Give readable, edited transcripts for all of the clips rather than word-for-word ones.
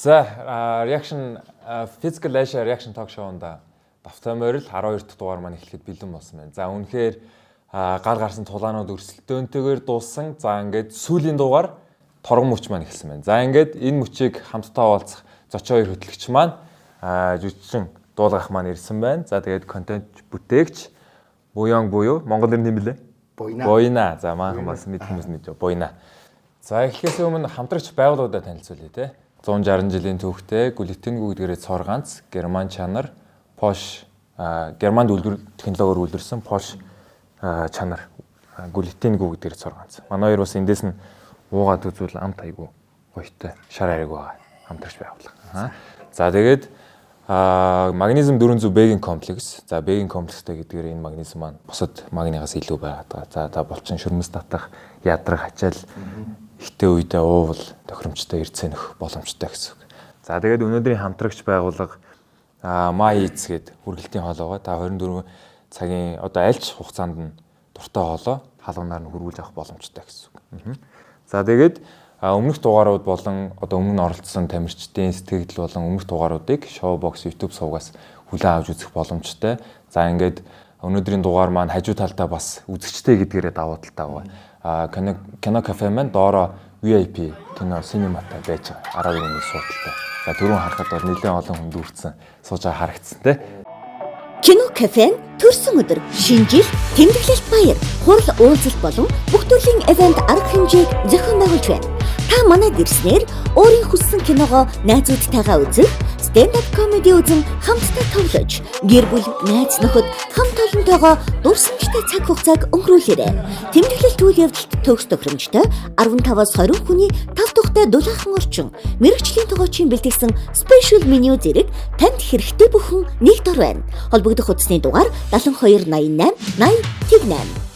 За, reaction physical leisure reaction talk show-нда давтамаар л 12 дахь дугаар маань эхлэхэд бэлэн болсон байна. За, үнэхээр гар гарсан тулаанууд өрсөлдөөнтэйгээр дууссан. За, ингээд сүүлийн дугаар торгон мөч маань эхэлсэн байна. За, ингээд энэ мөчийг хамтдаа хуваалцах зочин хоёр хөтлөгч маань жүжигчин дуулгах маань ирсэн байна. За, тэгээд контент бүтээгч Буян буюу Монгол нэр нэмэлээ. Буйна. За, maaхан бас мэд хүмүүс мэдээ. Буйна. За, эхлэхээс өмнө хамтрагч байгууллагуудаа танилцуулъя те. 160 жилийн түүхтэй Gültengu гэдгээрээ цор ганц герман чанар Porsche германд технологиор үйлдвэрсэн Porsche чанар Gültengu гэдгээр цор ганц. Манай хоёр бас эндээс нь уугаад үзвэл амт айгу гоётой шар ариг байгаа хамтрагч байгууллага. За тэгээд магнезиум 400 бэгийн комплекс. За бэгийн комплекстэй гэдгээр энэ магнезиум маань бусад магнигаас илүү байгаад. За та булчин шөрмөс татах, ядрах, ачаал ихтэй үедээ уувал тохиромжтой эрдцэнэх боломжтой гэсэн үг. За тэгээд өнөөдрийн хамтрагч байгууллага Майц гээд хүргэлтийн хоол байгаа. Та 24 цагийн одоо альч хугацаанд нь дуртай хоолоо халуунаар нь хөрвүүлж авах боломжтой гэсэн үг. За тэгээд өмнөх дугаарууд болон одоо өмнө нь оролцсон тамирчдын сэтгэл болон өмнөх дугааруудыг Showbox YouTube сувгаас хүлээн авч үзэх боломжтой. За ингээд өнөөдрийн дугаар маань хажуу талдаа бас үзэгчтэй гэдгээрээ давуу талтай байгаа. Кино кафе маань доороо VIP кино синематай байж байгаа. 12-ны суудалтай. За түрүүн харахад бол нэлээд олон хүн дүүрсэн сууж байгаа харагдсан те. Кино кафе төрсөн өдөр шинжил тэмдэглэлт баяр хурал уулзалт болон бүх төрлийн ивент арга хэмжээг зохион байгуулж байна. Та манайд ирснээр өөрийн хүссэн киногоо найзуудтайгаа үзэх, stand-up comedy үзэн хамтдаа тоглож, гэр бүл, найз нөхөд хамт олонтойгоо дурсамжтай цаг хугацааг өнгөрүүлээрэй. Тэмдэглэлт үйл явдалд төгс тохиромжтой 15-аас 20 хүний тав тухтай дулаахан орчин, мэргэжлийн тогоочийн бэлтгэсэн special menu зэрэг танд хэрэгтэй бүхэн нэг дор байна. Холбогдох утасны дугаар 7288 8088.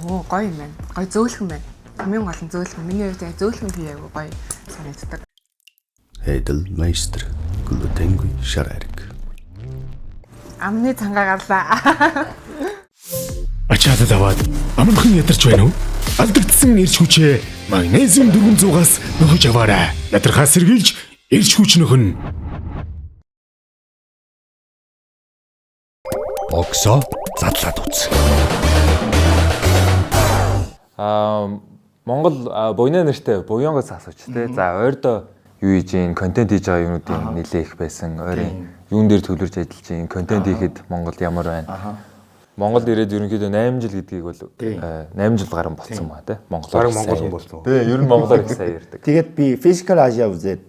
Оо гоё юм байна. Гоё зөөлхөн байна. Хамгийн гол нь зөөлхөн. Миний хувьд яг зөөлхөн хийгээгүй гоё санагддаг. Edelmeister Gültengu шарарик. Амны цангаа гарлаа. Ачаадад аваад амархан ядарч байна уу? Алдагдсан эрч хүчээ магнезиум 400-аас нөхөж аваарай. Ядрахаа сэргийлж эрч хүч нөхөн. Оксо задлаад үз. Монгол буйна нэртэй буянгоос асууч те. За ойрдоо юу хийж ийн контент хийж байгаа юмнуудын нэлээх байсан. Ойрын юун дээр төлөвлөж ажиллаж ийн контент хийхэд Монгол ямар байна? Монголд ирээд ерөнхийдөө 8 жил гэдгийг бол 8 жил гарсан болсон ба те. Монголоор болсон. Тий, ер нь монголоор их сайн ярьдаг. Тэгээд би Physical Asia үзээд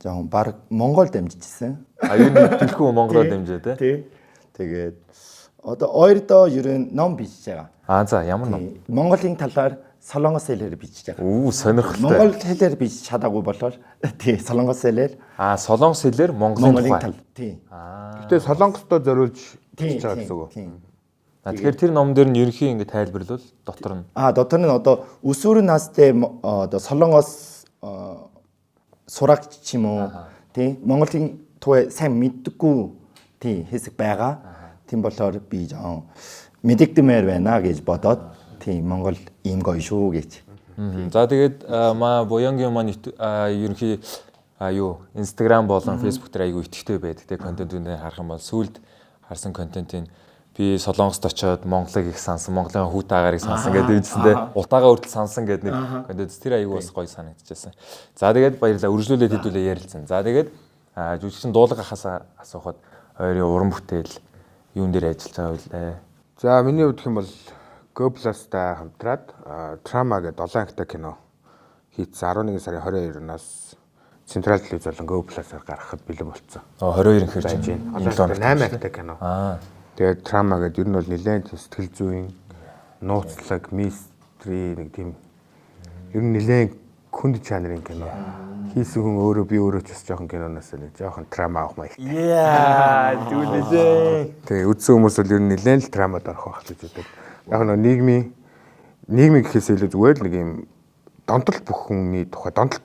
жоохон баг Монгол дамжижсэн. Ер нь төлхөө монголоор дамжаа те. Тий. Тэгээд одоо ойрдоо ер нь ном бичиж байгаа. За ямар ном? Монголын талаар Солонгос хэлээр бичиж байгаа. Сонирхолтой. Монгол хэлээр бичиж чадаагүй болол тий Солонгос хэлээр. Солонгос хэлээр Монголын тухай. Тий. Гэтэ Солонгостоо зориулж бичиж байгаа гэсэн үг. Тэгэхээр тэр ном дээр нь ерөнхий ингэ тайлбарлал дотор нь. Дотор нь одоо өсвөр настай одоо Солонгос сурагч ч юм уу тий Монголын тухай сайн мэддэггүй тий хэсэг байгаа. Тийм болохоор би жоо мэдэгдмээр байна гэж бодоод тий Монгол ийм гоё шүү гэж. За тэгээд буянгийн маань ерөнхий Instagram болон Facebook дээр айгүй итгэвтэй байдаг. Тэгээд контентүүдээ харах юм бол сүүлд харсан контентын би Солонгост очиод Монголыг их сансан, Монголын хүүт агарыг сансан гэдэг үгсэндээ утаагаа хүртэл сансан гэдэг нэг контент тэр айгүй бас гоё санагдчихсан. За тэгээд баярлалаа. Үргэлжлүүлээд хэдүүлээ ярилцсан. За тэгээд жүжигчин дуулгахаас асуухад ойрын уран бүтээл юун дээр ажиллаж байгаа вэ? За миний хувьд гэх юм бол GoPlus-тай хамтраад Trama гэдэг 7 ангитай кино хийцэн 11 сарын 22-наас Централ телевиз болон GoPlus-аар гаргахад бэлэн болцсон. 22 хэрэг чинь 8 ангитай кино. Тэгээд Trama гэдэг ер нь бол нэлээд сэтгэл зүйн нууцлаг, мистери нэг тийм ер нь нэлээд хүнд чанарын кино. Хийсэн хүн өөрөө би өөрөө ч бас жоохон киноноос нэг жоохон трама авах маягтай. Дүүлээ. Тэгээ үзсэн хүмүүс бол ер нь нэлээд л трамад орох байх гэж үздэг. Яг нь нийгмийн гэхээс илүү зүгээр л нэг юм донтол бүх хүний тухай, донтол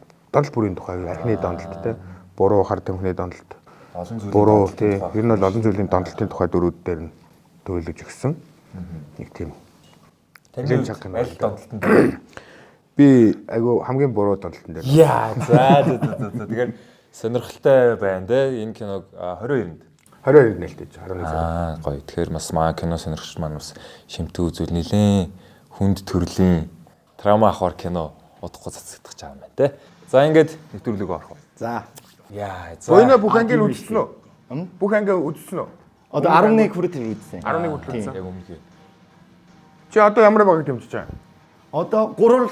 бүрийн тухай, архины донтолт те, буруу хар тамхины донтолт. Буруу тий ер нь бол олон зүйлийн донтолтын тухай дөрүүд дээр нь төлөвлөж өгсөн. Нэг тийм. Таны аль донтолтод Би айгу хамгийн буруу донтолтон дээр. Яа за. Тэгэхээр сонирхолтой байна те. Энэ киног 22-нд 22-нд нээлтэж 21. гоё. Тэгэхээр бас маа кино сонирхч маань бас шимтэн үзүүл нилээн хүнд төрлийн траума ахвар кино удахгүй цацагдах чам байна те. За ингээд нэвтрүүлэг орох. За. Яа за. Боёно бүх ангийн үзсэн үү? Бүх анги үзсэн үү? Одоо 11 хүртэл үзсэн. 11 хүртэл үзсэн. Яг өмнө. Чи одоо ямар багыг дэмжиж байгаа? Одоо 3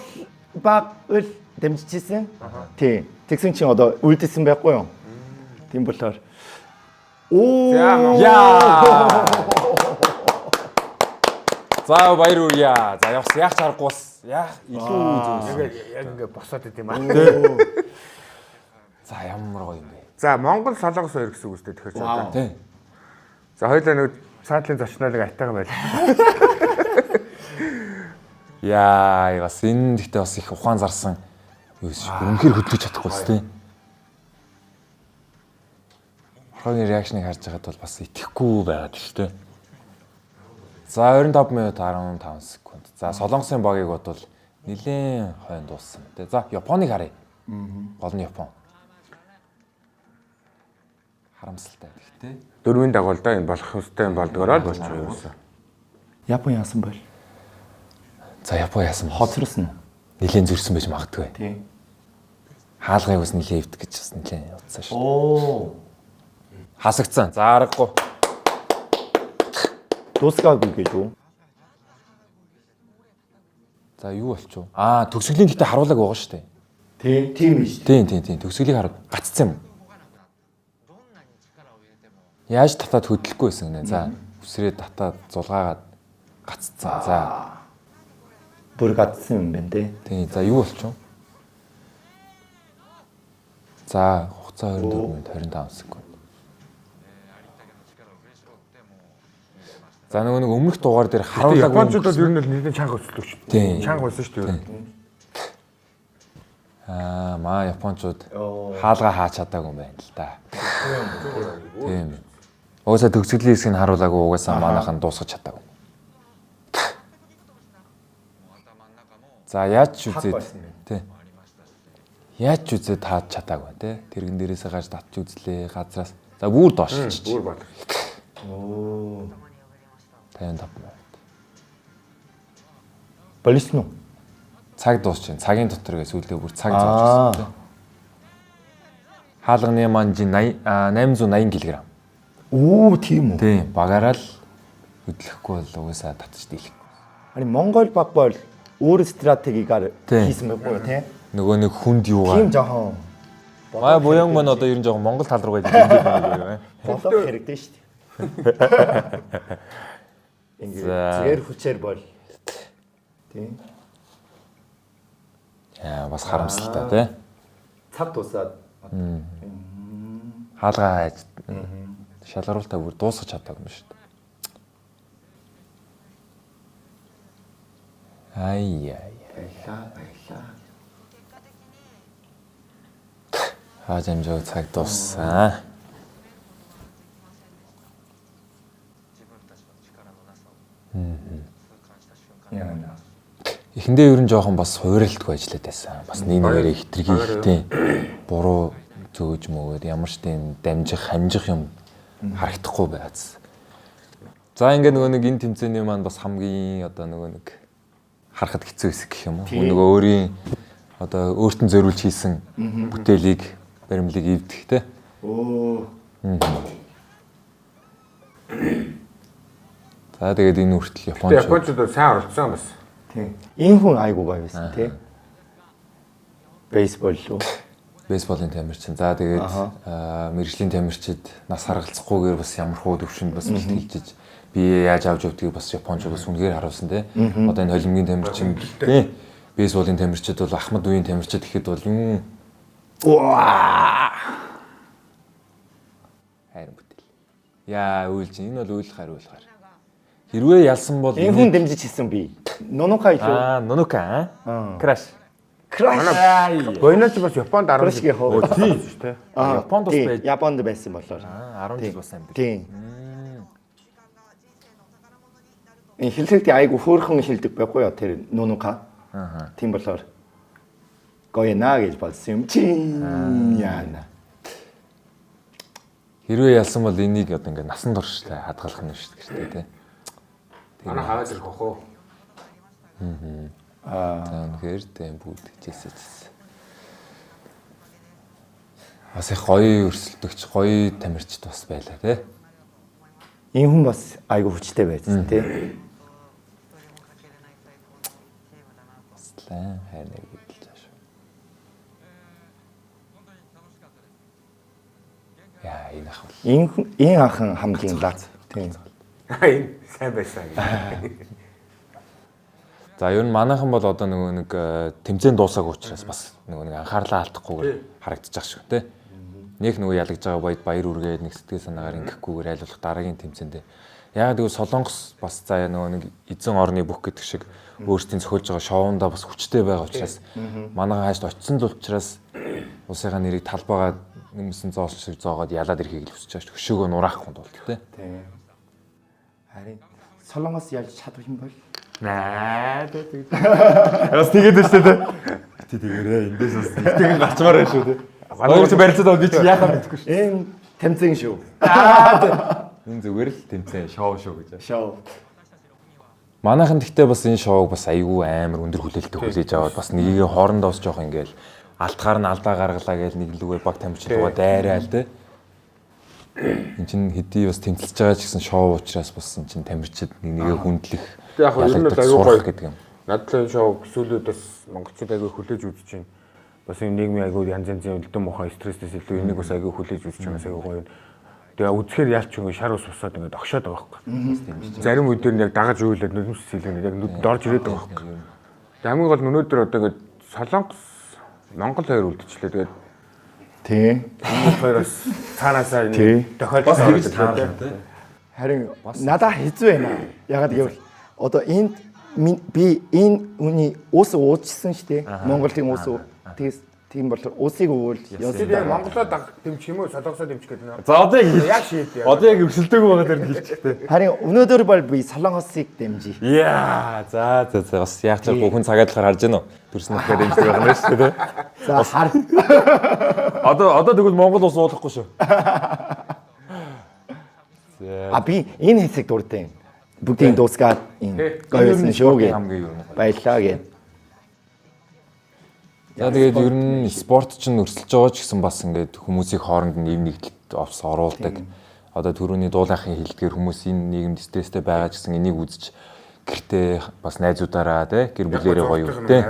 баг을 дэмжижсэн. Тий. Тэгсэн чинь одоо үлдсэн байхгүй юу? Тийм болохоор Яа. За баяр үрье. За явс яах чаргагүй бас яах илүү үзүүлсэн. Яг ингээ босоод идэм аа. За ямар гоё юм бэ. За Монгол солонгос хоёр гэсэн үг үстэй тэгэхээр ч одоо. Тий. За хоёулаа нэг цаатлын зочнолыг айтайгаа байл. Яа, бас энэ гэхдээ бас их ухаан зарсан юу шиг үнэхээр хөдлөж чадахгүй бас тий. Хойны реакшныг харж байгаад бол бас итгэхгүй байгаад шүү дээ. За 25 минут 15 секунд. За Солонгосын багийг бодвол нэлээд хойно дууссан тий. За Японыг харъя. Гол нь Япон. Харамсалтай гэхдээ. Дөрвийн дагуулдаа энэ болох хөстэй юм болдгороо болж байгаа юусэн. Япон яасан бол? За Япон яасан Хоцорсон. нэлээд зөрсөн байж магадгүй. Тий. Хаалгыг бас нэлээд өвдөх гэж бас нэлээд утсан шүү. Оо. Хасагцсан. За аргагүй. Дуусгаагүй гэж үү? За юу болчих вэ? Төгсгөлийн гэтээ харуулаг байгаа шүү дээ. Тий, тийм биш. Тийм. Төгсгөлийг хараад гаццсан юм. Яаж татаад хөдлөхгүй байсан гинэ. За үсрээ татаад зулгаагаад гаццсан. За. Бүр гацсан юм байна тий. Тийм. За юу болчих вэ? За хугацаа 24 минут 25 секунд. За нэг өмнөх дугаар дээр харуулаг Япончууд бол ер нь нэлээд чанга өсөлтөж. Тийм. Чанга байсан шүү дээ. Маа Япончууд хаалгаа хаач чадаагүй юм байна л да. Тийм. Угаасаа төгсгөлийн хэсгийг харуулаагүй угаасаа манайхан дуусгаж чадаагүй. За яаж ч үзээд тий. Яаж ч үзээд таад чадаагүй тий. Тэрэгэн дээрээсээ гарч татч үзлээ газраас. За бүр доошлж. Бүр бол. Оо. 55 минут. Болисно. Цаг дуусч байна. Цагийн дотор гэсэн сүүлдээ бүр цаг зовж байна. Хаалганы манжи 880 кг. Оо, тийм үү. Тийм, багаараа л хөдлөхгүй бол угаасаа татж дийлэх. Ари Монгол баг бол өөр стратегигаар хийсэн байхгүй юу тий? Нөгөө нэг хүнд юугаар. Тийм жоохон Буян маань одоо ер нь жоохон Монгол тал руугаа дэмжиж байгаа юм байна. болоо хэрэгтэй шүү дээ. Ингээд зүгээр хүчээр бол тий. Яа, бас харамсалтай тий. Цав тусаад Хаалгаа хайж шалгаруултаа бүр дуусгаж чадаагүй юм шүү дээ. Ай. Хаа жамжаа цаг дууссан. яана. Эхэндээ ер нь жоохон бас хуурайлтгүй ажиллаад байсан. Бас нэг нэгээрээ хитргийхтэй буруу зөөж мөгөөд ямар ч тийм дамжих, хамжих юм харагдахгүй байц. За ингээд нөгөө нэг энэ тэмцээний маань бас хамгийн одоо нөгөө нэг харахад хэцүү хэсэг гэх юм уу. Нөгөө өөрийн одоо өөртөө зориулж хийсэн бүтээлийг баримлыг эвдэх те. Оо. За тэгээд энэ хүртэл Япончууд сайн оролцсон бас. Тийм. Энэ хүн айгуу гоё байсан тий. Бейсбол руу. Бейсболын тамирчин. За тэгээд мэрэгжлийн тамирчид нас харгалзахгүйгээр бас ямар хуу төвшөнд бас бэлтгэлжиж би яаж авч явдгийг бас Японч бас үнэхээр харуулсан тий. Одоо энэ холимгийн тамирчин тий. Бейсболын тамирчид бол Ахмад үеийн тамирчид гэхэд бол юм. Хайрын бүтээл. Яа үйлж энэ бол үйл хар. Хэрвээ ялсан бол Энэ хүн дэмжиж хийсэн би. Нунука илүү. Нунука краш. Краш. Гоёноч бас Японд 10 Крашгийн хоо. Тийм шүү дээ. Японд бас байж. Японд байсан болоор. 10 жил болсон юм би. Тийм. Энэ хэллэгдээ айгу хөөрхөн хэлдэг байхгүй юу тэр нунука. Тийм болоор гоё наа гэж бодсон юм чи. Яана. Хэрвээ ялсан бол энийг одоо ингээд насан туршдаа хадгалах нь шүү дээ тий. Манай хаваа зэрэг хөө. За үнэхээр тийм бүгд хичээсэж. Бас их гоё өрсөлдөгч, гоё тамирчид бас байлаа тий. Энэ хүн бас айгу хүчтэй байсан тий. Баслаа хайр нэг гэдэл зааш. Яа, энэ ах. Энэ анхан хамгийн лаг тий. Энэ сайн байсан. За ер нь манайхан бол одоо нөгөө нэг тэмцээн дуусаагүй учраас бас нөгөө нэг анхаарлаа алдахгүйгээр харагдчих шиг тий. Нэг нөгөө ялгаж байгаа баяд баяр үргээд нэг сэтгэл санаагаар ингэхгүйгээр айлуулах дараагийн тэмцээндээ. Яг тэгвэл Солонгос бас заа нөгөө нэг эзэн орны бүх гэдэг шиг өөрсдийн зохиолж байгаа шоундаа бас хүчтэй байгаа учраас манайхан хаашд очисон л учраас улсынхаа нэрийг талбайгаа нэмсэн зоос шиг зоогоод ялаад ирэхийг л хүсэж байгаа шүү. Хөшөөгөө нураахгүй тулд тий. Харин Солонгос ялж чадах юм бол Наа тий. Бас тэгээд байна шүү дээ. Тий тэгээрээ эндээс бас нэгтгэн гарчмаар байна шүү дээ. Хоёрч барилцаад би чи яахаа мэдэхгүй шүү. энэ тэмцээн шүү. Энэ зүгээр л тэмцээн шоу шүү гэж. Шоу. Манайхан гэхдээ бас энэ шоуг бас айгүй амар өндөр хүлээлттэй хүлээж аваад бас нэгийг хоорондоо бас жоох ингээл алтгаар нь алдаа гаргалаа гэж нэг лүгээр баг тамирчин дугаа дайраал те. Энд чинь хэдий бас тэмцэлж байгаа ч гэсэн шоу учраас бас энэ чинь тамирчид нэгээ хүндлэх Яг нь л аюу гоё гэдэг юм. Надлын шоу сүүлүүдээс монголчууд аягүй хүлээж үзэж байна. Бас энэ нийгмийн аягүй янз янзын үлдэн муухай стрессээс илүү энийг бас аягүй хүлээж үзэж байгаа аягүй гоё. Тэгээ үзэхээр ялч ингэ шар ус босоод ингэ огшоод байгаа байхгүй. Зарим үедэр нь яг дагаж үйлээд нүднэс сэлгэнэ яг нүд дорж ирээд байгаа байхгүй. Тэгээ хамгийн гол нь өнөөдөр одоо ингэ Солонгос Монгол хоёр үлдчихлээ. Тэгээд Тий. хоёроос цаанаасаа энэ тохиолдсон тий. Харин надад хэцүү байна. Ягаад гэвэл одоо энд би энэ үний ус уучсан шүү дээ. Монголын ус тэгээс тийм бол усыг уул Тэгээд яг Монголоо дэмжих юм уу Солонгосоо дэмжих гэдэг нэ. За одоо Яг шийд. одоо яг өрсөлдөөгүй байгаа дэр хэлчихтэй. харин өнөөдөр бол би Солонгосыг дэмжиж. Яа, за бас яг ч бүхэн цагаад болохоор харж байна уу? Төрснөхээр дэмждэг байгаа юм шүү дээ. За хар. Одоо тэгвэл Монгол ус уулахгүй шүү. Би энэ хэсэг дуртай. Бүгдийн дуусгаад энэ гоёсэн шүү гэ. Баярлаа гэ. За тэгээд ер нь спорт чинь өрсөлдөж байгаа ч гэсэн бас ингээд хүмүүсийн хооронд нэм нэгдэлт овс оруулдаг. Одоо түрүүний дуулахын хэлдгээр хүмүүс энэ нийгэмд стресстэй байгаа ч гэсэн энийг үзэж гэртээ бас найзуудаараа тий гэр бүлээрээ гоё тий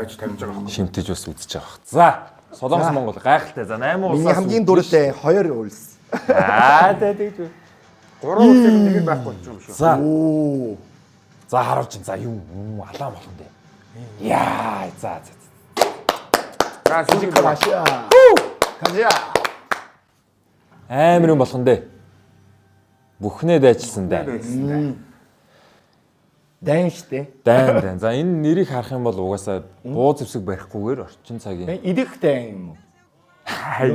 шимтэж бас үзэж байгаа. За Солонгос Монгол гайхалтай. За 8 улсаас Миний хамгийн дуртай 2 улс. тэгж. 3 улсын нэг нь байхгүй ч юм шүү. За. За харуулж за юу алаан болох юм бэ? Яа, за. За сүүлийн Кашаа. Кашаа. Амар юм болох нь дээ. Бүхнээ дайчилсан даа. Дайн штэ. Дайн. За энэ нэрийг харах юм бол угаасаа буу зэвсэг барихгүйгээр орчин цагийн Идэх дайн юм уу?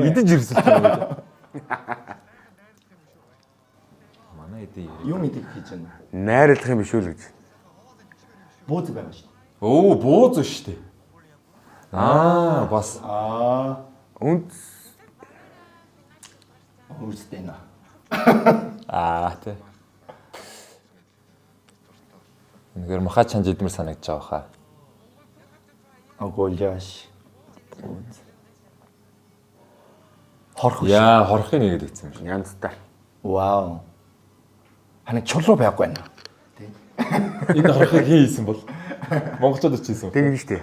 идэж ирсэн юм байна. Манай идэ. Юм идэх гэж байна. найрлах юм биш үү л гэж. Бууз байгаа штэ. Оо, бууз шүү дээ. Бас. Үнд Үстэй нэ. Тий. Нэгэр махаа чанж идмэр санагдаж байгаа хаа. Агууляаш. Хорхоо. Яа, хорхыг нэгэд ийцсэн юм шиг. янзтай. Вау. Хана чулуу байхгүй байна. Энэ хорхыг хин хийсэн бол монголчууд ч хийсэн. Тэгнэ штэ.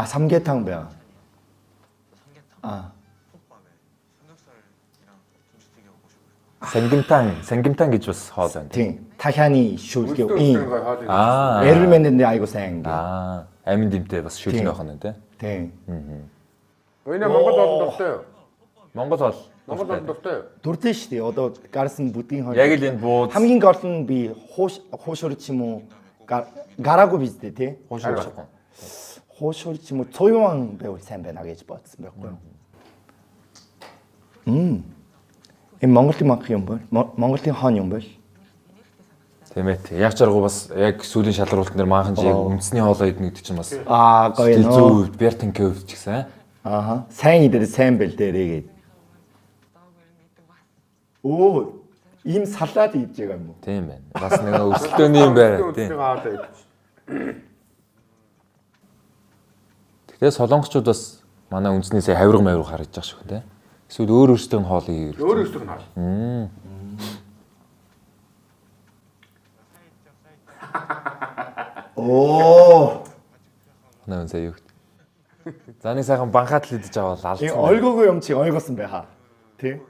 삼계탕 배워. Сангимтан гэж бас хоол байна. Тийм. Тахяны шүлгээ ин. Аа. 에르멘데 아이고 생. Амин дэмтэй бас шүлэн байх нь тий. Тийм. Өнөө Монгол олон дуртай юу? Монгол бол Монгол олон дуртай юу? дуртай шүү дээ. Одоо гарсан бүдгийн хоёр. яг л энэ бууз хамгийн гол нь би хоошор ч юм уу гараагүй биз дээ тий. хуушаа байхгүй. 호쇼리 뭐 조용한 배우 샘배나게 봤습니다. 이 몽골티 마크 용벌, 몽골티 한 용벌. Тийм ээ. Яг жаргуу бас яг сүүлийн шалралтын дээр манхан яг үндэсний хоолоо идэх гэдэг чинь бас гоё нөө. зүү үед Бертинкийн хувьд ч гэсэн. Ааха. Сайн идэр сайн бэл дээрээ гээд. Оо, ийм салаад идэж байгаа юм уу? Тийм байна. Бас нэг өрсөлдөөний юм байна. Тийм. Тэгэхээр солонгочууд бас манай үндэснээсээ хавирга мавирга харагдаж байгаа шүү дээ. Эсвэл өөр өөртөө хоолыг хийх. Өөр өөртөө нь хоол. Оо. Манай үнсээ юу гэдэг. За нэг сайхан банхаад л идэж аваад алдсан. Ойгоогүй юм чи ойгоосон бай хаа. Тэ?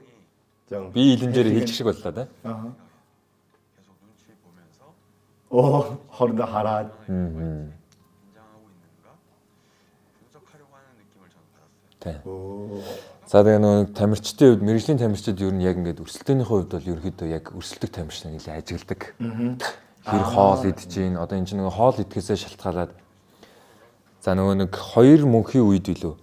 Жаа. Би илэнжээр хэлчих шиг боллоо те. Аа. Оо, хоорондоо хараад. Тэ. За тэгээ нөгөө тамирчдын хувьд мэрэгжлийн тамирчид ер нь яг ингээд өрсөлдөөний хувьд бол ерөөхдөө яг өрсөлдөх тамирчид нэлээд ажигладаг. Тэр хоол идэж гин одоо энэ чинь нөгөө хоол идэхээсээ шалтгаалаад за нөгөө нэг 2 мөнхийн үед билүү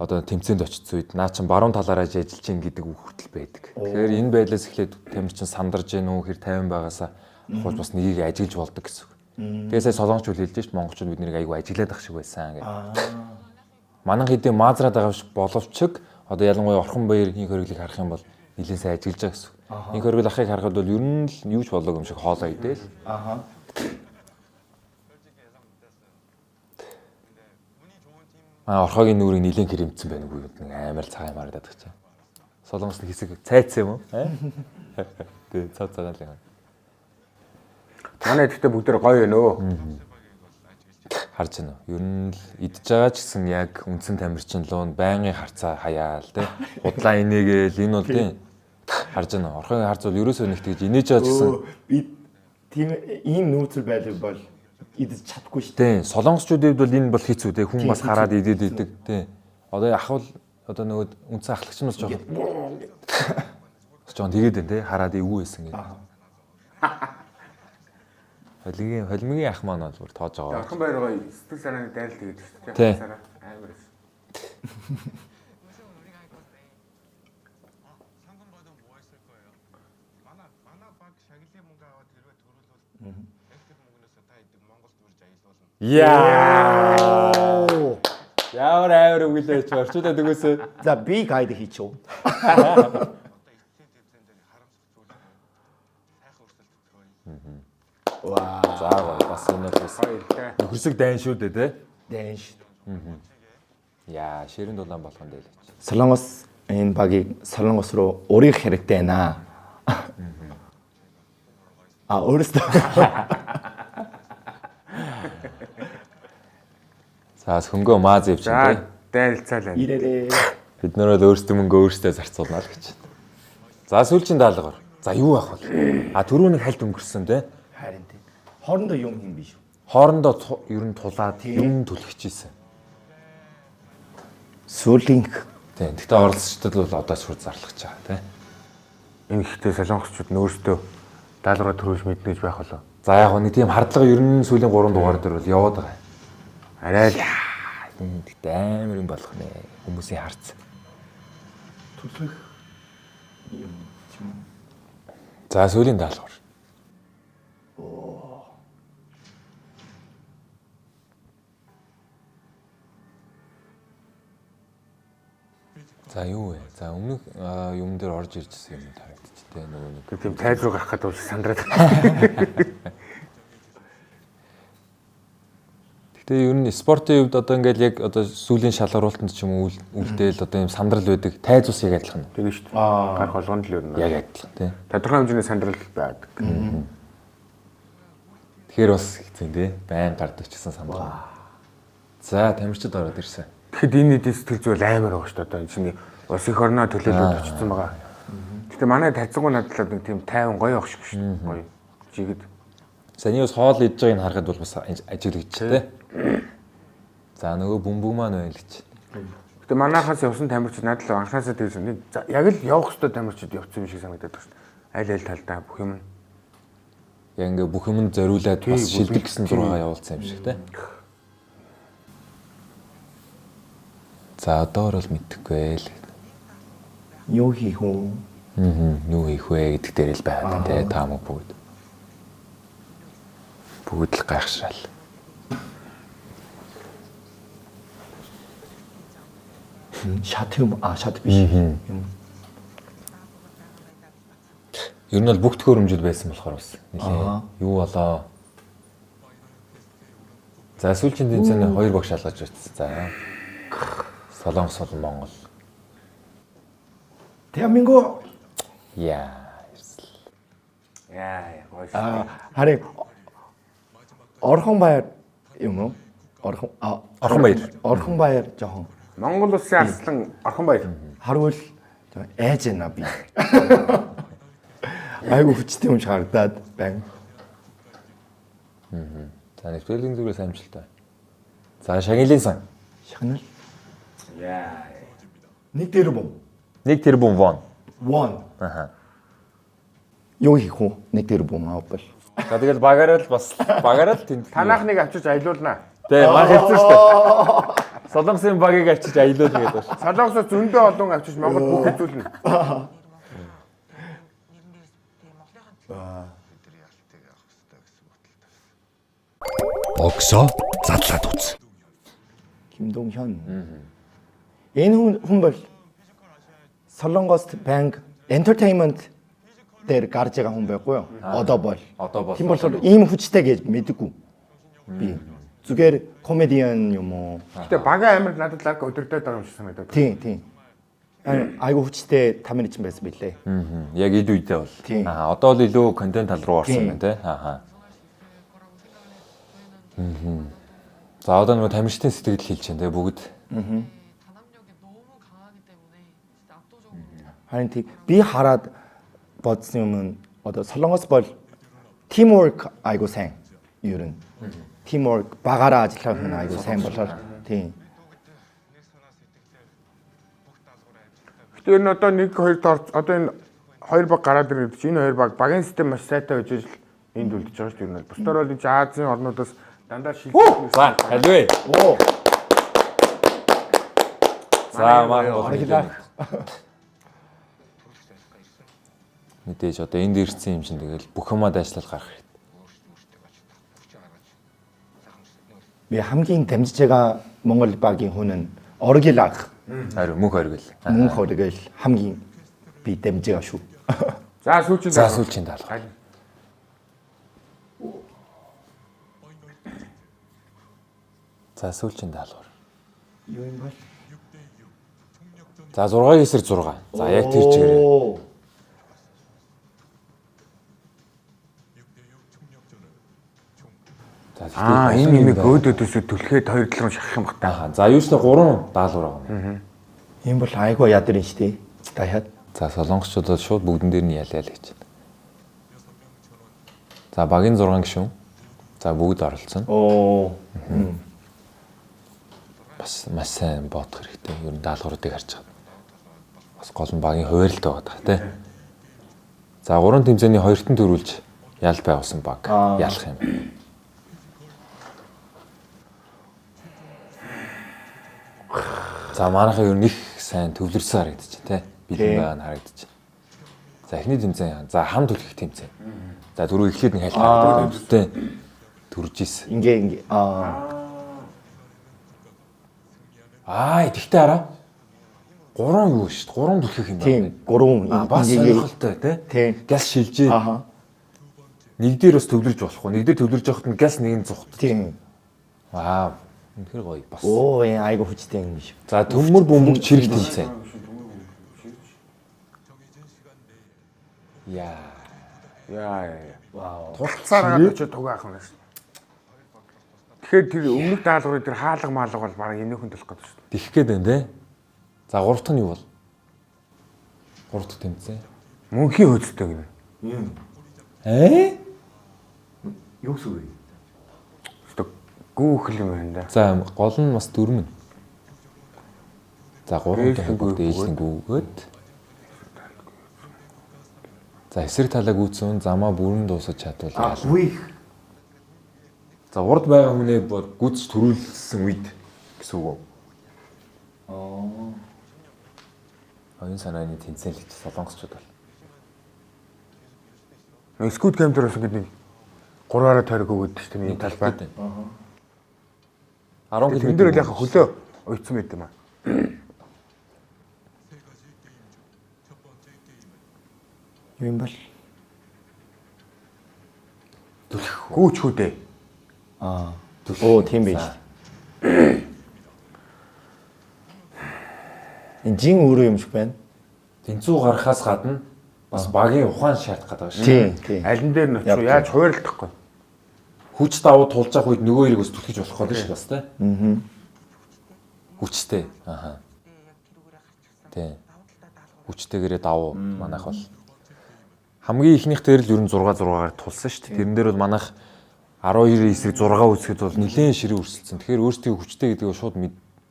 одоо тэмцээнд очсон үед наа чин баруун талаараа ажиллаж гин гэдэг үг хүртэл байдаг. Тэгэхээр энэ байдлаас эхлээд тамирчин сандарж гин үү хэр тайван байгаасаа хол бас нэгийг ажиглаж болдог гэсэн үг. Тэгээ сая солонгочууд хэлж шít монголчууд бид нэрийг айгүй ажиглаад ах шиг байсан гэх. Манан хэдийн маазраад байгаа боловч одоо ялангуяа орхон баяр хин хөрөглийг харах юм бол нэлээд сайн ажиглаж байгаа гэсэн. Хин хөргөл ахыг харахад бол ер нь л юу ч болоогүй юм шиг хоолоо идэл. Аха. Орхогийн нүрийг нэлээд хэрэмцсэн байна үгүй нэг амар цагаан мараад байдаг чинь. Солонгос хэсэг цайцсан юм уу? Тэг цаа цагаан л юм. Манай гэхдээ бүгд гоё нөө. Харж байна уу? Ер нь л идж байгаа ч гэсэн яг үндсэн тамирчин луун байнгын харцаа хаяал те. Удлаа инээгээл энэ бол тийм харж байна уу? Орхогийн харц бол ерөөсөө нэг тэгж инээж байгаа ч гэсэн би тийм ийм нөөцөл байлаг бол идэж чадахгүй шүү. Тийм. Солонгосчуудад бол энэ бол хэцүү те. Хүн бас хараад идээд идэг тийм. Одоо ахвал одоо нөгөө үндсэн ахлагч нь бас жоохон тэгээд байна те. Хараад ивгүй байсан гэдэг. Холимгийн ах маань бол бүр тоож байгаа. Орхон баяр гоё сэтгэл санааны дайралт хийдэг шүү дээ. Амар. Яа. Яавар авир өглөөч орчуудад өгөөсөө. За би гайд хийчихв. Ваа. За бас энэ бас нөхөрсөг дайн шүү дээ те. Дайн шүү. Яа, ширэн дулаан болгонд байлаач. Солонгос энэ багийг солонгос руу урих хэрэгтэй наа. Өөрөөсөө. За хөнгөө мааз ивч те. Дайралцаалаа. Ирээрээ. Бид нар бол өөрсдөө мөнгө өөрсдөө зарцуулнаа л гэж. За сүүлчийн даалгаар. За юу авах вэ? Түрүү нэг хальт өнгөрсөн те. Харин тийм. Хоорондоо юм юм биш үү? Хоорондоо ер нь тулаад юм түлхчихсэн. Сүүлийн Тийм. Гэхдээ оролцогчдод бол одоо шууд зарлах чаа тий. Энэ ихтэй солонгосчууд нөөсдөө даалгавар төрүүлж мэднэ гэж байх болоо. За яг нэг тийм хардлага ер нь сүүлийн 3 дугаар дээр бол яваад байгаа. Арай л Тэгтээ амар юм болох нэ хүмүүсийн харц. түлхэх юм ч юм. За сүүлийн даалгавар. За юу вэ? За өмнөх юм дээр орж иржсэн юм тарагдчихтэй нөгөө нэг. тийм тайз руу гарах гэдэг бол сандраад. Гэтэ ер нь спортын хувьд одоо ингээл яг одоо сүүлийн шалгаруулалтанд ч юм уу үлдээл одоо юм сандрал байдаг. Тайз ус яг адилхан. Тэгээ шүү дээ. Гарах болгонд л ер нь. Яг адилхан тий. Тодорхой хэмжээний сандрал байдаг. Тэгэхээр бас хэцүү тий. Байн гардаг ч гэсэн сандрал. За тамирчид ороод ирсэн. Тэгэхэд энэ нийтийн сэтгэл зүйн амар байгаа шүү дээ. Одоо энэ чинь ус их орноо төлөөлөд очсон байгаа. Гэтэ манай тайцгүй надлаад нэг тийм тайван гоё ах шиг шүү дээ. Гоё. Жигэд. Саний ус хоол идж байгааг харахад бол бас ажиглагч тий. За нөгөө бөмбөг маань байна л гэж. Гэтэ манайхаас явсан тамирчид надлаа анхаасаа тэгсэн. Яг л явах хөстө тамирчид явцсан юм шиг санагдаад байна шүү дээ. Аль аль талдаа бүх юм. Яг ингээ бүх юмд зориулаад бас шилдэг гэсэн зургаа явуулсан юм шиг тий. За одоо бол мэдэхгүй л. Юу хийх үү? Юу хийх вэ гэдэг дээр л байна тий. Та мөн бүгд. Бүгд л гайхшраал. Шат биш. Ер нь бол бүх төхөөрөмжүүд байсан болохоор бас нэлээ юу болоо. За сүүлчийн тэмцээний 2 багш алгаж ирсэн. За. Солонгос болон Монгол. 대한민국. Яа. гоё. харин Орхон баяр юм уу? Орхон баяр жоохон Монгол улсын арслан Орхон баяр. харвал ээж на би. Айгу хүчтэй юм шиг харагдаад байна. За нэвтрүүлгийн зүгээс амжилттай. За Шагилийн сан. Шагнал. Нэг тэрбум. 1 тэрбум вон. One. Аха. Юу хийх үү? Нэг тэрбум авбал. За тэгэл багаараа л тэнд. Танах нэг авчиж аялуулнаа. Тэ мах хэлсэн шүү дээ. Солонгосын багийг авчиж аялуулна гэдэг байна. Солонгосоос зөндөө олон авчиж Монгол бүх хэзүүлнэ. Боксо задлаад үз. 김동현. Энэ хүн бол Солонгост банк entertainment дээр гарч байгаа хүн байхгүй юу? Одоо бол. Тийм болохоор ийм хүчтэй гэж мэдэггүй. Би зүгээр комедиан юм уу? Гэтэ бага амир надад лаг өдөртөө байгаа юм шиг санагдаад. Тийм. Айгу хүчтэй тамирч байсан билээ. Яг ил үедээ бол. Одоо л илүү контент тал руу орсон байна те. За одоо нөгөө тамирчдын сэтгэл хэлж байна те бүгд. харин тийм би хараад бодсон юм нь одоо Солонгос бол teamwork айгу сайн. Ер нь teamwork багаараа ажиллах нь айгу сайн болоор тийм. Гэтэ энэ одоо 1 2 одоо энэ 2 баг гараад ирээд чи энэ 2 багийн систем маш сайтай байж л энд үлдэж байгаа шүү дээ. Бусдаар бол энэ Азийн орнуудаас дандаа шилжүүлсэн. За халвэ. За маа мэдээж одоо энд ирсэн юм чинь тэгэл бүх юмаа дайшлал гарах хэрэгтэй. Би хамгийн дамжиж байгаа Монгол багийн хүн нь Оргил ах. Харин мөнх оргил. Мөнх оргил хамгийн би дамжиж байгаа шүү. За сүүлчийн даалгавар. За сүүлчийн даалгавар. Юу юм бол? За 6-гийн эсрэг 6. За яг тэр чигээрээ. Энэ нэмийг өөдөөдөөсөө түлхээд 2 талруу шахах юм бата. За юу ч нэг 3 даалгавар байгаа. Ийм бол айгуу ядарин штий. Дахиад. За солонгосчууд бол шууд бүгдэн дээр нь ялаа л гэж байна. За багийн 6 гишүүн. За бүгд оролцсон. Бас маш сайн бодох хэрэгтэй. Ер нь даалгавруудыг харж байгаа. Бас гол нь багийн хуваарилтай байгаа тий. За 3 тэмцээний 2-т нь төрүүлж ял байгуулсан баг ялах юм. За манайхаа ер нь их сайн төвлөрсөн харагдаж байна тий. Бэлэн байгаа нь харагдаж байна. За эхний тэмцээн. За хам түлхэх тэмцээн. За дөрөв эхлээд нэг хайлт өвдөлтөй төрж ийсэн. Ингээ тэгтээ хараа. 3 юу шүү дээ. 3 түлхэх юм байна. Тийм 3 бас сонирхолтой тий. Газ шилжээ. Нэг дээр бас төвлөрж болохгүй. Нэг дээр төвлөрж явахад нь газ нэг нь зүхт. Тийм. Үнэхээр гоё бас. Айгу хүчтэй юм биш. За төмөр бөмбөг чирэг тэмцээн. Тулцаар гадаж туг аах юм байна. Тэгэхээр тэр өмнөх даалгаврын тэр хаалга маалга бол бараг энэхэн төлөх гэдэг шүү дээ. Тэгэх гээд байна те. За 3 дахь нь юу бол? 3 дахь тэмцээн. Мөнхийн хөөцтэй гэнэ. Юу сүвэ? Гүүхэл юм байна да. За гол нь бас дөрмөн. За 3 дахь бүгд ээлжин гүгээд. За эсрэг талаа гүйцэн замаа бүрэн дуусаж чадвал Үеих. За урд байгаа хүнээ гүйцэж төрүүлсэн үед гэсэн үг. Оюун санааны тэнцэлж солонгосчууд бол. Скут камераас ингэдэг 3-аараа тойрог өгöd шүү дээ энэ талбай. 10 км. Тэн дээр л яг хөлөө уйцсан байт юм аа. Юу юм бол? Гүүч хүү дээ. Оо тийм байж. Энэ жин өөрөө юм шиг байна. Тэнцүү гарахаас гадна бас багийн ухаан шаардах гэдэг шүү. Тийм. Алин дээр нь очив яаж хуваарлахгүй. Хүч давуу тулж явах үед нөгөө хоёрыг бас түлхэж болох байх шүү бас тий. Хүчтэй. Аха. Тий. Хүчтэйгээрээ давуу манайх бол хамгийн ихнийх дээр л ер нь 6-6-аар тулсан шүү дээ. Тэрэн дээр бол манайх 12 эсрэг 6 үүсгэхэд бол нэлээд ширээ өрсөлдсөн. Тэгэхээр өөрсдөө хүчтэй гэдгийг шууд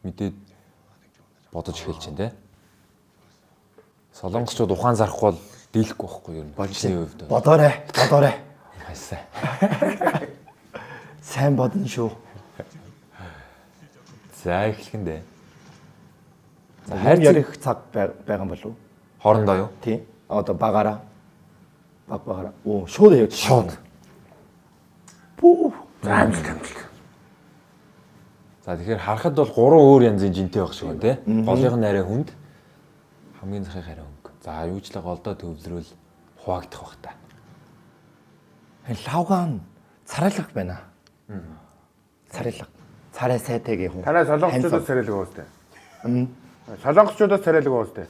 мэдээд бодож эхэлж байна тий. Солонгосчууд ухаан зарахгүй бол дийлэхгүй байхгүй юу? Болжны хувьд. Бодоорой. Хайсаа. Сайн бодно шүү. За эхлэх нь дээ. За хайр ярих цаг байгаа юм болов уу? Хоорондоо юу? Тийм. Одоо багаараа. Багаараа. Оо, шууд яг шууд. Пүү. Амжилт. За тэгэхээр харахад бол 3 өөр янзын жинтэй байх шиг байна тий. Голынх нь арай хүнд. Хамгийн захих арай хөнгө. За юучлаа голдоо төвлөрүүл хуваагдах бах та. Лавгаан царайлах байна. Царайлах. Царай сайтайгийн хүн. Танай солонгосчуудаас царайлаг уустай. Солонгосчуудаас царайлаг уустай.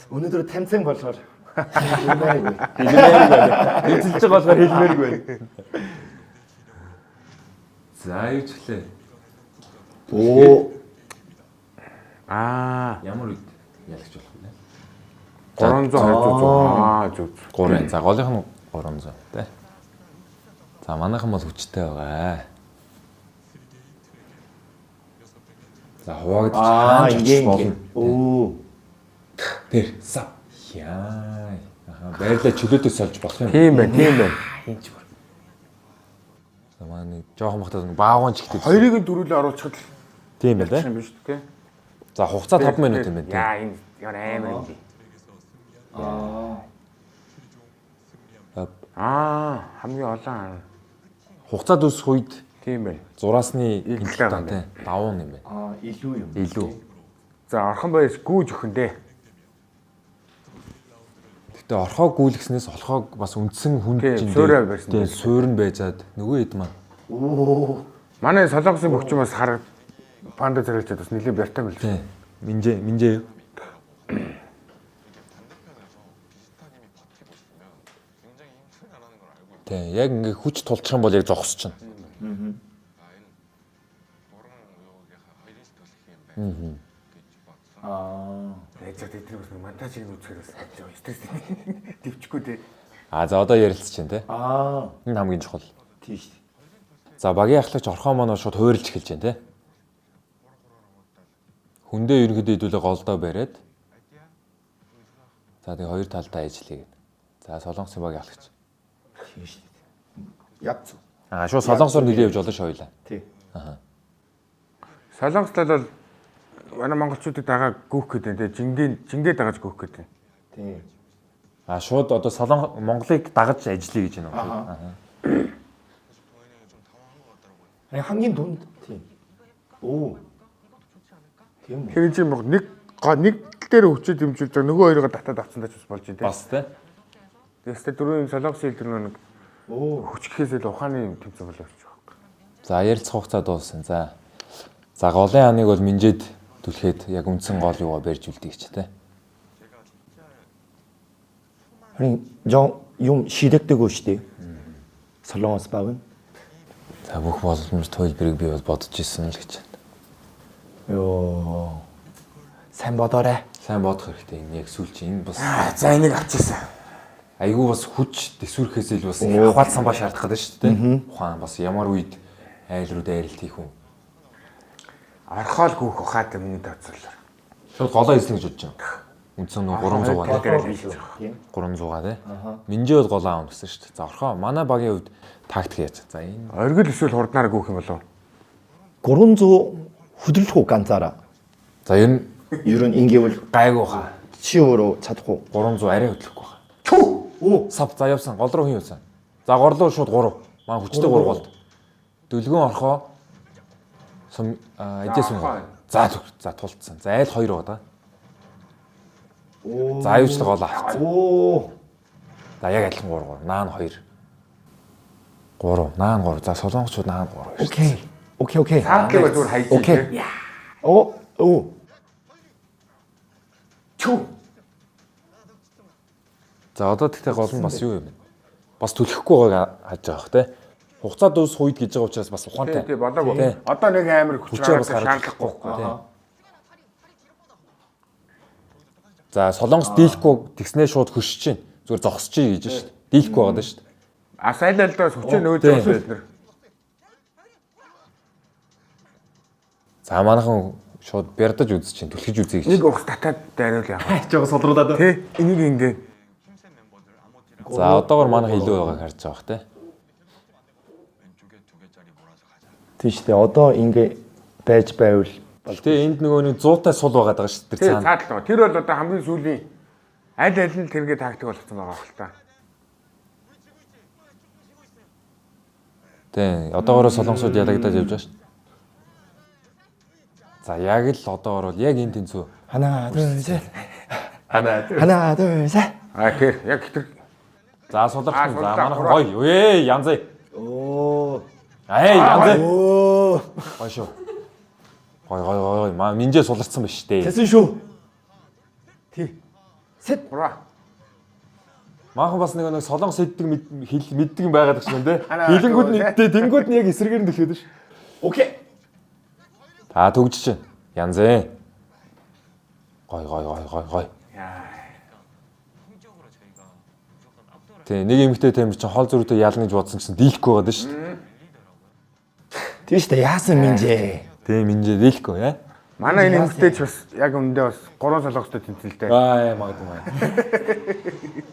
Өнөөдөр танцсан болохоор Эзэлж байгаа болохоор хэлмээргүй байна. За юучлаа. оо Ямар үед ялагч болох вэ? 300 зүг. 3. За голынх нь 300 тий. За манайхан бол хүчтэй байгаа. За хуваагдчих хааж болно. Оо. Тэр сав. Яа. Байрлаа чөлөөдөөс олж болох юм. Тийм байна. Хинч бүр. За манай жоохон бахтаа баагаан ч ихтэй. Хоёрыг нь дөрүүлээ оруулчихад л тийм байл юм биш үү? За хугацаа 5 минут юм байна. Яа энэ ямар амар юм бэ? Хамгийн олон Хугацаа дуусах үед тийм байна. зураасны Илтлээ хэмжээ тий. Давуун юм байна. Илүү юм. Илүү. За орхон баяр гүүж өхөн дээ. Гэтэ орхоо гүйлгснээс олхоог бас үндсэн хүнд Тийм, суурай байсан. тий суурн байжаад нөгөө хэд маань. Оо. Манай солонгосын бөхчм бас хараг панда зэрэгчээд бас нэлийн бяртай мэл. Тий. Минжээ юу? Тий, яг ингээ хүч тулчих юм бол яг зогсчихно. За тэдний бас монтажийг үзэхээр бас стресс дэвчихгүй дээ. За одоо ярилцж байна тий. Энэ хамгийн чухал. Тийш. За багийн ахлагч орхоо моноо шууд хуурилж эхэлж байна тий. Хүндээ ерөнхийдөө хэдүүлээ голдоо бариад. За тэгээ хоёр талдаа ажиллая гэдэг. За солонгосын багийн ахлагч. Тийш. Яг зөв. Шууд солонгосоор нэлээд явж болно шойлаа. Тий. Солонгос тал бол манай монголчуудыг дагаа гүөх гэдэг тийм жингээ дагаж гүөх гэдэг. Тий. Шууд одоо Монголыг дагаж ажиллая гэж байна. хамгийн дунд тий. Оо. Тийм үү. Тэгэхээр чинь нэг дээр өвчөд дэмжүүлж байгаа нөгөө хоёроо татаад авсан тач болж байна тийм. Бас тий. Тэстэй дөрөв солонгосын хэл нэг хүч гэхээс л ухааны юм тэмцээн болоо гэж байна. За ярилцах хугацаа дууссан. За голын ханыг бол минжээд түлхээд яг үндсэн гол юугаа барьж үлдээ гэж тий. Харин юм шийдэгдэггүй шүү дээ. Солонгос баг нь. За бүх боломж төлбөрийг би бол бодож ирсэн л гэж байна. Йоо. Сайн бодоорой. Сайн бодох хэрэгтэй. Энэ яг сүүлчийн энэ бас За энийг авчихсан. айгүй бас хүч дэсвэрхээс ил бас ахвалсан ба шаардах гэдэг шүү дээ. Ухаан бас ямар үед айл руу дайралт хийх үү. Орхоол гүөх ухаад өмнө тооцоолоо. Шууд голоо эзлэн гэж бодож байна. Үндсэн нөө 300 Тийм. 300 тий. Минжээ бол голоо аавна гэсэн шүү дээ. За орхоо манай багийн хувьд тактик яаж. За энэ Оргил эсвэл хурднаар гүөх юм болов. 300 хөдөлгөх үү ганцаараа. за ер нь Ер нь ингэвэл гайгүй хаа. чи өөрөө чадахгүй. 300 арай хөдлөхгүй хаа. Оо. Сав за явсан гол руу хин явсан. За гол руу шууд 3. Маань хүчтэй 3 голд. Дөлгөн орхоо сум эдээс юм. За тулцсан. За айл 2 байгаа да. За аюучлаг гол авчихсан. Оо. За яг адилхан 3. Наан 2. 3. Наан 3. За солонгочууд наан 3. Окей. Окей. Цаатлыг бол зүгээр хайж Окей. Оо. Чу. За одоо тэгтээ гол нь бас юу юм бэ? Бас түлхэхгүй байгааг хаж байгаа бах те. Хугацаа дуус хуйд гэж байгаа учраас бас ухаантай. тий болоогүй. Одоо нэг амар хүч Хүчээ бас шаардлагагүй. тий. За солонгос дийлэхгүй тэгснээ шууд хөшөж чинь. Зүгээр зогсчих гэж шүү дээ. Дийлэхгүй байгаа шүү дээ. Асайлалдаас хүчээ нөөж байгаа бид нар. За манайхан шууд бярдаж үзэж чинь түлхэж үзье гэж. Нэг ухс татаад дайруул яах. Жоо содруудаад. Тий энийг ингээ. За одоогор манайх илүү байгааг харж байгаа бах те. Тийштэй одоо ингэ байж байвал Гэтэ энд нөгөө нэг 100-тай сул байгаад байгаа шүү дээ. Тий Тэр цаана. цаатлаа. Тэр бол одоо хамгийн сүүлийн аль нь тэргээ тактик болгоцсон байгаа хэл та. Тий, одоогоор солонгосууд ялагдаад явж байгаа шүү дээ. За яг л одоогоор бол яг энэ тэнцүү. 하나 둘 셋. А тий яг тэр. За суларч. За суллаа, манайхан гоё. Ээ янзай. Оо. Янзай. Оо. Гоё шүү. Гоё. Маа минжээ суларцсан ба штэ. Тэсэн шүү. Тий. Сэт. Хура. Маахан бас нэг солонгос мэддэг юм байгаад гэж байна те. Хилэнгүүд нь тэнгүүд нь яг эсрэгээр нь дэлгэдэг ш. Окей. Та төгжиж байна. Янзээ. Гоё. Тэ нэг эмэгтэй тайм чинь хол зүрхтэй ялна гэж бодсон гэсэн дийлэхгүй байгаа шүү дээ. Тийштэй яасан минжээ. Тэ минжээ дийлэхгүй яа. Манай энэ эмэгтэйч бас яг өндөө бас 3 солонгостой тэнцэлтэй. Магадгүй.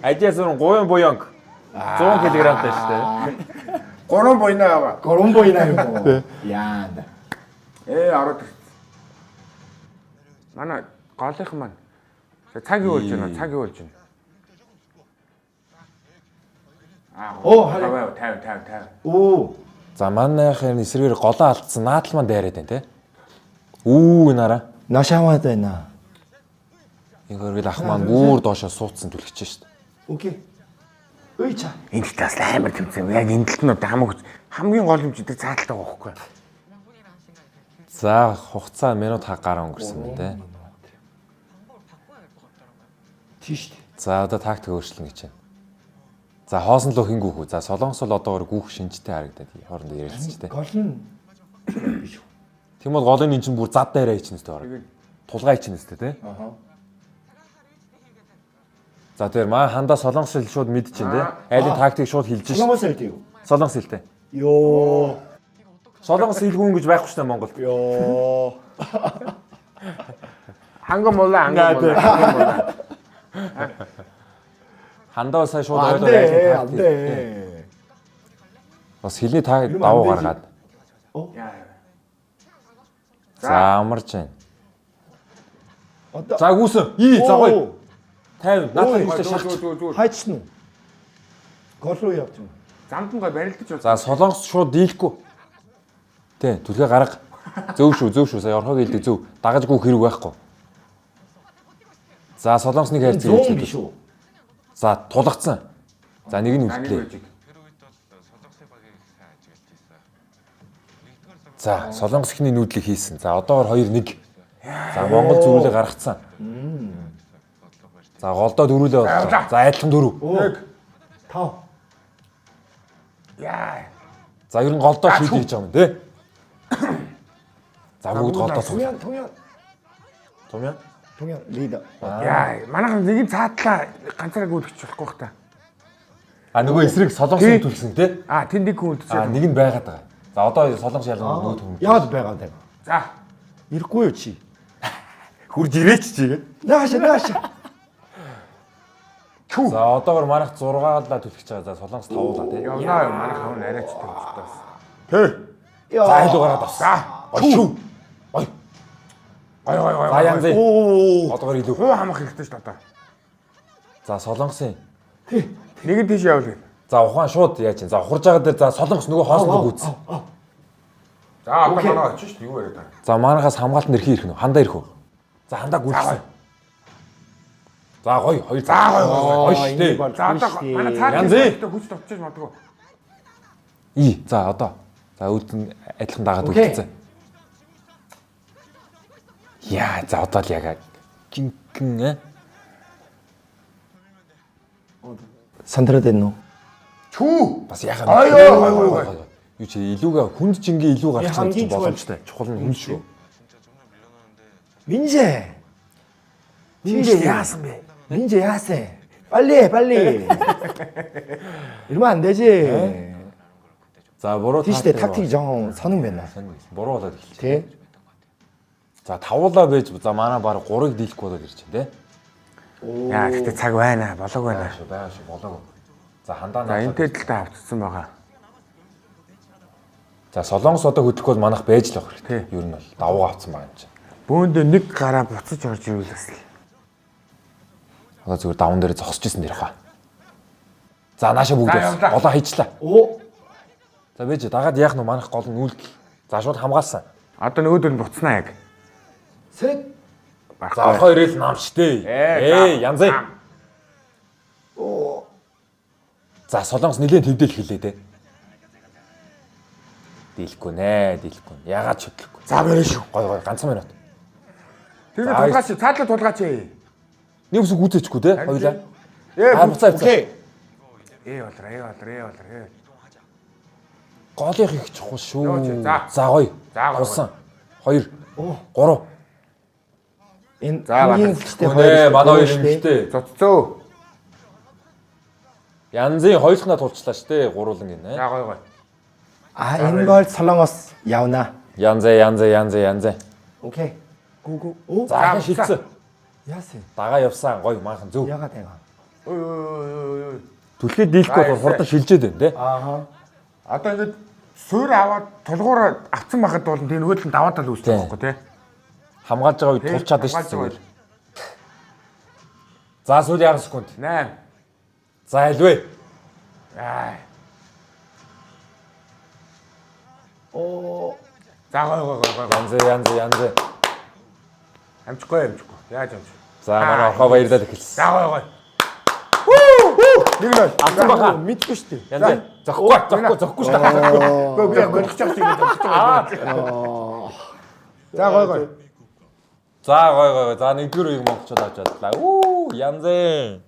Ажиасрын 3 буянг 100 кг-тай шүү дээ. 3 буйнаа аваа. 거론보이나 이거. 야. ороод ирсэн. Манай голынх маань цаг юу болж байна? Оо, хараа 50. 오. За манайхын эсрэгээр голоо алдсан наадал маань дайраад байна те. Нараа. 나 샤워해야 되나? Ингээргээл ах маань бүр доошоо суудсан түлхэж шүү дээ. 오케이. 의차. Энд тас амар тэмцэв. Яг энэ талд нь хамгийн гол юм чи тэр цааталтай байхгүй. За хугацаа минут гараа өнгөрсөн байна те. 티슈. За одоо тактик өөрчлөн гэж байна. За хоосон лөө хин гүүх үү. За солонгос бол одоогоор гүүх шинжтэй харагдаад хоорондоо ярилцчихтэй. 걸은 Тийм бол голын эн чинь бүр зад дайраа ичнэстэй ороо. Тулгаа ичнэстэй те. За тэр маа хандаа солонгос хэл шууд мэдчихээн те. Айлын тактик шууд хэлж шээ. 넘어설 때요. Солонгос хэлтэй. 요. Солонгос хэлгүй гэж байхгүй шүү дээ Монголд. 요. Ханган мулаа. Хандаа сая шууд 안 ойлгоод 돼. айлын 안 тактик. 돼. Бас хэлний давуу гаргаад. За амарч байна. За гүйсэн. За гоё. 50. Наадхан ихтэй шахаж. 하이치누. 걸로 явж юм. Замдгаа барилдаж байна. За солонгос шууд дийлэхгүй. Тэ түлхээ гарга. Зөв шүү. Сая орхог хэлдэг зөв. Дагаж гүөх хэрэг байхгүй. За солонгосны хайрцаг 좀 хийж. 비쇼. За тулгацсан. За нэг нь үлдлээ. За солонгос ихний нүүдлийг хийсэн. За одоогор 2-1. За Монгол зүрүүлээ гаргацсан. За голдоо дөрүүлээ боллоо. За адилхан 4. 5. Яа. За ер нь голдоо шийдэж хийж байгаа юм тий. За бүгд голдоо суув. 동현 리더. Яа, манайхан нэг нь цаатлаа ганцаараа гүйлгэж болохгүй бах та. Нөгөө эсрэг солонгосын төлсөн тий. Тэнд нэг хүн үлдсэн. Нэг нь байгаад байгаа. За одоо солонгос ялгаа нөгөө төмөн. 야도 배가 돼. За. 이렇고요 치. Хурж ирээч чи. 나가시. За одоогор манайх 6-аа төлөх байгаа. За солонгос 5-аа тий. Явнаа манайхан арайч тавьчихтаас. За илүү гараад бас. Ой. За янзээ. Одоогор илүү. Хуу хамах хэрэгтэй шүү дээ одоо. За солонгосын. Нэг нь тийш явуул. За ухаан шууд яаж чинь. За ухарж байгаа дээр за солонгос нөгөө хоолтой гүйц. За одоо манай очиж шүү дээ. Юу яриад байгаа. За манахаас хамгаалтанд ирэх ирэх нөө. Хандаа ирэх үү? За хандаа гүйцсэн. За гоё хоёр. За гоё шүү дээ. За одоо манай цааш хүч товчиж магадгүй. За одоо. За үүдэн адилхан дагаад үлдсэн. Яа, за одоо л яг гинхэн Сандраад байна уу? Чүү бас яхаа. Юу чи илүүгээ хүнд жингээ илүү гарч байгаа боломжтой. Чухал нь хүн шүү. Минжэ. Минжэ яасан бэ? Минжэ яасан? 빨리. 이러면 안 되지. За буруу тийштэй тактик жоон сонин байна. буруу болоод эхэлчих. Тэ? За тавуулаа байж за манай баг 3-ыг дийлэхгүй болоод ирж байна те. Яа гэхдээ цаг байна. Болоог байна. Байгаа шүү болоог. За хандаа За энтэй л та автсан байгаа. За солонгос одоо хөдлөх бол манайх байж л байх хэрэгтэй. Ер нь бол давуу авцсан байгаа юм чинь. Бөөндөө нэг гараа буцаж орж ирвэл бас л. Одоо зүгээр даван дээр зогсож исэн дэрх ба. За нааша бүгд голоо хийчлаа. За байж дагаад яах нь манайх гол нь үйлдэл. За шууд хамгаалсан. Одоо нөгөөдөр нь буцнаа яг. 셋. За орхоо ирээл нам штэ. Янзаа. За солонгос нэлээд төвдөл хэлээ те. Дийлэхгүй нэ. Ягаад ч хөдлөхгүй. За барай шүү. Гой ганцхан минут. Тэгээ тулгаач, цаадлаа тулгаач. Нэг үсэг үзээчгүй те. Хоёлаа. Буцаа. Окей. Болроо. Голынх их чухал шүү. За гоё. Тулсан. 2 3. Энэ За Манай хоёр эмэгтэй. Цоццоо. Янзын хоёулахнаа тулчлаа штэ. Гуруулан гинэ. За гоё. энэ бол солонгос явна. Янзаа. 오케이. 고고. За шилжсэн. яасан? Дагаа явсан гоё маахан зөв. ягаад байгаа? Ой. Түлхээ дийлэхгүй бол хурдан шилжээд байна те. ааха. Одоо ингэж суур аваад тулгуур авцсан байхад бол тэгээ нөгөө талд даваад л үүсдэг байхгүй тий. Хамгаалж байгаа үед тулчаад байна шүү зүгээр. За сүүл 10 секунд. 8. За альвэ. За гоё. Янзаа. Амжихгүй. Яаж амж. За манай орхоо баярлалаа эхэлсэн. За гоё. Нэг л авсан баха. мэдгүй шүү дээ. Янзаа. Зохгүй шүү дээ. Би яг гөлчих чагт ингэ зогсож байгаа. За гоё. За гоё. За нэгдүгээр үеийг монголчууд авч чадлаа. Янзаа.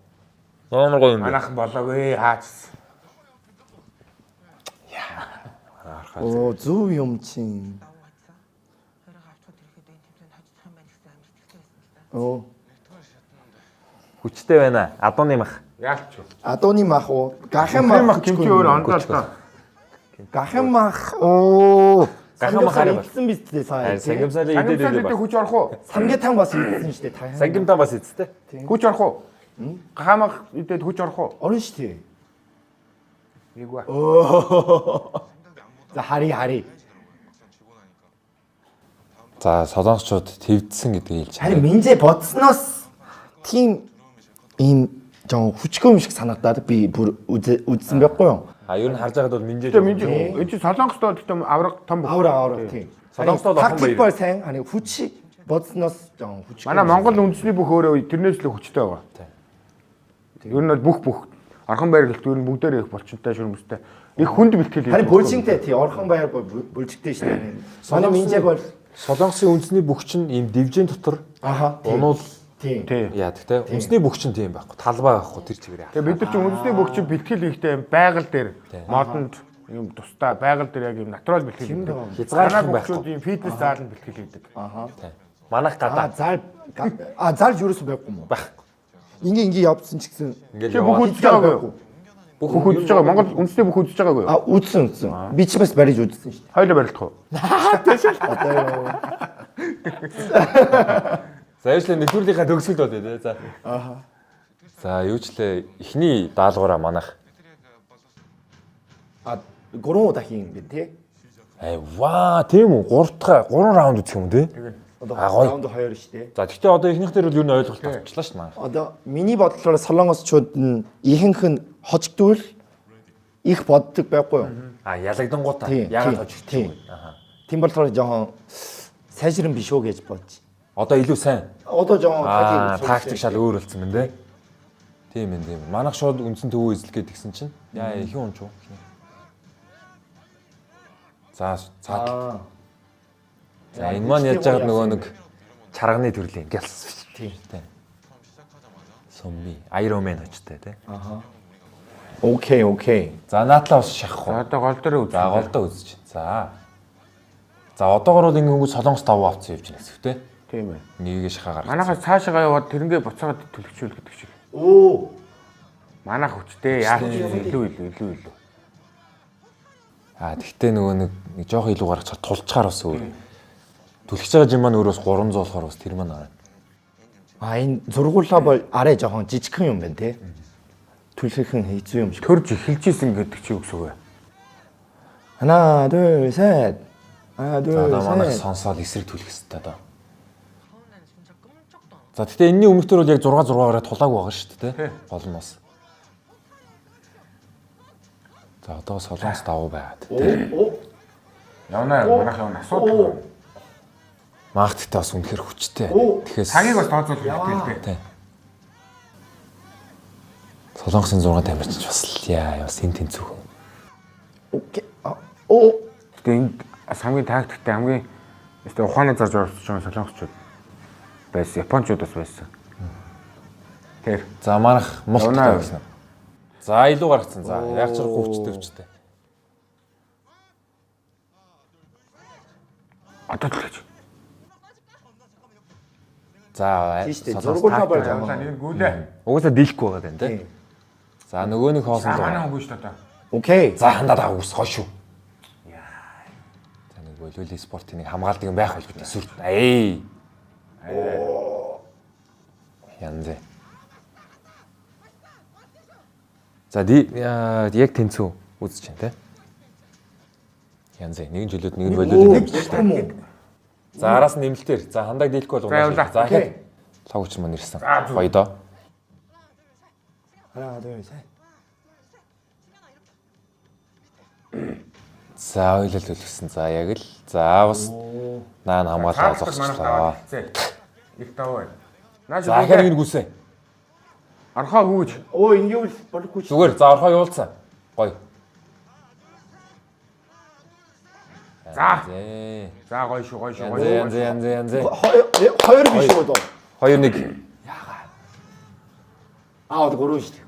Номер гоё юм. Манайхан болоогүй хаач. зөв юм чинь. Хүчтэй байна. Адууны мах. Яалч юу. 아도니 마호. Мах гэмчи өөр ондоо л доо. 가햄마х. 가햄마хаараа бол. 있음 비슷해 сая. Сангамсалын Сангамсалтай идээд байна. хүч орох уу? 삼계탕 бас 있음 штэ та. Сангамтаа бас эцтэй. Хүч орох уу? Гахамах идээд хүч орох уу? 어른 штэ. Нэгвэ. За хари. За солонгосчууд твдсэн гэдгийг хэлж харин 민재 버츠너스 팀 ийм жоо хүчгүй юм шиг санагдаад би бүр үзсэн байхгүй юу? ер нь харж байгаад бол минжээж. Энэ чи солонгостой гэхдээ авраг том бүх. 아우라 тийм. солонгостой бол хон тактикбол сайн 아니 хүч 버츠너스 жоо хүч. Манай Монгол үндэсний бүх өөрөө тэрнээс л хүчтэй байгаа. Ер нь бол бүх орхон байргалт ер нь бүгдээр их болчонтой шүрмэстэй. Их хүнд бэлтгэл. харин 볼чинтэй тий орхон баяр 볼чигтэй штэ. манай 민재 бол солонгосын үндэсний бүгч нь ийм дивжин дотор унуул тийм. яадаг те. Үндэсний бүгч нь тийм байхгүй. Талбай байхгүй тэр чигээр яах. Тэгээ бид нар ч үндэсний бүх чинь бэлтгэл ихтэй байгаль дээр модонд юм тустай байгаль дээр яг юм натурал бэлтгэл хийдэг. Хязгаарч байхгүй. Ийм фитнес зааланд бэлтгэл хийдэг. Манайх гадаа зал юусэн байхгүй юм уу? байхгүй. ингээ явцсан ч гэсэн Ингээл Чи бүх яваа. үзэж байгаагүй юу? Бүх үзэж байгаа. Монгол үндэсний бүх үзэж байгаагүй юу? үзсэн. Би ч бас бариж үзсэн шүү Хоёулаа барилдах уу? За яачлаа нэвтрүүлгийнхаа төгсгөл болоо те. За. За юучлээ эхний даалгавраа манайх. дээ. 3 удаа хийн би тий. Ваа тийм үү 3 раунд үзэх юм те. Одоо гоё. раунд 2 шүү дээ. За гэхдээ одоо эхнийх дээр бол ер нь ойлголт авчлаа шүү дээ. Одоо миний бодлоор солонгосчууд нь ихэнх нь хожигдвол их боддог байхгүй юу? А ялагдангуудаа Тийм, яагаад тийм, хожигдчих тийм. вэ? Аха. Тийм болохоор жоохон сайжран биш үү гэж бодчих. Одоо илүү сайн. Одоо жоохон Тактик шал өөр болсон байна те. Тийм ээ, тийм. Манайх шууд үндсэн төвөө эзлэх гээд гисэн чинь яа ихэн унч уу. За цаад. За энэ маань яаж яагаад нөгөө нэг чарганы төрлийн гялс тийм тийм. Сумми, Iron Man очтой те. Окей. За наадлаа ус шахах уу. Одоо гол дээр үз. За голдоо үзэж. За. За одоогоор бол ингэ солонгос 5 авцсан явж байна гэсэн те. Тийм ээ. Нэгийг шахаа гаргаж. Манайхаас цаашаа яваад тэрнгээ буцаагаад төлөвчүүл гэдэг шиг. Оо. Манайх хүчтэй яах вэ? Илүү. Тэгтээ нөгөө нэг жоох илүү гаргачихаар тулчгаар бас өөр. Түлхэж байгаа юм маань өөрөөс 300 болохоор бас тэр маань аа. Энэ зургуулаа бол арай жоохон жижигхэн юм байна те. Түлхэхэн хэцүү юм шиг. Төрж эхэлж исэн гэдэг чи юу гэсэн үг вэ? 하나, 둘, 셋. 하나, 둘, За манай 셋. сонсоод эсрэг түлхэх хэрэгтэй доо. За тэгтээ энэний өмнөхдөр бол яг 6-6-аараа тулааг байгаа шүү дээ те. Гол нь бас. За одоо солонгос 5 байгаад. Явна манайх явна асуудал. Магттай бас үнэхэр хүчтэй. Тэгэхээр Цагийг бас тооцоолох хэрэгтэй. Солонгосын 6 тамирчич бас бас энэ тэнцүүхэн. 오케이. 오. Гэтэ энэ хамгийн тактиктэй хамгийн өстой ухааны зарж оролцож байгаа солонгосчууд байсан. Японочууд бас байсан. Тэр За манайх мулттай байсан. За илүү гаргацсан. За яг ч хүчтэй. одоо л гэж. За зургуулаа болж байгаа. За нэг гүйлээ. угаасаа дийлэхгүй байгаа юм тий. За нөгөө нэг хоосон Манай доо. хүн шүү дээ. 오케이. За хандаад авах ус хойш шүү. За нэг волейбол спортын нэг хамгаалдаг юм байх байлгүй сүр. Янзэ. За яг тэнцүү үзэж байна тий. Янзэ нэг жилүүд нэг нь волейбол нэмэлт. За араас нь нэмэлтээр. За хандаг дийлэхгүй бол унааш. За ихэд лог уч маань ирсэн. Гоё доо. 하나, 둘, 셋. За ойлол төлөвсөн. За яг л. За бас наа хамгаалаа зогсчлоо. Их тавай. Наа За ахаар нэг гүсээ. архаа хүүж. 오, 인기올 벌고. Зүгээр. За орхоо явуулсан. Гоё. За. Зээ. За гоё шүү. Янзэ. 허열이 비시고도. 2-1. 아, 어디 고르시대.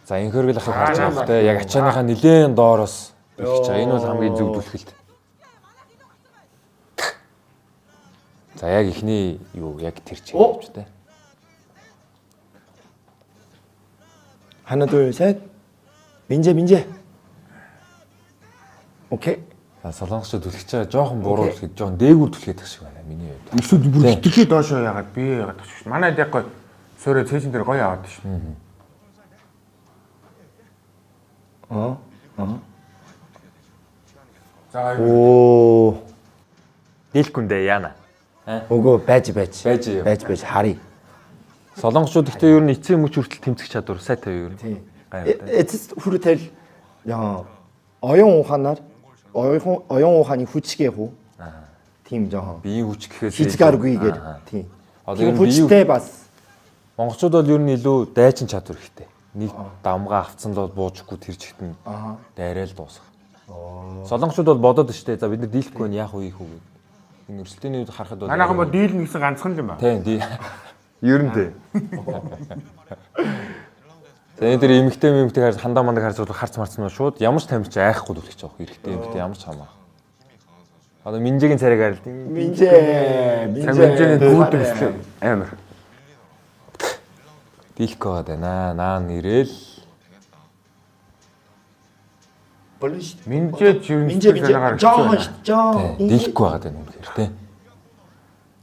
За энэ хөргөл ахыг харж байгаа хэрэгтэй. Яг ачааныхаа нилээн доороос их чаа. Энэ бол хамгийн зөв түлхэлт. За яг ихний юу яг тэр чинь явж тэ. 하나, 둘, 셋. 민재. 오케이. За солонгосчууд түлхэж байгаа жоохон буруу түлхэж жоохон дээгүүр түлхээд тах шиг байна миний хувьд. Эсвэл бүр хитрхээ доошоо яагаад би яагаад тах шүү. Манайд яг гоё сөөрэ цээжин дээр гоё аваад шүү. За 오. Дийлэхгүй яана. 오고 배지. 하리. Солонгосчууд ихтэй ер нь эцсийн мөч хүртэл тэмцэх чадвар сайтай юу ер нь. 에츠 후르텔 야 어용 오하나 어용 오하니 후치게호 팀 저 Биеийн хүч гэхээс 히즈가르구 이게 팀 Одоо ер нь 후치테 бас монголчууд бол ер нь илүү дайчин чадвар ихтэй. Нэг дамгаа авцсан л буужгүй тэр чигт нь дайраа л дуусах. Солонгосчууд бол бодоод штэ. За бид нар дийлэхгүй нь яах вэ ийх үү гэдэг. Энэ өрсөлдөөний үед харахад бол манайхан бол дийл нэгсэн ганцхан юм байна. Тийм. Ер нь дээ. За энэ дэр эмэгтэй харж хандаа мандаг харж харц марцсан шууд ямар ч тамирч айхгүй түлхэж байгаа. Эрэгтэй эмэгтэй ямар ч хамаа. Одоо Минжэгийн царайг харал. Минжэгийн гүйдэг өслөө амар. Дийлэхгүй байна. Наан ирээл. 벌리시 민재 지금 민재 저 Дийлэхгүй байгаа юм үнэхээр тий.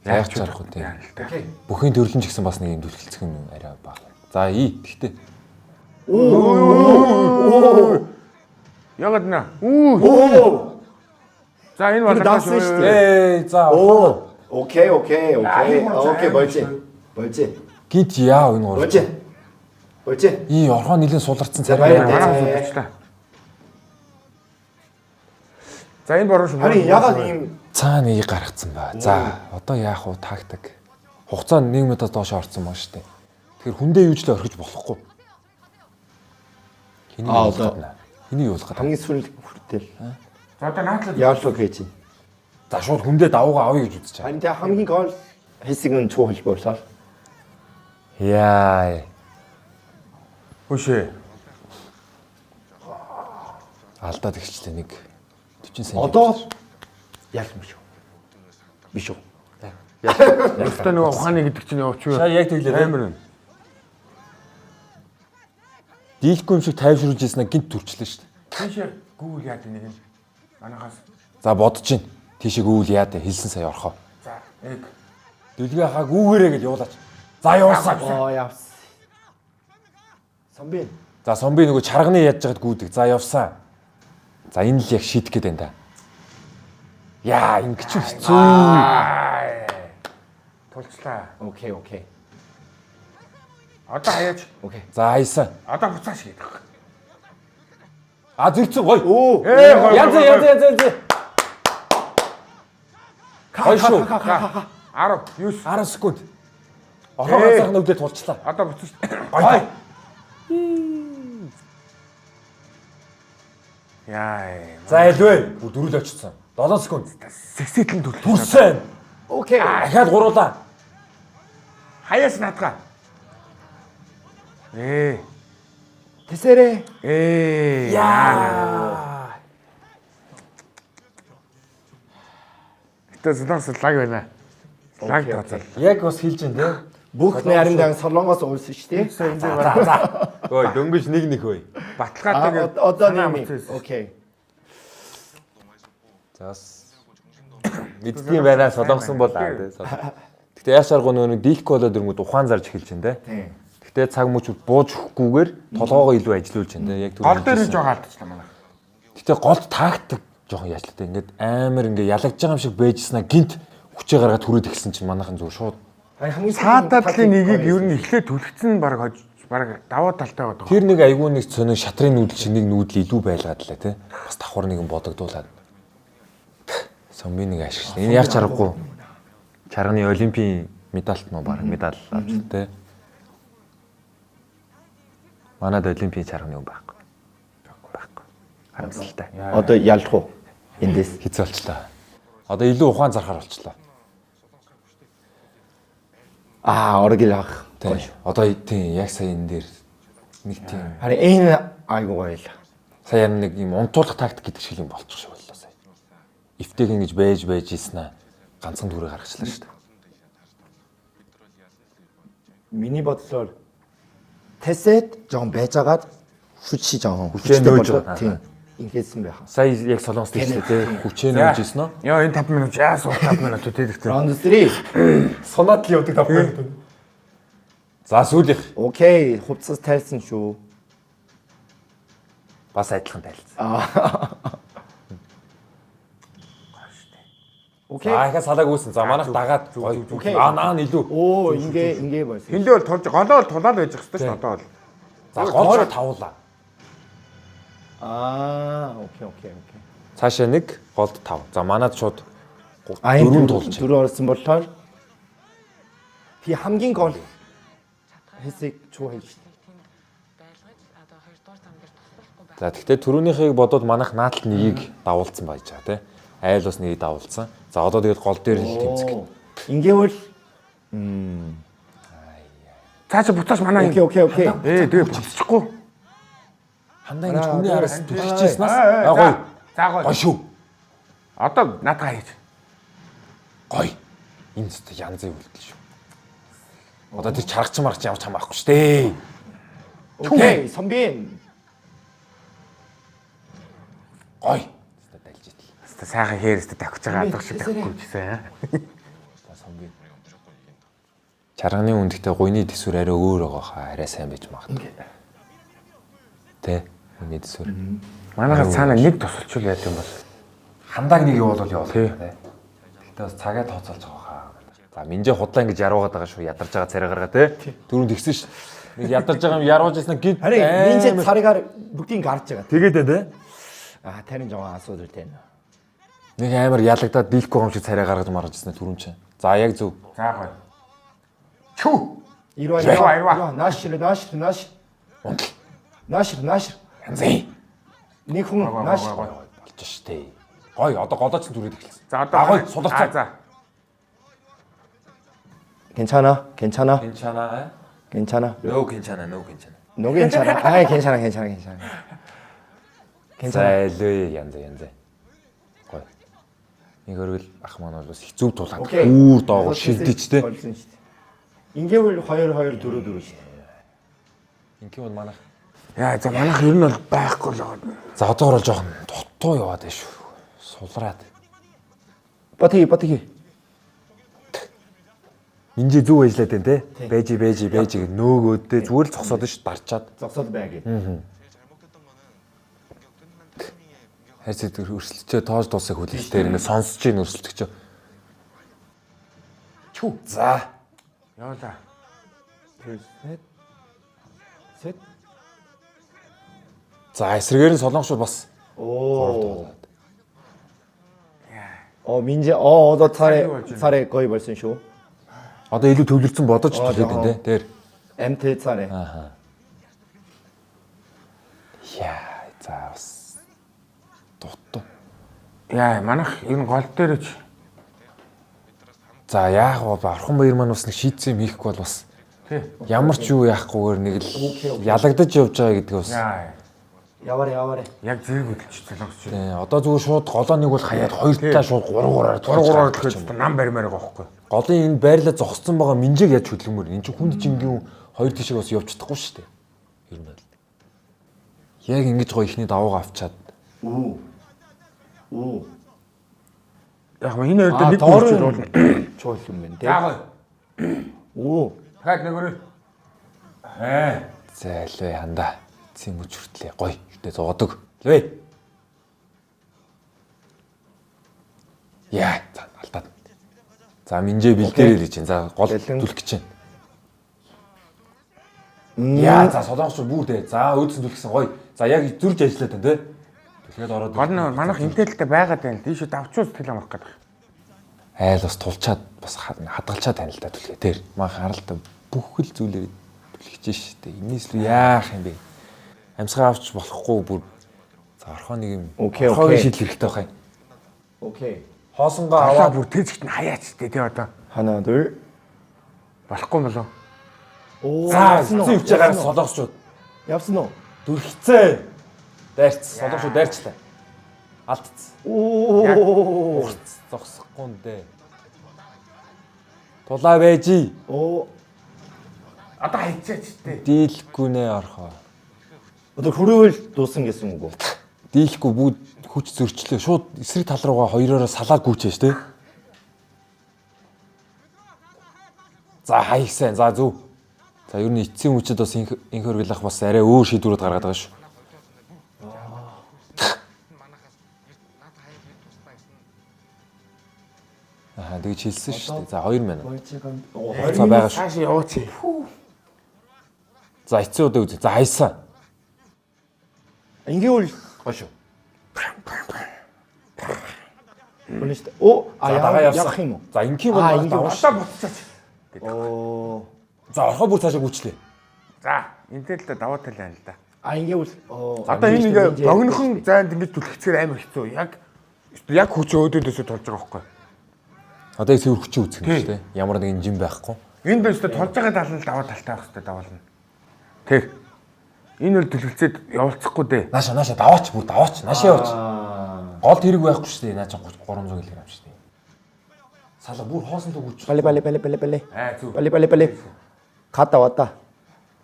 Яг чарахгүй тий. Бүхэн төрлөн ч гэсэн бас нэг юм түлхэлцэх юм арай бага. За тэгтээ. ягаад нэ. За энэ бол За 오케이 멀지 гинт яа энэ гурав. 멀지 Өөжээ. Ий орхоо нэлээд суларцсан За, царай. баяр. Манай суулчлаа. За энэ бороо шүү. Харин ягаад ийм Цаана ий гаргацсан ба. За одоо яах вэ тактик? Хугацаа 1 минутаас доош орсон мөн штэ. Тэгэхээр хүндээ юужлээ орхиж болохгүй. Хиний юу гадна? Хиний юу гадна? хамгийн сүүл хүртэл. За одоо наадлаа. Яалуу гэж. За шууд хүндээ давуугаа авъя гэж үзэж байгаа. Харин тэ хамгийн гол хэсэг нь чуу хэлбэрлээ. Яа. Хөшөө. Алдаад ихчлээ нэг 40 сая. Одоо яалсан биш үү? Биш үү? Өөртөө нөгөө ухааны гэдэг чинь явууч юу? За яг тэглээ. Амар нь. Дийлэхгүй юм шиг тайвшруулж ийснэ гинт төрчлээ шүү дээ. Тийшээ гүүл яад нэг нь. Манайхаас. За бодож чинь. Тийшээ гүүл яа дэ хэлсэн сая орхоо. За яг. Дэлгээ хаа гүүгээрээ гэж явуулаач. За явуулсан. Явсан. Самбин. За сомби нөгөө чарганы яаж жагаад гүйдэг. За явсан. За энэ л яг шийдэх гээд байна да. Яа ингэж хэцүү. Тулчлаа. Окей. Одоо хаяач. Окей. За хайсан. Одоо буцааш хийдэг. А зүрцэн гой. Гой. Янз. Гой шүү. 10 9 10 секунд. Орхоо ганцхан өвдөд тулчлаа. одоо буцаж. Гой. Яа. За элвэ. Бүр дөрүл очсон. 7 секунд. Сексэтлэн төлөв. Хүрсэн. Окей. Дахиад гуруулаа. Хаяас наадгаа. Тэсэрэ. Яа. Тэ зэлэнс лаг байна. Лаг тооцол. Яг бас хэлж дээ те. Бүх найрамдан солонгоос уулсан шүү дээ. За энэ дээр За. Ой дөнгөж нэг хөөе. баталгаатай Одоо нэг. Окей. За бас мэддгийм байна солонгосон бол аа те. Гэтэ яашааргүй нөгөө дийлэхгүй болоод ирэнгүүт ухаан зарж эхэлж байна те. Гэтэ цаг мөчүүд бууж өгөхгүйгээр толгоогоо илүү ажилуулж байна те. Яг гол дээр нь жоо алдчихлаа манай. Гэтэ голд тактик жоохон яачлаа. Ингээд амар ингээ ялагдж байгаа юм шиг байжснаа гинт хүчээ гаргаад түрээд ихсэн чинь манайхан зүгээр шууд Цаатадлын нэгийг ер нь эхлээд түлхсэн баг даваа талтай байдаг. тэр нэг айгүй нэг цоног шатрын нүүдэл чинь нэг нүүдэл илүү байлгаад лээ те. Бас давхар нэгэн бодогдуулаад. Сомби нэг ашигч. Энэ яг чаргагүй. Чарганы олимпийн медальт нөө баг медаль авч те. Манайд олимпийн чарганы юм байхгүй. Байхгүй. Харамсалтай. Одоо ялах уу? Эндээс Хэцүү болчлаа. Одоо илүү ухаан зархаар болчлоо. оргил авах. Тийм. Одоо тийм яг сая энэ дээр нэг тийм Харин энэ айгуу гоё л. сая нэг юм унтуулах тактик гэдэг шиг юм болчих шиг боллоо сая. Ифтэг ингэж байж ийснэ ганцхан дүрээ гаргачлаа шүү дээ. Миний бодлоор тэсэд жоон байжгаад хүчи жоон Хүчээ нөөж байгаа. Тийм. Ингэсэн байх. Сая яг солонгос дэвшлээ те хүчээ нөөж ийсэн нь. Яа энэ 5 минут яас 5 минут үтэйдэгтэй. Round 3. Сунаад л явдаг 5 минут. За сүүлийнх Окей, хувцас тайлсан шүү. бас адилхан тайлцсан. Окей. Ахаа салааг үүсэн. За манайх дагаад гоё. Наа илүү. Оо, ингээ болсон. Хиндээ бол тулж голоо бол тулаад байж хэвчээ шүү дээ одоо бол. За гол тавуулаа. Окей. Цаашаа нэг голд 5. За манайд шууд 4 4 тулж. 4 орсон болохоор би хамгийн гол хэсэг чуу хийж штэ. За тэгтээ түрүүнийхийг бодоод манайх нааталт нэгийг давуулсан байж байгаа тий. Айл бас нэгийг давуулсан. За одоо тэгэл гол дээр л тэмцэх. Ингээвэл Цаашаа буцааш манай. окей. Тэгээ буцчихгүй. Хандаа ингэж хүний араас түлхчихснаас гоё. За гоё. Гоё шүү. Одоо наадгаа хийж. Гоё. Энэ зүт янзын үйлдэл шүү. Одоо тэр чаргач маргач явж хамаахгүй шүү дээ. Окей, 선빈. Гоё. Зүт дайлж идэл. Хэвээ сайхан хээрстэй тавьж байгаа алга шиг тавихгүй гэсэн. Чарганы үндэгтэй гуйны төсвөр арай өөр байгаа хаа. Арай сайн байж магадгүй. Тэ. Гуйны төсвөр. Манайхаа цаана нэг тусалчул яа гэм бол. Хандааг нэг явуулвал явуулах тий. Тэгтээ бас цагаа тооцоолж байгаа хаа. За минжээ худлаа ингэж яруугаад байгаа шүү. Ядарч байгаа царай гаргаа тий. Түрүүнд тэгсэн ш. Нэг ядарч байгаа юм яруулж ирсэн гид. Харин минь царайгаар бүгдийг гарч байгаа. Тэгээд ээ. Тарин жоо асуудал тань. Нэг амар ялагдаад дийлэхгүй юм шиг царай гаргаж маргаж ирсэн түрүүн чинь. За яг зөв. За гоё. Чү. Ирва. Наш. Янзээ. Нэг хүн наш Болж штэ. Гой одоо голооч түрээд эхэлсэн. За одоо гой суларцаа. За. 괜찮아. 괜찮아. 괜찮아. No 괜찮아. No 괜찮아. 너 괜찮아. 아, 괜찮아. За лөө янзаа. Гой. Нэг өргөл ах маань бол бас хэцүү тулаад үүр доогоор шилдэж тэ. 인계울 2 4 шүү. Инки бол манайх. Яа за манайх ер нь бол байхгүй л байгаа. За одоогор бол жоохон дутуу яваад байна шүү. Сулраад. 버티기. Минжи зүг ажиллаад байна те. Бэж гэж нөөгөөдөө зүгээр л зогсоод ш дарчаад. Зогсоод байг. Хайц тэр өрсөлдчөө тоож дуусах хүлээлтээр ингэ сонсож ийн өрсөлдөгчөө. Чү. За. Яваа. Сэт. За эсрэгээр нь солонгочууд бас. 민재 너 차례 거의 벌써 쇼. Одоо илүү төвлөрсөн бодож төлөөд байна те. Тэр. MT 차례. Ааха. Яа, за бас дутуу. Яа манайх энэ гол дээрч. За яах вэ? Орхон баяр маань бас нэг шийдсэн юм хийхгүй бол бас. Ямар ч юу яахгүйгээр нэг л ялагдаж явж байгаа гэдэг бас. 야와래. Яг зэрэг хөдөлж солонгосч. Тий, одоо зүгээр шууд голоо нэг бол хаяад хоёртаа шууд 3-3-аар гэхэд нам баримаар байгаа байхгүй. Голын энэ байрлал зогссон байгаа минжиг яаж хөдөлмөр. Энд чинь хүнд жингийн хоёр тишээ бас явж чадахгүй шүү дээ. Ер нь бол. Яг ингэж гоё ихний давуугаа авчаад. Яг энэ хоёр дээр нэг бүрч болно. 좋을 수 있는 데. За 오. хаад нэг өрөө. Зайлээ хандаа. Цэм үч хүртлээ. Гоё. Тэ зоодог. Лээ. Яа, алдаад. За минжээ бэлдээрэй гэж чинь. За гол төлөх гэж чинь. Яа, за солонгочууд бүр дээ. За өөдсөн төлөхсөн гоё. За яг зүрж ажиллаад байна те. Төлгээд ороод. Гол нь манайх интэлтэй байгаад байна. Тийш давчуус тэл амрах гэдэг. Айл бас тулчаад бас хадгалчаад тань л та төлхөө. Тэр маа харалтаа бүх л зүйлээр төлөж штэ. Энэс л яах юм бэ? Амьсгаа авч болохгүй бүр за орхоо нэг юм. Окей. Шийдэл хэрэгтэй байх юм. 오케이. Хоосонгоо Аваа аваад бүр тэзэгт нь хаяач тээ одоо. 하나, 둘. Болохгүй болов. 오. за эцсийн өвчөөр солонгочууд 얍스노. дүрхцээ. Дайрц солонгочууд дайрчлаа. Алдц. 오. Урц зогсохгүй нь дээ. Тулаа байж. 오. Одоо хайцаач тээ. Дийлэхгүй нэ орхоо. 너 후루를 놓сын 게 쓴 거고. Дийлэхгүй бүгд хүч зөрчлөө. Шууд эсрэг тал руугаа хоёроо салаад гүйчээш тэ. За хайгсан. За зөв. За ер нь эцсийн хүчит бас инх хөргөлөх бас арай өөр шийдвэрүүд гаргаад байгаа шүү. Тэгж хэлсэн шүү дээ. За 2 минут. За байгаа шүү. Цааш явууч. За эцсийн удаа үзье. За хайсан. 인계울. Гошоо. 걸리시다. 오. дагаа явсан. 약해 뭐. За ингийн бол ингийн Одоо буцаач. 오. За орхоо бүр цаашаа гүйчлээ. За интэлтэй даваа тал байна л да. 인계울. Одоо энэ ингээ богинохон зайд ингэж түлхцээр амар хэцүү. Яг хүч өөдөөдөөсөө толж байгаа байхгүй. Одоо яг цэвэр хүчээ үзэх юм шүү дээ. Ямар нэгэн жим байхгүй. Энэ дэвстэй толж байгаа тал нь даваа талтай байх хэрэгтэй даваална. Тэг. Энэ бол түлхцээд явуулчихгүй дээ. Нааша даваач бүр даваач. Наашаа яваач. Гол хэрэг байхгүй шүү дээ. Наа чи 300 кг юм шүү дээ. Салга бүр хоосон төг үуч. 빨리. Зүг. 빨리. 갔다 왔다.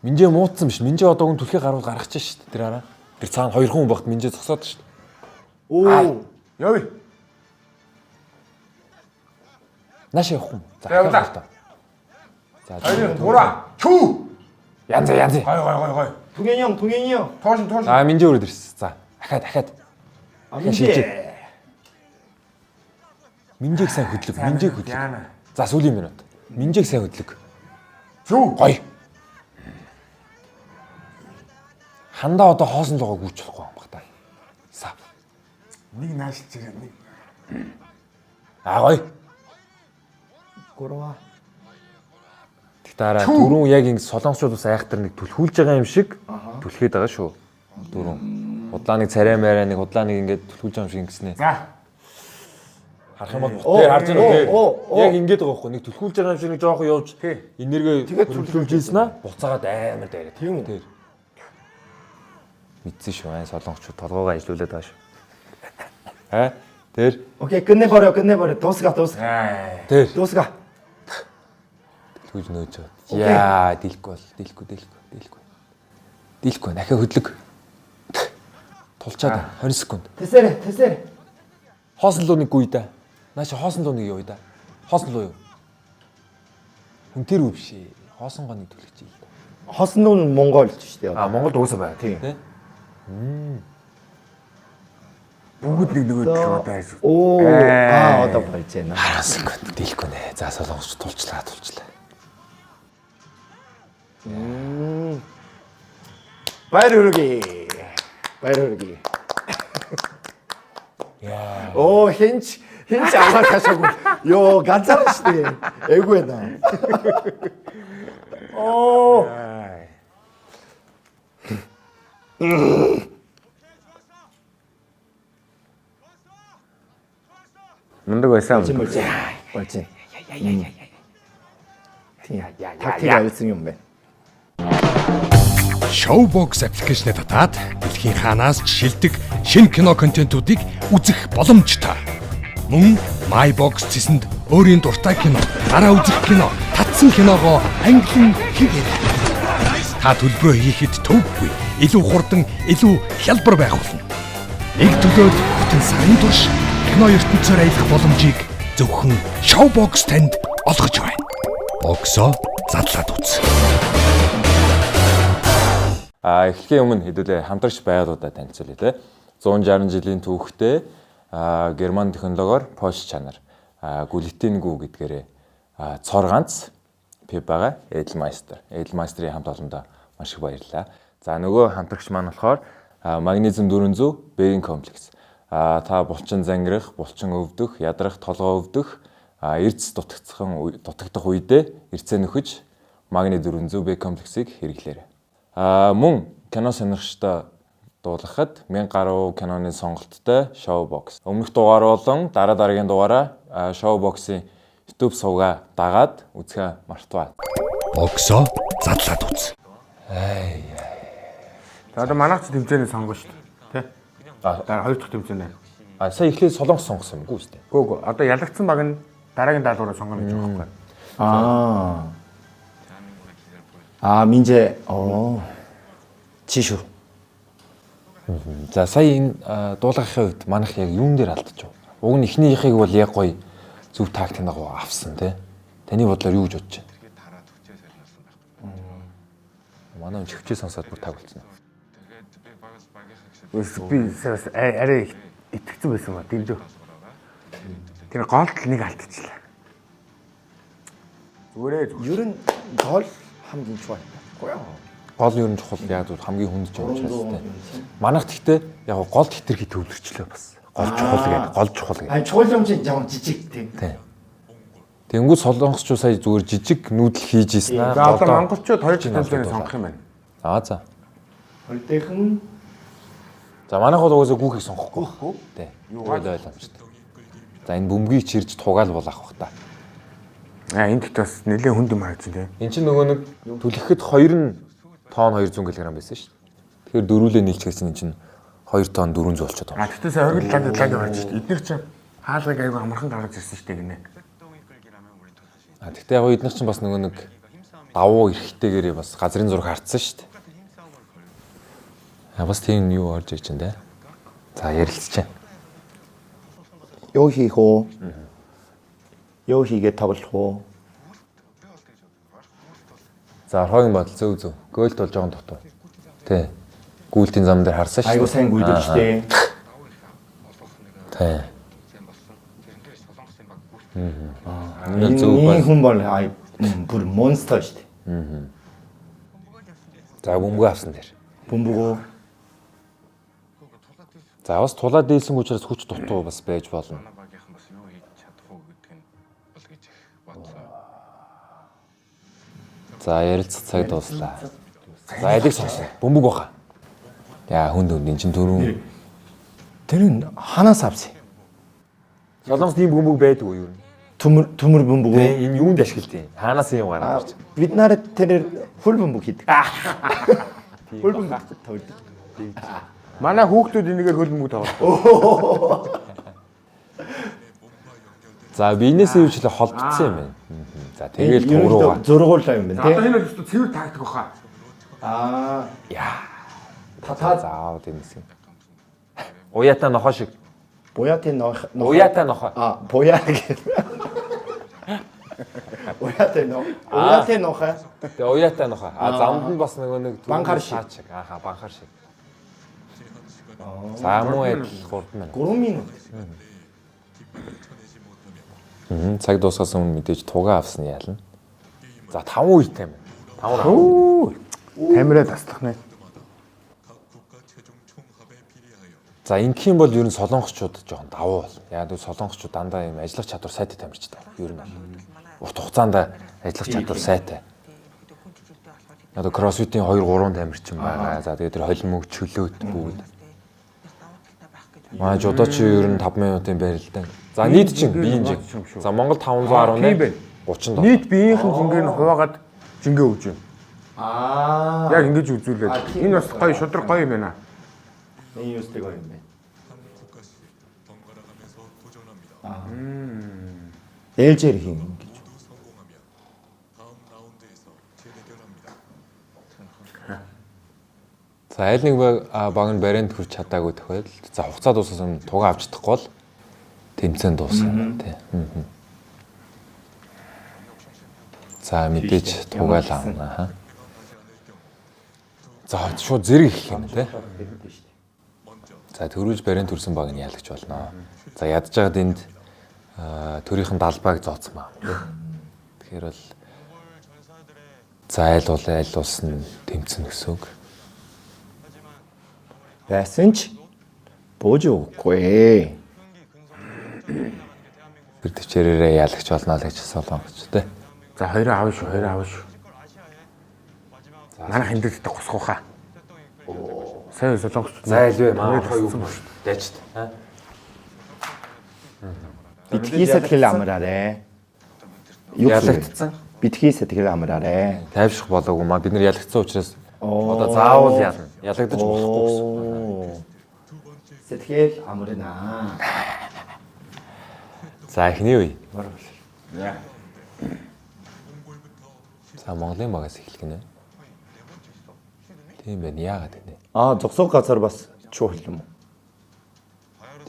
Минжээ муудсан биш. Минжээ одоо гүн түлхээ гаруул гаргаж шүү дээ. Тэр араа. Тэр цаана 2 хүн багт минжээ зогсоод шүү дээ. 오. Явъя. Нааша явах юм. За явлаа. За. Хоёрын тура. Чүү. Янз. Гой. 동현이 형. Тоош. За минжээ өрөөд ирсэн. За. Дахиад. 민재. Минжээг сайн хөдлөг. Минжээг хөдлөг. Яана. За сүүлийн минут. Минжээг сайн хөдлөг. Зүг. Гоё. хандаа одоо хоосон лугаа гүйч болохгүй юм байна. Сав. Нэг наашилж байгаа нэг. Гоё. Гурваа. Дараа дөрөв яг ингэ солонгосчууд бас айхтар нэг түлхүүлж байгаа юм шиг түлхээд байгаа шүү. Дөрөв. Удлаа нэг царай мараа нэг удлаа нэг ингэ түлхүүлж байгаа юм шиг ингэснэ. За. Харах юм бол бутээр харж байгаа үү? Яг ингэж байгаа байхгүй нэг түлхүүлж байгаа юм шиг нэг жоохон явж энерги төлөвлөж ийсэн аа. Буцаагаад амар дайраа. Тийм үү? Мэдсэн шүү. Солонгосчууд толгоогоо ажилуулад байгаа шүү. Тэр. Окей, 끝내버려. 도스가. Тэр. 도스가. Түлхүүлж нөөж. Яа, дийлэхгүй. Дахиад хөдлөг. Тулчаад 20 секунд. 테세레. Хоосон луу нэг гуй да. Нааша хоосон луу нэг юу да. Хоосон луу юу? Хүн тэр үү биш ээ. Хоосонгоо нэг төлөж ий. 허스는 몽골 주시대요. Монголд уусаа байна. Тийм. Тэ? Бүгд нэг одоо хайш. 오. одоо болж байна. 10 секунд дийлэхгүй нэ. За солонгосч тулчлаа. 바이럴 흐르기. Яа. 오, 힌치 아마카샤고. 요, 간짜라시대. 에구에다. 오. Мундаг байсан. 멀진. 탁티가 1승이면 돼. Showbox аппликейшнээ татаад дэлхийн хаанаас ч шилдэг шинэ кино контентуудыг үзэх боломжтой. Мөн MyBox цэсэнд өөрийн дуртай кино, дараа үзэх кино, татсан киногоо англин хийгээрэй. Та төлбөрөө хийхэд төвгүй, илүү хурдан, илүү хялбар байх болно. Нэг төлөөд бүтэн сарын турш кино ертөнцөөр аялах боломжийг зөвхөн Showbox танд олгож байна. Боксоо задлаад үз. Эхлэхийн өмнө хэдүүлээ хамтрагч байгууллагуудаа танилцуулъя те. 160 жилийн түүхтэй герман технологиор Porsche чанар Gültengu гэдгээрээ цор ганц пибага Edelmeister-ийн хамт олондоо маш их баярлалаа. За нөгөө хамтрагч маань болохоор магнезиум 400 Bearing комплекс. Та булчин зангирах, булчин өвдөх, ядрах, толгоо өвдөх, эрдэс дутагдах үедээ эрцээ нөхөж магни 400 B комплексыг хэрэглээрэй. Мөн кино сонирхчдоо дуулгахад 1000 гаруй киноны сонголттой Showbox. Өмнөх дугаар болон дараагийн дугаараа Showbox-ийн YouTube сувгаа дагаад үзэхээ мартваа. Боксоо задлаад үз. За одоо манайч тэмцээний сонгоно шүү дээ. Тэ? Дараа хоёр дахь тэмцээнэ. Сая эхлээд солонгос сонгосон юм гүү үстэй. Гүү. Одоо ялагдсан баг нь дараагийн даалгавраа сонгоно гэж байгаа байхгүй. 민재, 지슈. За сая энэ дуулгахын үед манайх яг юун дээр алдчих вэ? Уг нь эхнийхийг бол яг гоё зөв тактикнаа авсан те. Таны бодлоор юу гэж бодож байна? Манай чивчээ сонсоод бүр таг болчихно. Би арай итгэцэн байсан ба дэмжөө. Тэр голд нэг алдчихлаа. Зүгээрээ 율은 덜 хамгийн 좋아요. Гол ер нь чухал яг зөв хамгийн хүнд ч юм учраас те. Манайх гэхдээ яг гол хитрхи төвлөрчлөө бас. Гол чухал гэдэг. 아니 초월 정신 좀 지직 돼. Тэнгүү солонгосчуу сая зүгээр жижиг нүүдэл хийж ийсэн аа. За одоо монголчууд хоёр тэмцээний сонгох юм байна. За. 얼때흥 За манайх бол угаасаа гүүхийг сонгохгүй. Тэ. Юу ойлгомжтой. За энэ бөмбөгийг чирж тугаал болох бах та. Энд дэхт бас нэлээд хүнд юм харагдсан тийм. Энд чинь нөгөө нэг түлхэхэд 2 тонн 200 кг байсан шүү дээ. Тэгэхээр дөрүүлээ нийлчихсэн энэ чинь 2 тонн 400 болчиход байна. Тэгтээ сая хориглолоо лаг явж шүү дээ. Эднэр чинь хаалгыг аяга амархан гаргаж ирсэн шүү дээ гинэ. Тэгтээ яг эднэр чинь бас нөгөө нэг давуу эрэхтэйгээрээ бас газрын зураг хартсан шүү дээ. Бас тийм юу орж иж чинь дээ. За ярилцчаа. 요희호 요희게 더블호 За орхогийн бодол зөв. Гойлт болж байгаа дотоо. Тэ. Гүйлтийн зам дээр харсан шүү. 아이고 생 굴들시대 Тэ. 이 훈벌 불 몬스터시대 За бөмбөг авсан дээр. Бөмбөгөө. За бас тулаад дийсэн учраас хүч дутуу бас байж болно. За ярилцах цаг дуслаа. За алиг сонсон. Бөмбөг баха. Яа хүнд энэ чинь түрүүн Тэр нь ханаас авсан? Солонгос тийм бөмбөг байдгүй юу? Төмөр бөмбөгөө. Энэ юунд ашигладیں۔ Хаанаас юм гараад ирж. Бид нарт тэр хөл бөмбөг хийдэг. Хөл бөмбөг тавьдаг. Манай хүүхдүүд энэгээр хөлбөмбөг тоглодог. За биенээсээ юу ч л холдсон юм байна. За тэгэл тууруугаа. Зургуулаа юм байна Одоо тий. энэ л цэвэр тактик баха. Яа. Татаа заавал энэс юм. Уяатаа нохоо шиг. Буяатын нох. Уяатаа нохоо. Буяа гэх. Уяатын нох. Уяатын нох. Тэгээ уяатаа нохоо. Замд нь бас нэг Банхар шиг. Ааха банхар шиг. За муу адил 3 минут. 3 минут. Цаг дуусгаас өмнө мэдээж тугаа авсан яална. За 5 үетэй юм. 5. Камераа таслах нэ. За ингийн бол ер нь солонгосчууд жоохон давуу бол. Яг л солонгосчууд дандаа юм ажиллах чадвар сайтай тамирчтай. Ер нь урт хугацаанд ажиллах чадвар сайтай. Одоо кроссфитийн 2-3 тамирчин байгаа. За тэгээд тэр холимог чөлөөт бүгд. Манай жудооч ер нь 5 минутын барилдаан. За нийт чинь биеийн жиг. За Монгол 518 30 доо. Нийт биеийнхэн жингээр нь хуваагаад жингээ өгч байна. Яг ингэж үзүүлээд. Энэ бас гоё шудраг гоё юм байна. Энэ юустэй гоё юм бэ? Ээлжээр хийн гэж. За аль нэг баг нь баринд хүрч чадаагүй тохиолдолд за хугацаа дуусах юм тугаа авч чадахгүй бол тэмцээн дуусна тий. За мэдээж тугаа л авна. За шууд зэрэг их юм тий. За төрүүлж баринд төрсэн баг нь яалагч болно. За ядж байгаад энд төрийнхэн далбааг зооцсон баг тий. Тэгэхээр бол за аль улс нь тэмцэн гэсэн үг. Байсан ч бууж өгөхгүй. Тэр төвчээрээ яалагч болно л гэж солонгоч тий. За хоёроо авна шүү. Манай хэмдэлтэй гусгууха. Сайн солонгосч. За илвэ манай хоёр юу юм шүү. Дайчт. Битгий сэтгэл амраарэ. Ялагдсан. Битгий сэтгэл амраарэ. Тайвших болоогүй маа бид нар ялагдсан учраас одоо заавал ялна. Ялагдаж болохгүй гэсэн. Сэтгэл амрана. За эхний үе. За Монголын багаас эхлэх гинэ. Тийм байна. Яагаад вэ? Зогсох газар бас чухал юм уу?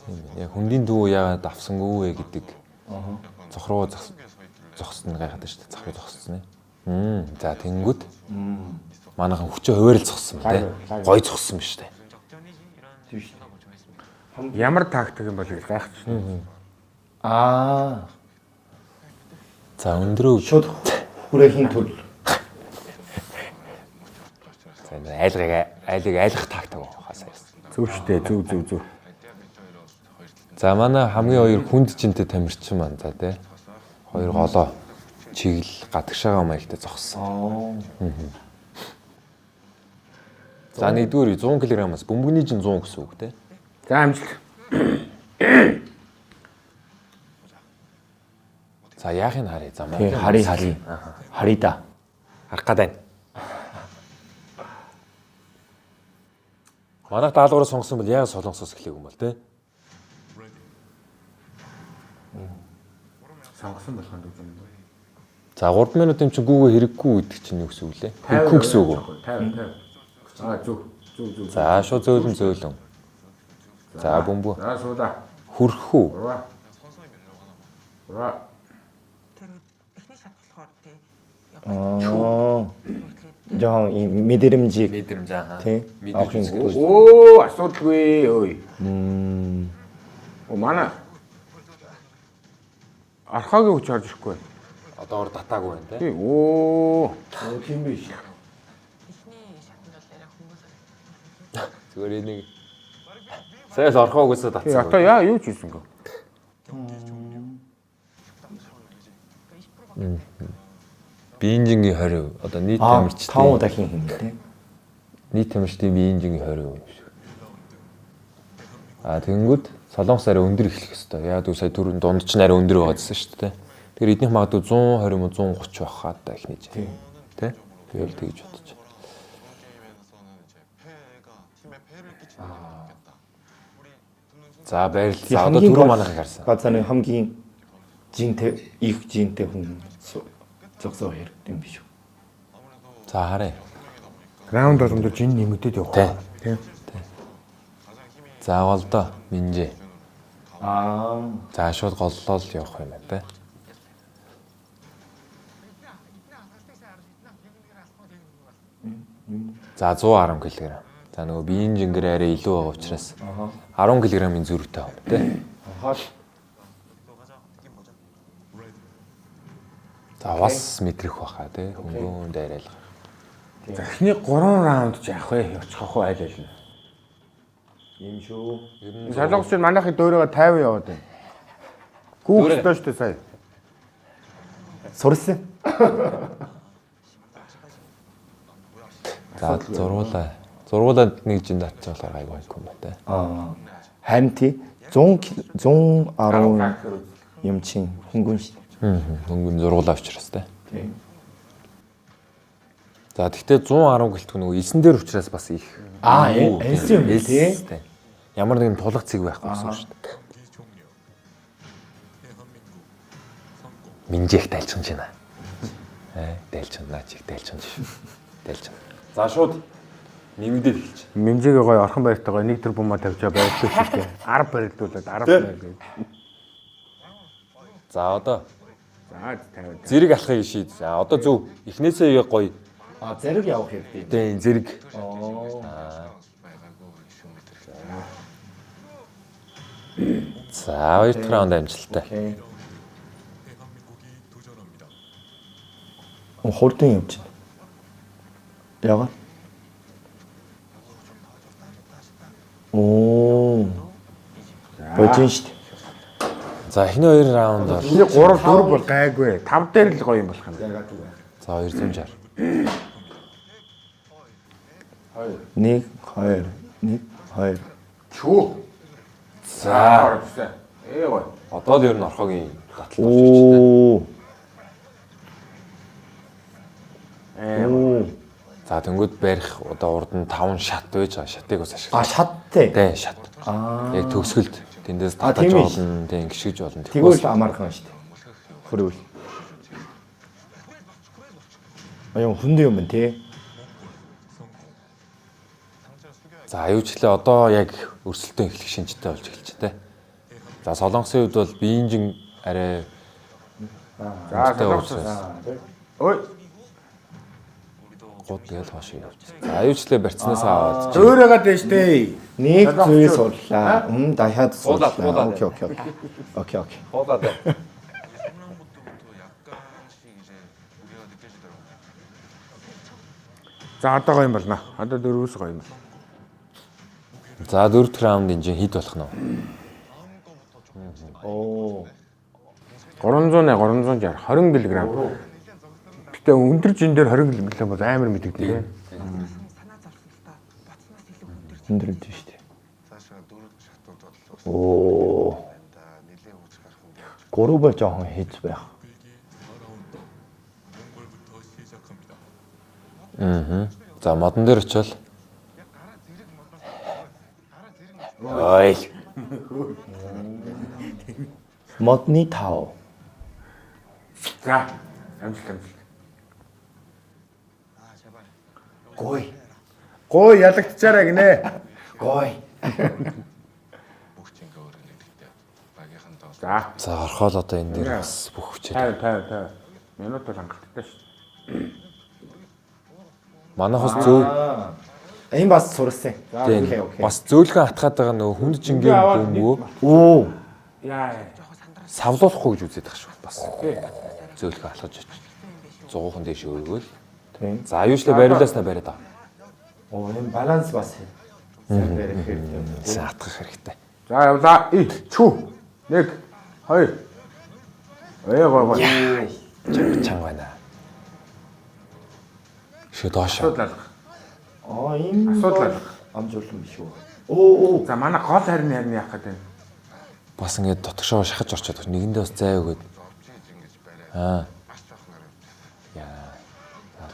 Тийм байна. Яг хүндийн дүү яагаад авсангүй вэ гэдэг. Зохроо зогссон гайхаад шүү дээ. Зохроо зогссон ээ. За тэнгүүд. Манайхан хүчээ хуваарил зогссон тий. Гой зогссон биш үү? Тийм шүү. Ямар тактик юм бол гайхаж байна. За өндрөө Шууд хүрээхийн төл. За айлыг айлах тактик хасаа. Зөвштэй зөв. За манай хамгийн хоёр хүнд жинтэй тамирчин маань за тий. Хоёр голоо чиглэл гадагшаага маягтай зогссон. За нэгдүгээр 100 кг-аас бөмбөгний жин 100 гэсэн үг тий. За амжилт. За яахыг харъя. За Тий, хари. Хари да. харах гэдэг. Манайх даалгавраа сонгосон бол яг солонгосоос эхлэх юм бол тий. Сонгосон болох нь үү? За 3 минут юм чи гүүгээ хэрэггүй гэдэг чинь юу гэсэн үг лээ? Хэрэггүй гэсэн үг үү? 50. Зөв. За шууд зөөлөн. За бөмбөг. За суулаа. Хүрхүү. Ура. Жоо мэдрэмжийг тий. Авах юм. Оо, асуудалгүй ой. Манай архагийн хүч харж ирэхгүй. Одоо ор татаагүй байна тий. Оо. Тийм биш. Зүгээр энийг сайн л орхоо үгүйсээ тий татсан. одоо яа юу ч хийсэнгөө. Биенжингийн 20%. Одоо нийт Аа тамирчдын 5 дахин хин тий. нийт тамирчдын биенжингийн 20% юм шиг. Тэгэнгүүт солонгос арай өндөр эхлэх ёстой. Яг үгүй сая түрүүн дунд ч арай өндөр байгаа гэсэн шүү дээ. Тэгэхээр эднийх магадгүй 120 юм уу 130 байх хаа та эхнийж. Тэ? Би бол тэгж бодож. За баярлалаа. За одоо түрүү манайхыг харсан. Газаны хамгийн жинтэй их жинтэй хүн зогсоо хэрэгтэй юм биш үү? За харъя. Раунд болгонд жин нэмэгдээд явах. Тий. Заавал доо минжээ. За шууд голлоо л явах юм байна те. За 110 кг. За нөгөө биеийн жингэр арай илүү байгаа учраас 10 кг-ийн зөрүүтэй байна те. За бас мэдрэх баха те. Хөнгөн дайрал. За эхний 3 раунд ч явах вэ? Очих уу айл айл нь. Ийм шүү. Солонгос чинь манайхын дөөрөө 50 яваад байна. Гүүхтэй шүү дээ сая. Сурсан. За зургуулаад нэг жин татчих болохоор айгүй хайхгүй юм байна те. Харин тий 110 юм чин хөнгөн шүү. Хөнгөн зургуулаа учраас те. Тий. За тэгтээ 110 гэлтгүй нөгөө 9 дээр учраас бас их. Элс юм тий. Ямар нэгэн тулах цэг байхгүй гэсэн үг шүү дээ. Минжээх дайлчсан чинь аа. Дайлчсан наа чиг дайлчсан шүү. Дайлчсан. За шууд нэмэгдээд эхэлж. Минжигээ гоё орхон байртайгаа 1 тэрбума тавьчаа байлгүй шүү дээ. 10 барилдуулаад 10 байл. За одоо За 50. зэрэг алахыг шийд. За одоо зөв эхнээсээ гоё. Зэрэг явах хэрэгтэй. Тийм зэрэг. За 2 дахь раунд амжилттай. Хурдан явж байна. Яга. Божин шүү дээ. За эхний 2 раунд бол Эхний 3 4 бол гайгүй. 5 дээр л гоё юм болох юм. за 260. 1 2 1 2. Чүү. За гоё. одоо л ер нь орхогийн гатлал болж байна. За тэнгууд барих одоо урд нь 5 шат байж байгаа. Шатыг бас ашиглах. Шаттай. Тэ шат. Яг төгсгөлд тэндээс татаж тийм ээ. болно, тэ гიშгэж болно. Тэгвэл амархан шүү дээ. Хөрөөл. Аяа хүндээ юм тий. За аюучлаа одоо яг өрсөлдөөн эхлэх шинжтэй болж эхэлж тэ. За солонгосын хувьд бол биенжин арай За солонгос. Ой. Гууд тэгэл хоош явж. За аюучлаа барьцнаас аваад. Дөөрөөгаа дэш дээ. Нэг зүйл сурлаа. Дахиад сурлаа. Суулаад. Окей. Хоолоод. За одоо гоё юм болно. Одоо дөрвөөс гоё юм. За 4 дахь раундын жин хит болох нь. 360 20 кг. Гэтэ өндөр жин дээр 20 кг бол амар мэдэгдэнэ. Өндөр дээ шүү дээ. Оо. Гурваа жоохон хийж байх. За модон дээр очивол. Ой. Модны тав. За амжилт. Гой ялагдчихараа гинэ. Гой. За орхоол одоо энэ дээр бас бүх хүчээр. 50. Минут бол хангалттай шүү. Манайхс зөв. Энэ бас сурсан. Тийм. Бас зөөлхөн хатгаад байгаа нөгөө хүнд жингээр бөмбөө. Оо. Яа. Савлуулахгүй гэж үзээд байгаа шүү бас. Зөөлхөн алхаж очиж. 100хан дэш өргөөл. Тийм. За аюучлаа бариулааснаа бариад аа. Оо энэ баланс бас сайн барих хэрэгтэй. Сайн атгах хэрэгтэй. За явлаа. Чүү. 1 2. Гоо. Чанга байна. Шүд доошоо. Асуудал. Энэ Асуудал. амжуулсан биш үү? Оо. За манай гол харин яах гэдэг вэ? Бас ингээд дотгошоо шахаж орчод нэгэндээ бас зай өгөөд. Яа.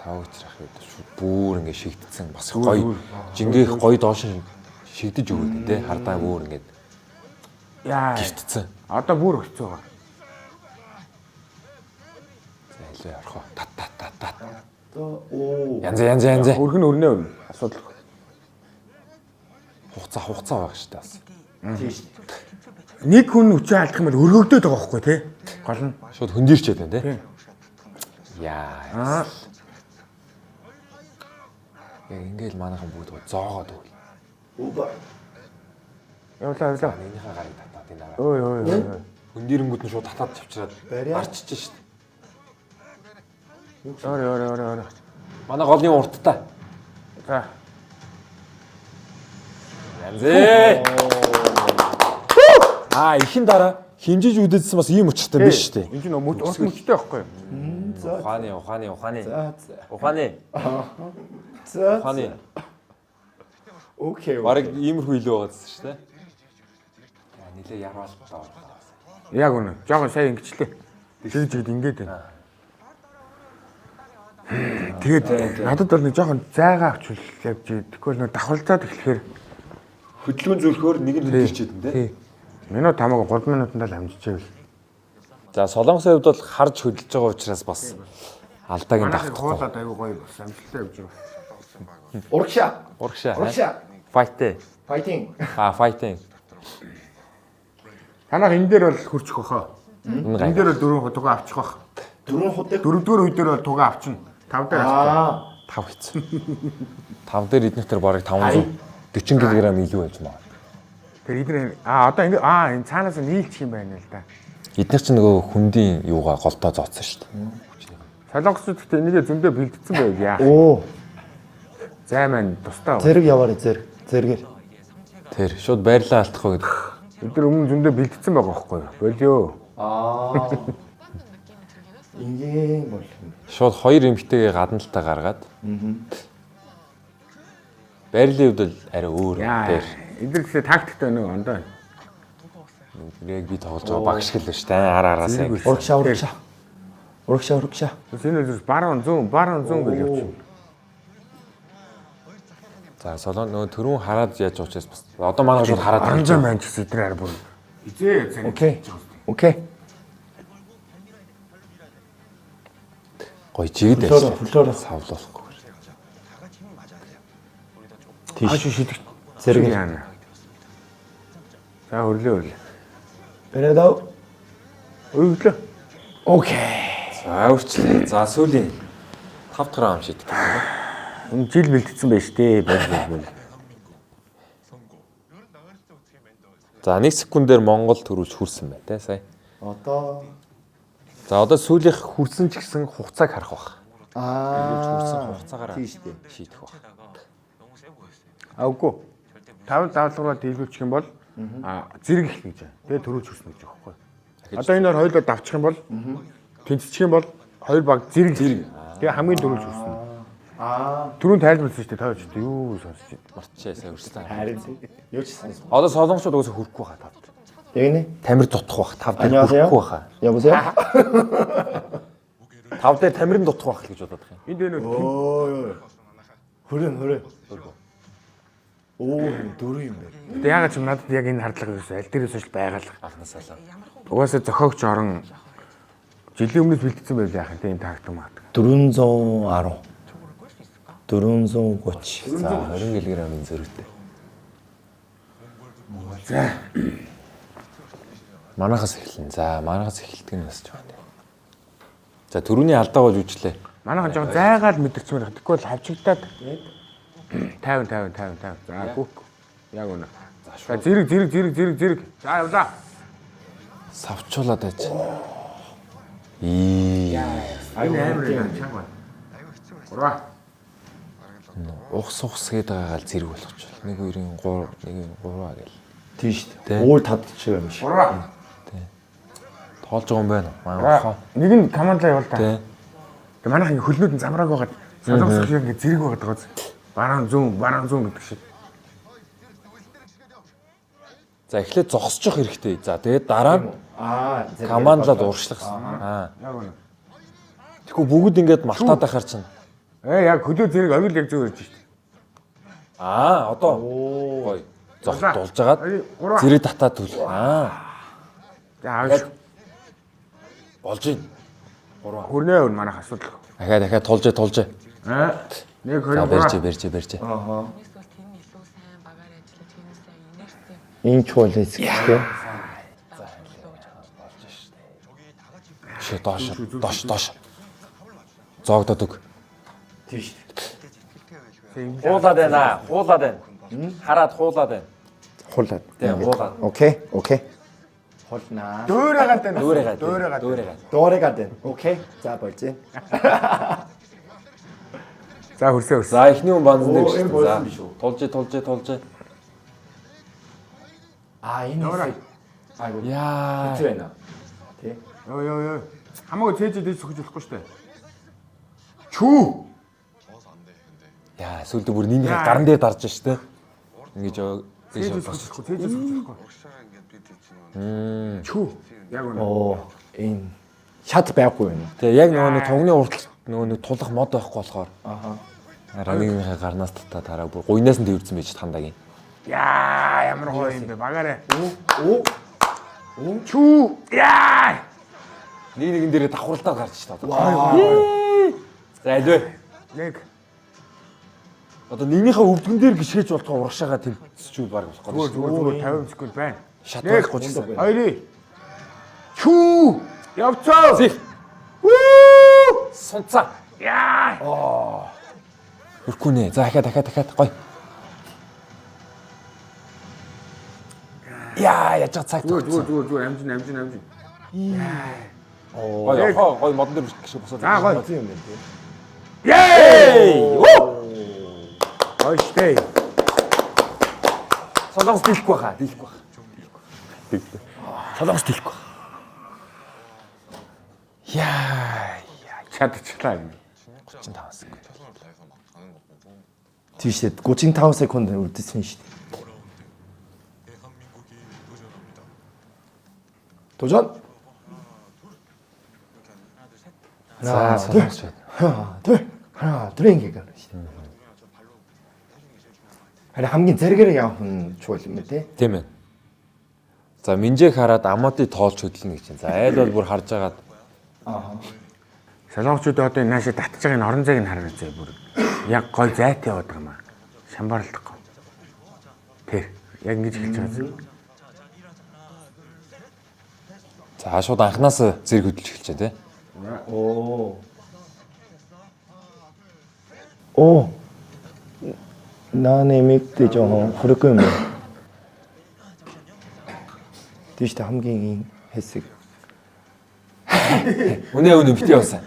Хаагчрах гэдэг шүү. Бүр ингээд шигдсэн. Бас гоё. Жингээх гоё доош шигдэж өгөөд тэ. Хардаа бүр ингээд гифтцэн. Одоо бүр өцөө байгаа. За илүү ярах уу. Тат. Оо. Янз. Өргөн өрнөө асуудал. Хугацаа байгаа шүү дээ бас. Тийш. Нэг хүн өчөө алдах юм бол өргөгдөд байгаа байхгүй тий? Гол нь Шууд хөндөрчээд байна те. Яа. Яг ингээл манайхан бүгд зоогоод өгье. Уба. явлаа. Энийхээ гарыг татаад энэ дараа. Ой. Хөндөрөнгүүд нь шууд татаад чавчраад Барьяа. арчиж шүү дээ. Ой. Манай голын урттай. За. Янзээ. Ихэн дараа хинжиж үдээдсэн бас ийм өчтэй биш шүү дээ. Энэ чинь урт мөчтэй байхгүй юу? Ухааны. За. Ухааны. Окей. Бараг иймэрхүү илүү байгаадсэн шүү дээ. Нилээ ярвал. Яг үнэ. Жогон сайн ингэчлээ. Жигд ингээд байна. Тэгээд надад бол нэг жоохон зайгаа авч явж тэгэхгүй нэг давхалцаад эхлэхээр Хөдөлгөөн зүрхөөр нэг нь хөдөлчихэд юм те. минут хамаагүй 3 минутанд л амжижээвэл. За Солонгосын хувьд бол харж хөдөлж байгаа учраас бас алдаагийн давтахгүй. Хуулаад аягүй гоё бас амжилттай явж байгаа. Урагшаа. Fight. Fighting. Fighting. Танах энэ дээр бол хурчих واخа. Энэ Энэ дээр бол 4 тугаа авчих واخ. 4 худаг. 4-р үе дээр бол тугаа авчна. 5 дээр авчих. 5 хэцүү. 5 дээр эднэх тэр барыг 540 кг илүү байж маа. Тэр эдгээр одоо ингэ энэ цаанаас нийлчих юм байна л да. Эднэх чинь нөгөө хүндийн юугаа голдоо зооцсон шүү дээ. Солонгосчууд гэхдээ энийгээ зөндөө бэлдсэн байг яах. Оо. Зай маань тустай. Зэрэг яваарай зэрэгээр. Тэр шууд байрлаа алдахгүй гэдэг. Бид нар өмнө зөндөө бэлдсэн байгаа байхгүй юу? Болио. Ингийн бол. Шууд 2 эмхтэйгээ гадналтаа гаргаад. Байрлалын хувьд бол арай өөр. Тэр Эдгээр гэсэн тактиктэй нэг ондоо. яг би тоглож байгаа багш хэл шүү дээ. Араас яг. Урагшаа. Энэ зөв баруун зүүн гэж явчих. За солон нөгөө түрүүн хараад яаж уучаас бас одоо манай шууд хараад Анжаа маань ч гэсэн эдгээр арай бүр. Изээ цань. Окей. гоё жигд Флороо. савлуулахгүй. Тийш шидэх. Зэрэг. За өрлөө. Бэрээдав. Өглөө. Окей. За үрчлээ. За сүүлийн 5 дахь раунд шийдэх. Энэ жил бэлдсэн байж тээ. Бол. За 1 секундээр Монгол төрүүлж хүрсэн байна те сая. Одоо. За одоо сүүлийнх хүрсэн ч гэсэн хугацааг харах бах. Хүрсэн хугацаагаар тийш дээ. шийдэх бах. Аггүй. 5 давлгараа дийлүүлчих юм бол зэрэг их гэж. Тэгээ төрүүлж хүрсэн гэж байгаа байхгүй. Одоо энэ хоёр хоёулаа давчих юм бол тэнцчих юм бол хоёр баг зэрэг. Тэгээ хамгийн дөрүүлж хүрсэн. Түрүүн тайлбарласан шүү дээ. Тойч юу сонсож байна. Мартчихээ сая өрсөлдөөн. Харин юу ч сонс. Одоо солонгочууд уусаа хүрхгүй байгаа тавд. Яг нэ. Тамир дутах бах 5 дээр хүрхгүй баха. Явуулъя. 5 дээр тамирын дутах бах гэж бодоод байгаа юм. Энд энэ Ой. Хүрэн. Оо, дөрөв юм байна. тэгээ ягаад ч юм надад яг энэ хардлага юусэн аль дээрээс л байгаалах. Анхнаасаа л. Угаасаа зохиогч орон жилийн өмнөөс бэлдсэн байл яах юм те энэ тактик маа. 410. 430. За 20 кг-ийн зөрүүтэй. За. Манайхаас эхэлнэ. За манайхаас эхэлдэг нь бас жоо. За түрүүний алдаа болж үжлээ. Манайхан жоо зайгаал мэдэрчмээр хэвгүй бол хавчигдаад 50. За гүк. Яг үнэ. За зэрэг. За явлаа. Савчуулаад байж. Энэ амар юм чанга. Ураа. ухс гээд байгаагаа л зэрэг болгоч. 1 2 3 1 3 гэл. Тийм шүү Тэ. дээ. Уул татчих юм шиг. Тоолж байгаа юм байна. Маань Нэг нь командлаа явал та. Тэ. Тэгээ манайх ингээ хөлнүүд нь замрааг байгаад солонгос шиг ингээ зэрэг байгаад байгаа. Бараан зүүн гэдэг шиг. За эхлээд зогсчих хэрэгтэй. За тэгээд дараа нь командлаад уршлах гэсэн. Яг үнэ. Тэгэхгүй бүгд ингээд малтаад байхаар чинь. Яг хөлөө зэрэг ойл яг зөв ирж штэ. Одоо гоё. Зогт дулж агаад зэрэг татаад түл. За ааш Болж ийн. хүрнээ өр манайх асуудал. Дахиад тулж. 1 2 За 3 барьж. Эсвэл тийм илүү сайн багаар ажиллаж хийнээсээ инээртэй Энэ чуул хэсэгтэй. Ши доош. Зоогдоод өг. Тийм шүү дээ. Хуулаад байна. Хараад хуулаад байна. Хулаад. Тийм хуулаад. Окей. Хулнаа. дөөрөөгаад байна. Дөөрөөгаад. Доорыгаад байна. Окей. За болж байна. За хөрсөө. За эхний хүн банзан дээр энэ шүү. болсон биш үү? Тулж. Энэ хэсэг. Айгуу. Яа. Хэцүү байна. Тий. Йоо. Хамаагүй цээж дэж сөхөж болохгүй штэ. Чүү. Яа, сүлдө бүр нинийхээ гаран дээр дарж штэ. Ингэж Цээж сөхөж болохгүй. Чүү. Яг үнэ. Энэ шат байхгүй байна. Тэгээ яг нөгөө тугны уртал нөгөө тулах мод байхгүй болохоор. Ранигийнхаа гарнаас татаа тараа бүр гуйнаас нь дэвэрсэн байж тандагийн. Яа, ямар гоё юм бэ? Багаарэ. Чүү. Яа. Нэгэн дээрээ давхралтаа гарч штэ. За аль вэ? 1 Одоо нэгнийхээ өвдгөн дээр гიშгэж болтгоо урагшаага тэмцчихвэл баг болохгүй. зүгээр 50 секунд байна. Шат байхгүй ч гэсэн. 2 Чүү. Явцаа. Зих. Сунцаа. Яа. Хөрхгүй нэ. За дахиад гоё. Яа, яаж цаг Зүгээр амжин. Гоё модон дээр гიშг босоод. За гоё. юм байна тий. Ей! Ой штэ. Солонгос дийлэхгүй хаа. Солонгос дийлэхгүй. Яа, Чадчихлаа. 35 секунд. Тийм шүү дээ. 35 секунд үлдсэн шүү дээ. 도전. За, солонгос байна. 하나, 둘 인기가 그러시죠. 아니 хамгийн зэрэгэр явах нь чуул юм тий. Тийм ээ. За, Минжээг хараад Амади тоолч хөдлөнө гэж байна. За, айл бол бүр харж агаад Солонгочууд одоо энэ наашаа татж байгаа энэ орон зайг нь хараад зэ бүр яг гой зайтай яваад байгаа юм аа. Шамбарлахгүй. Тэр яг ингэж хэлж байгаа зү. за шууд анханаас зэрэг хөдлөж эхэлж байна тий. 오. 나네 맥대 좀 그럴거 뭐. 뒤시다 함경이 했어. Үнэ бити явсан.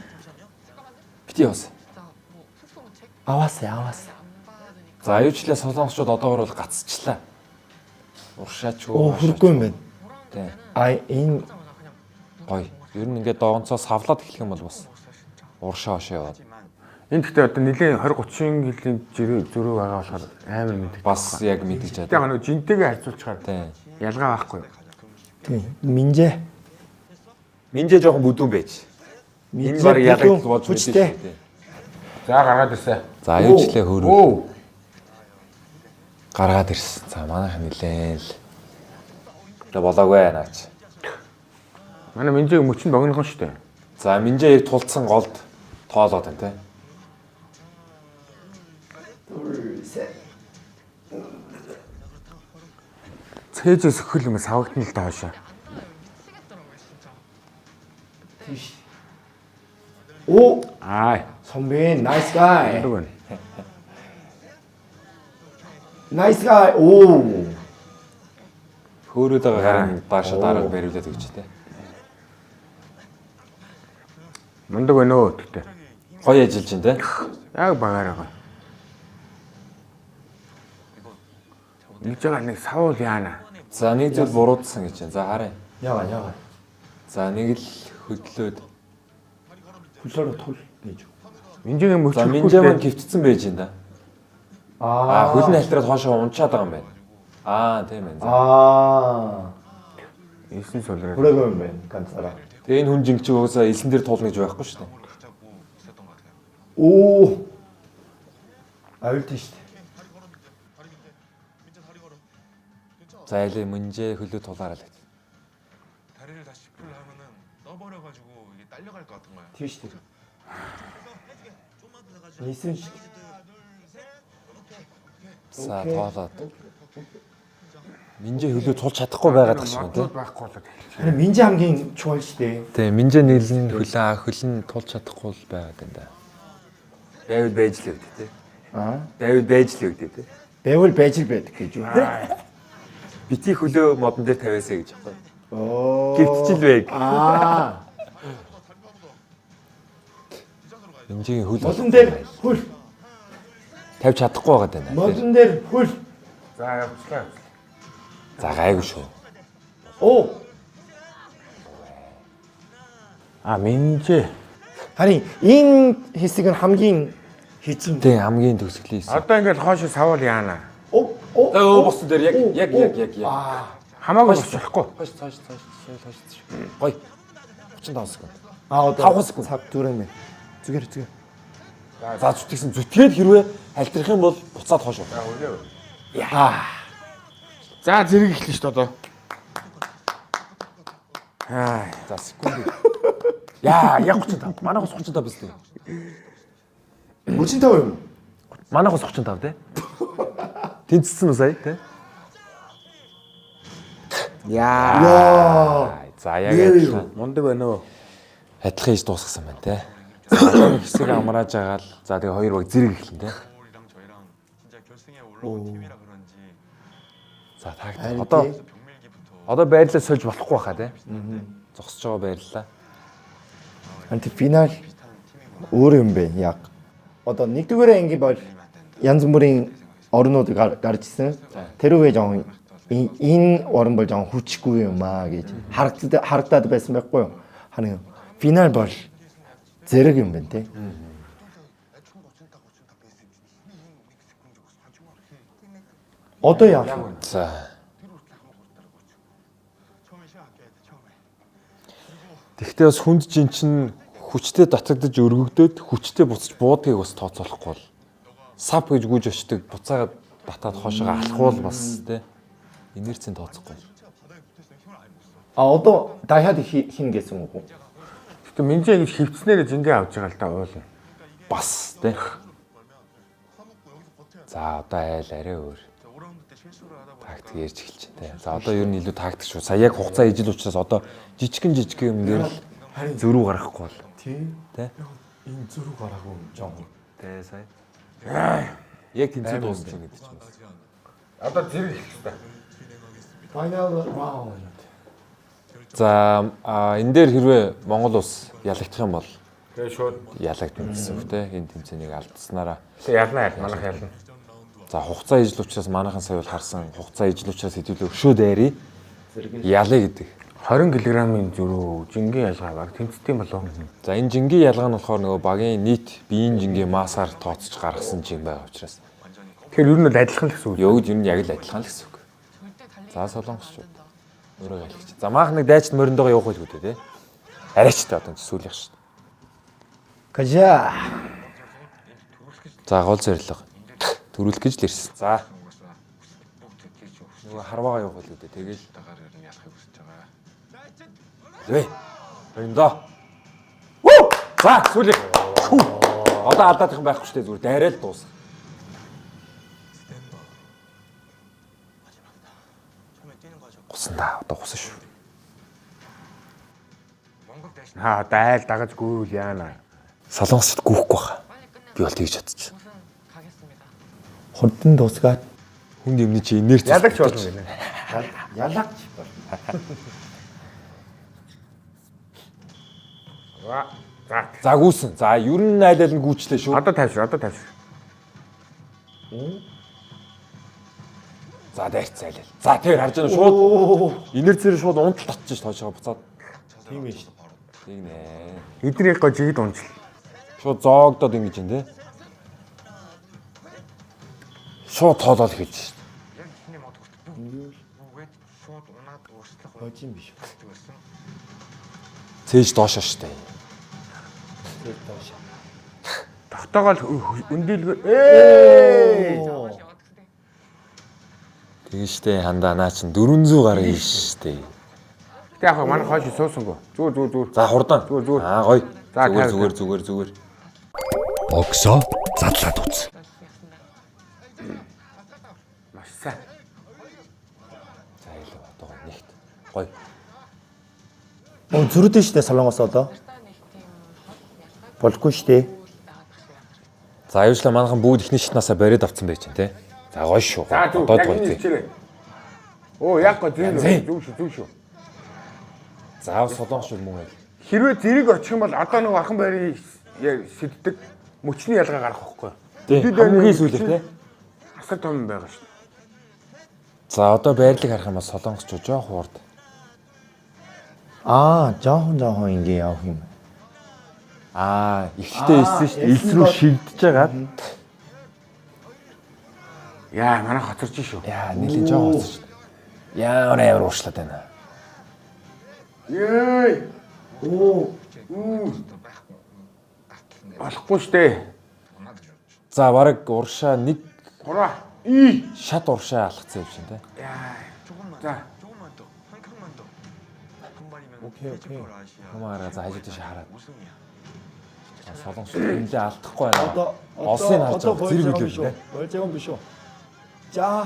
왔어. За, аюучлаа солонгосчууд одоогор бол гацчихлаа. Уршаач 오, үү. 그럴거 뭐. Тий. 인 Гоё. Ер нь ингээд доонцоо савлаад эхлэх юм бол бас уршаа хошоо яваад. Энд гэхдээ одоо нэлээ 20 30 жилийн зөрүү байгаа болохоор амар мэддэг. Бас яг мэдэж Тэгээ чадаа. нөгөө жинтэйгээ харьцуулчихаар Тий. ялгаа байхгүй. 민재. Минжээ жоохон бүдүүн байж. Энэ баг ялгах болж мэдээ шүү дээ. За гаргаад ирсэн. За, аюучлаа хөөрөө. Оо. Гаргаад ирсэн. За, манайх нилээл. Тэгээ болоогүй наач. Манай Минжээг мөчөнд богинохон шүү дээ. За, Минжээ яг тулцсан голд тоолоод байна тий. Цээжээс өхөл юм савагдана л да хаашаа. 오, Аа. 선배님 나이스 가이. Юу вэ? 나이스 가이. 오. Хөөрөөд байгаа гарын дааша дараа бариулаад өгч тий. Мундаг байна уу гэдэгтэй. Гоё ажиллаж байна тий. Яг багаараа гоё. Илж байгаа нэг савуул яана. За нэг зүйл буруудсан гэж байна. За харъя. Яга. За нэг л хөдлөөд. Хүлээрээ тул гэж. Минжигийн мөч. За Минжээ маань гівтцсэн байж энэ да. Хөлн альтраад хоошоо унчаад байгаа юм байна. Тийм байна. Эсэн сулраа. Хүрээгүй юм байна. Ганцаараа. Тэгээ энэ хүн жинг чи уусаа элсэн дээр туулна гэж байхгүй шүү дээ. Оо. Аюултай шүү дээ. За ялээ Минжээ хөлөө тулаарай л. 다리를 다시 풀 하면은 떠버려가지고 이게 딸려갈 것 같은 거야. Тийм шүү дээ. Нийсэн шүү. За тоолоод. Минжээ хөлөө тулж чадахгүй байгаад байгаа шүү дээ. Байхгүй болоод. Харин Минжи хамгийн чухал шүү дээ. Тийм Минжээ нийлэн хөлн тулж чадахгүй л байгаад байна да. Дэвид байж л үүд тий. Дэвид байж л үүд тий. Байвал байж л байдаг гэж үү? Бити хөлөө модон дээр тавиасаа гэж байна. Оо. Гівтчил байг. Минжигийн хөл Модон дээр хөл. тавьж чадахгүй байгаад байна. Модон дээр хөл. За явцлаа. За гайгүй шүү. Оо. Минжээ. Харин энэ хэсэг нь хамгийн хизэн. Тийм хамгийн төгсгөлийн хэсэг. Одоо ингээд хоошо савуул яана. За босон дээр яг. Хамаагүй болчихгүй. Хойш. Гой. 35 секунд. Одоо 5 секунд. цаг дүрэн мэн. Зүгээр. За зүтгэсэн зүтгээд хэрвээ альтрах юм бол буцаад хоош. За зэрэг эхлэн шүү дээ одоо. За секунд. Яг 35. Манайхаас 35 биз дээ. 35 юм. Манайхаас 35 тий. Тэнцсэн үү сая тий? За яг адилхан. Мундаг байна уу? Адилхан хийж дуусгасан байна тий. За нэг хэсэг амрааж агаал. За тэгээ хоёр баг зэрэг эхлэн тий. 서울이랑 저희랑 진짜 결승에 올라온 팀이라 그런지 За тагт. 병밀기부터 Одоо байрлал сольж болохгүй байхаа тий. Зогсож байгаа байрлалаа. Анти финал өөр юм бэ яг. Одоо нэгдүгээр анги бол янз бүрийн орнууд гарч ирсэн. Тэрүүгээ жоон энэ орн бол жоон хүчгүй юм гэж харагдаад байсан байхгүй юу? Харин финал бол зэрэг юм байна те. Одоо яах вэ? За. Тэгтээ бас хүнд жин чинь хүчтэй татагдаж өргөгдөөд хүчтэй буцаж буудгийг бас тооцоолохгүй бол сав гэж гүйж очдөг буцаагаад батаад хоошоо алхуул бас тий инерцийн тооцохгүй. Одоо дахиад хин гэсэн үг үү? Гэтэ Минжээ гэж хөвцснээр жингээ авч байгаа л та уйлна. Бас тий. За одоо айл арай өөр. Тактик ярьж эхэлж байна тий. За одоо ер нь илүү тактик шүү. Сая яг хугацаа ижил учраас одоо жижигхэн юм дээр л зөрүү гаргахгүй бол. Тий. Энэ зүрх гараагүй жоон. Тий сая. Яг тэнцээ дуусчихна гэдэг чинь. Одоо зэрэг эхэлсэн. Final round. За энэ дээр хэрвээ Монгол улс ялагдах юм бол Тэгээ шууд ялагдана гэсэн үг те энэ тэмцээнийг алдснараа. ялна манайх ялна. За хугацаа ижил учраас манайхан сая бол харсан хугацаа ижил учраас хэдүүлээ өшөө дайрий. Ялъя гэдэг. 20 кг-ийн зөрүү жингийн ялгаа баг тэмцдэм болов. За энэ жингийн ялгаа нь болохоор нөгөө багийн нийт биеийн жингийн массаар тооцож гаргасан жин байгаа учраас. Тэгэхээр ер нь бол адилхан л гэсэн үг. Йогд ер нь яг л адилхан л гэсэн үг. За солонгосчууд өөрөө ялгч. За маах нэг дайчд мориндоо явах байлгүй те. Арайч та одоо сүүлийнх шүү дээ. Кажа. За гол зорилго төрүүлэх гэж л ирсэн. За. Нөгөө харваагаа явах байлгүй дээ. Тэгэл ялахыг хүсэж байгаа. Вэ. Эндээ. Вуу! За сүүлийнх. Одоо алдаадах юм байхгүй шүү дээ. Зүгээр дайраа л дуусах. Гусандаа одоо гусан шүү. Дайл дагаж гүйвэл яана. Солонгосд гүйхгүй баха. Би бол тэгж бодчих. Хурдан дуусгаад Хүн юмны чи инерц Ялагч болно гэнэ. ялагч бол. За гүйсэн. За ер нь айл айл нь гүйчлээ шүү. Одоо тайвшир. За За дайрч зайлаа. За тэр харж байгаа шууд инерцээр шууд унтал татчих тоошоо буцаад. Тийм ээ шүү. Тийг нэ. Эднийг гоо жигд унжил. Шууд зоогдоод ингэж юм те. Шууд тоолоод хэлж шít. Яг ихний мод хүртдэг. Үгээд шууд унаад өөрчлөх Хож юм биш. байсан. Цээж доошоо штэ. Тэр доош. Тогтоогоол өндөлгөө. Тэгээ штэ хандаа наа чин 400 гаруй ийш штэ. Тэг яг манай хойш суусангүй. Зүгээр. За хурдан. Зүгээр. Аа гоё. За, зүгээр. Боксоо задлаад үз. Маш сайн. За илүү одоо нэгт. Гоё. Зүрдэн штэ солонгос одоо. Болохгүй штэ. За аюулчлаа манайхан бүгд ихний шатнаасаа бариад авцсан байж чинь те. За гоё шүү. За зүг. Одоо Яг гоё энэ тий. хичээлээ. Оо яг гоо зүг шүү. За солонгос юм уу? Хэрвээ зэрэг очих юм бол одоо нэг орхон байрыг сэтдэг мөчний ялгаа гарах байхгүй. Тий. Хамгийн сүүлэх те. Асар том байгаа шүү. За одоо байрлал харах юм бол солонгос ч жоох хуурд. Жоохон ингэ явах юм. Ихтэй элсэн шүү дээ. Элс рүү шигдэж байгаа. Яа, манай хоцорч шүү. Яа, нэлийн жоох хоцорч. Яа, амар уушлаад байна. Ей! Болохгүй штэ. За бараг уршаа нэг Гураа. шат уршаа алхацсан юм шиг те. Яа. 조금만 더. 한 칸만 더. 한 발이면 오케이. Хамаараа за хажууд тийш хараад. 우승이야. Солонгос энэ алдахгүй байна. Олсын харж байгаа зэрэг үлээ те. 멀쩡한 биш үү? За.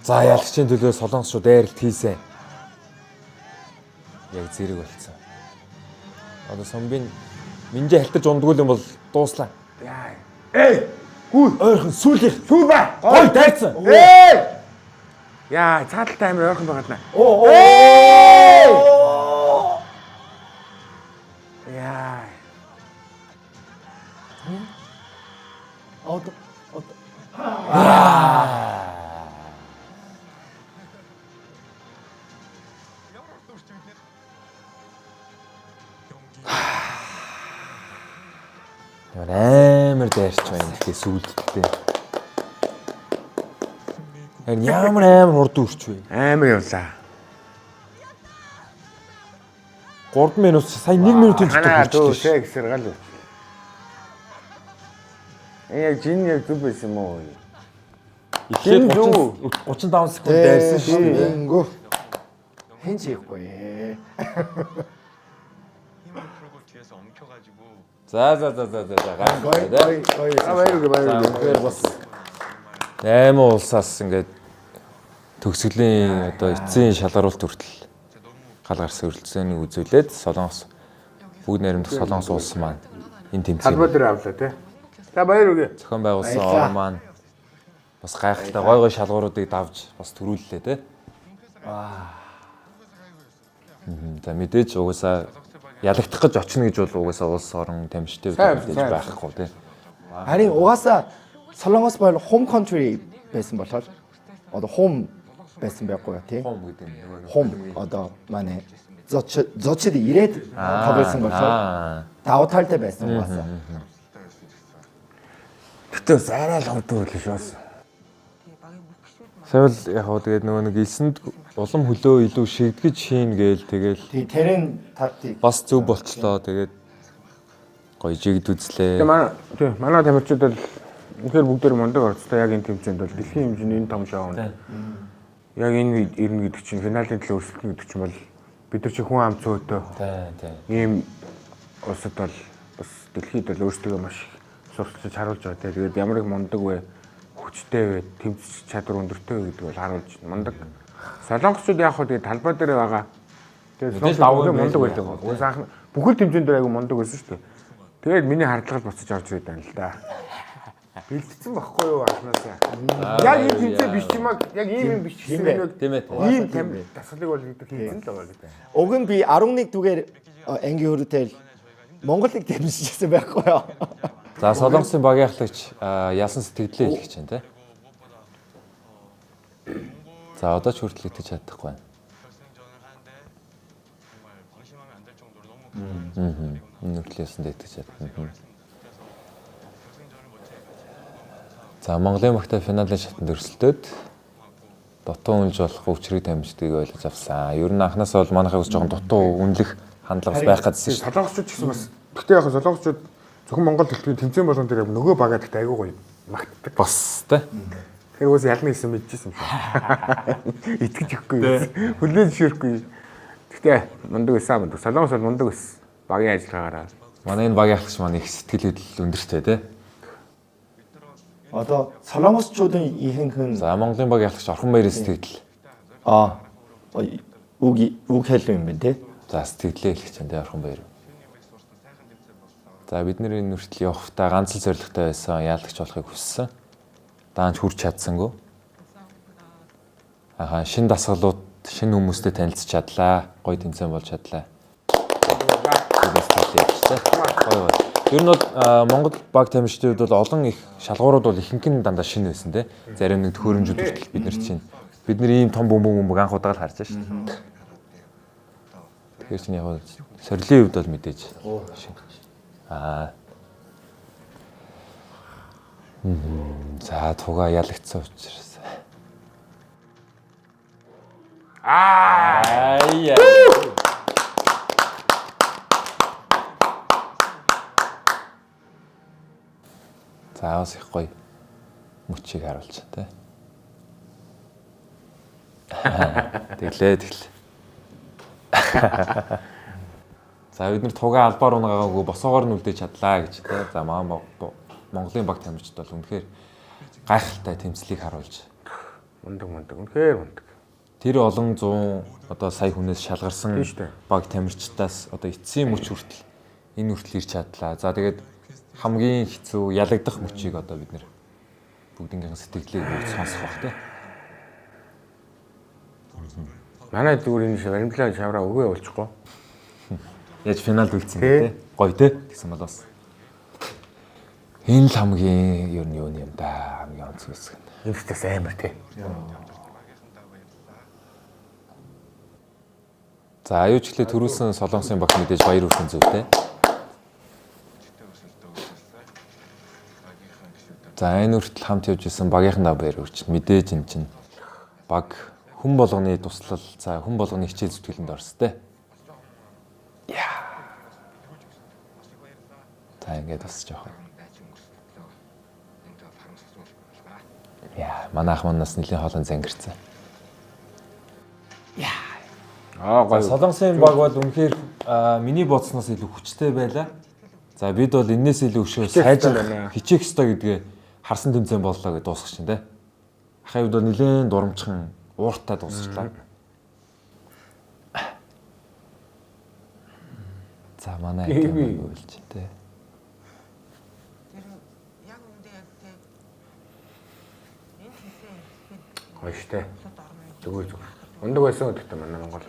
За ялагчийн төлөө солонгос шүү дайралт хийсэн. Яг зэрэг болцсон. Одоо сомбын минжээ халтаж ундгүй юм бол дууслаа. Яа. Эй! Гүү. Ойрхон сүүлэх. Сүү ба. Гой дайцсан. Эй! Яа, цааталтай амир ойрхон байгаад наа. Яа. Амар дайрч байна ихтэй сүүлдтэй. Ямар хурд үрч вэ? Амир явлаа. 3 минут сая 1 минутын Ханаа дотор дөө шээ гэсэр гал. Яг жин яг зүг байсан юм уу? Эхлээд 35 секунд дайрсан шүү дээ. Энгөө. Хэн чийхгүй. 힘을 풀고 뒤에서 엉켜가지고 За. Гой. Тэгэхээр бас 8 улсаас ингээд төгсгөлийн одоо эцсийн шалгаруулалт хүртэл гал гарсан өрөлдсөнийг үзүүлээд солонгос бүгд найрамдах солонгос улс маань энэ Талбай тэмцээн дээр авлаа тий. За баяр үгүй. зохион байгуулсан орн маань бас гайхалтай гой шалгууруудыг давж бас төрүүллээ тий. За мэдээж угаасаа ялагдах гэж очно гэж бол угаасаа улс орон тамирчтай мэдээж байхгүй тий. Харин угаасаа солонгос бол home country байсан болохоор одоо home байсан байхгүй тий. Хом гэдэг нь Home одоо манай зочид ирээд тоглосон болохоор давуу талтай байсан угаасаа. Гэтэ зараа л хурдан үлээ шоос. Сая бол яг хоо тэгээд нөгөө нэг элсэнд улам хөлөө илүү шигдгэж хийн гээл тэгэл Тий тэрэн тактик. бас зөв болчлоо тэгээд гоё жигд үзлээ. Тэгээ манай тамирчид бол үнэхээр бүгдээр мундаг орцтой яг энэ тэмцээнд бол дэлхийн хэмжээний энэ том шоу. Яг энэ ирнэ гэдэг чинь финалийн төлөө өрсөлдөн гэдэг чинь бол бид нар чи хүн ам цөөтэй. Тий. Ийм улсад бол бас дэлхийд бол өөрсдөө маш их сурталчилж харуулж байгаа. Тэгээд ямар их мундаг вэ, хүчтэй вэ, тэмцэж чадвар өндөртэй вэ гэдэг бол харуулж мундаг. Солонгосчууд яг хөө тэгээд талбай дээр байгаа. Тэгээд солонгосчууд мундаг байдаг. Уусаах бүхэл тэмцээнд дээр айгу мундаг байсан шүү дээ. Тэгээд миний хардлагал буцаж орж ирээд байна л да. Бэлдсэн байхгүй юу анхнаасаа. Яг энэ тэмцээ биш юм аа. Яг ийм биш гэсэн нэг Тийм ээ. ийм тамир дасгалыг бол гэдэг хэлсэн л байгаа гэдэг. Уг нь би 11 дугаар ангийн хөрөтэй Монголыг дэмжижсэн байхгүй юу? За Солонгосын багийнхлагч ялсан сэтгэлдээ хэлэх чинь тий. За одоо ч хүртэл итгэж чадахгүй байна. 결승전을 하는데 정말 방심하면 안 될 정도로 너무 Нүглээсэнд итгэж чадна. 결승전을 못해 За Монголын багтай финалийн шатанд өрсөлдөөд дутуу үнэлж болох өвчрэг дамждгийг ойлгож авсан. Ер нь анхнаасаа бол манайхаас жоохон дутуу үнэлэх хандлага байх гэсэн шүү. Солонгосчууд гэсэн бас гэхдээ яг солонгосчууд зөвхөн Монгол төлтгийн тэмцээн болгон дээр нөгөө багаад ихтэй айгүй гоё магтдаг. Бас тий. Тэр үс ялна гэсэн мэдчихсэн юм шиг. Итгэж өгөхгүй. Хүлээж зөвшөөрөхгүй. Гэхдээ мундаг байсан мундаг. Солонгос бол мундаг байсан. Багийн ажиллагаараа. Манай энэ багийн ахлагч маань их сэтгэл хөдлөл өндөртэй тий. Одоо солонгосчуудын ихэнх нь За Монголын багийн ахлагч Орхон Баярын сэтгэл. үг хэлв юм байна тий. За сэтгэлээ хэлэх чинь тий Орхон Баяр. За бид нэр энэ нүртэл явахдаа ганц л зоригтой байсан. Яалагч болохыг хүссэн. Даанч хүрч чадсангүй. Шин дасгалууд шинэ хүмүүстэй танилцж чадлаа. Гоё тэмцээн болж чадлаа. Гоё. Ер нь бол Монгол баг тамирчдууд бол олон их шалгуурууд бол ихэнх нь дандаа шинэ байсан те. Зарим нэг төхөөрөмжүүд хүртэл бид нар чинь бид нар ийм том бөмбөг анх удаага л харж байна шүү дээ. Тэгэхээр чинь яг сорилын хувьд бол мэдээж. За туга ялагдсан учраас. Яа. За бас их гоё мөчийг харуулж тэ. Тэглээ. За бид нар тугаа албаар унгаагаагүй босоогоор нь үлдээж чадлаа гэж тэ. За Монголын баг тамирчид бол үнэхээр гайхалтай тэмцлийг харуулж Мундаг. Үнэхээр мундаг. тэр олон 100 одоо сая хүнээс шалгарсан баг тамирчдаас одоо эцсийн мөч хүртэл энэ хүртэл ирч чадлаа. За тэгээд хамгийн хэцүү ялагдах мөчийг одоо бид нэр бүгднгийнхэн сэтгэлээ бүгд сонсох бах тэ. Манай зүгээр энэ баримтлаа шавраа өгөө болчихгоо. Яаж финалд үлдсэн тэ. Гоё тэ. Тэгсэн бол бас энэ л хамгийн юу юм да хамгийн онцгой хэсэг. Энэ ч амар тий. За аюучлээ төрүүлсэн солонгосын багт мэдээж баяр хүрсэн зүйтэй. За энэ хүртэл хамт явж исэн багийнхандаа баяр хүрч мэдээж эн чинь баг хүн болгоны туслал за хүн болгоны хичээл зүтгэлэнд орстой. Яа. За ингээд бас жоохон. Яа, манай ах манаас нэлийн хоолон зангирцсан. Гоё. Солонгосын баг бол үнэхээр миний бодсноос илүү хүчтэй байлаа. За бид бол энээс илүү өшөө сайжрах хичээх ёстой гэдгээ харсан тэмцээн боллоо гэж дуусгах чинь тэ. Ахын хувьд бол нэлээд дурамчхан ууртай дуусчлаа. За манай хэвээр үйлч тэ. Гоё штэ. Зүгээр. Ундаг байсан гэдэгтэй манай Монгол.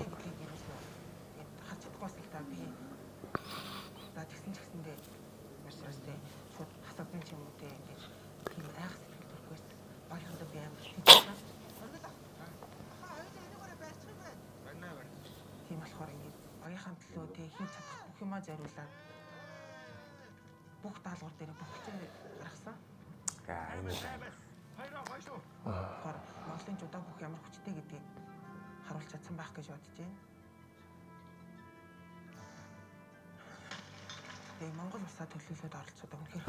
Тийм болохоор ингээд оюухан төлөө тий хийж чадах бүх юмаа зориулаад бүх даалгавар дээр бүгдээ гаргасан. Яа, энэ Монголын жудаа бүх ямар хүчтэй гэдгийг харуулж чадсан байх гэж бодож байна. Тэгээ Монгол улсаа төлөөлөд оролцоод үнэхээр.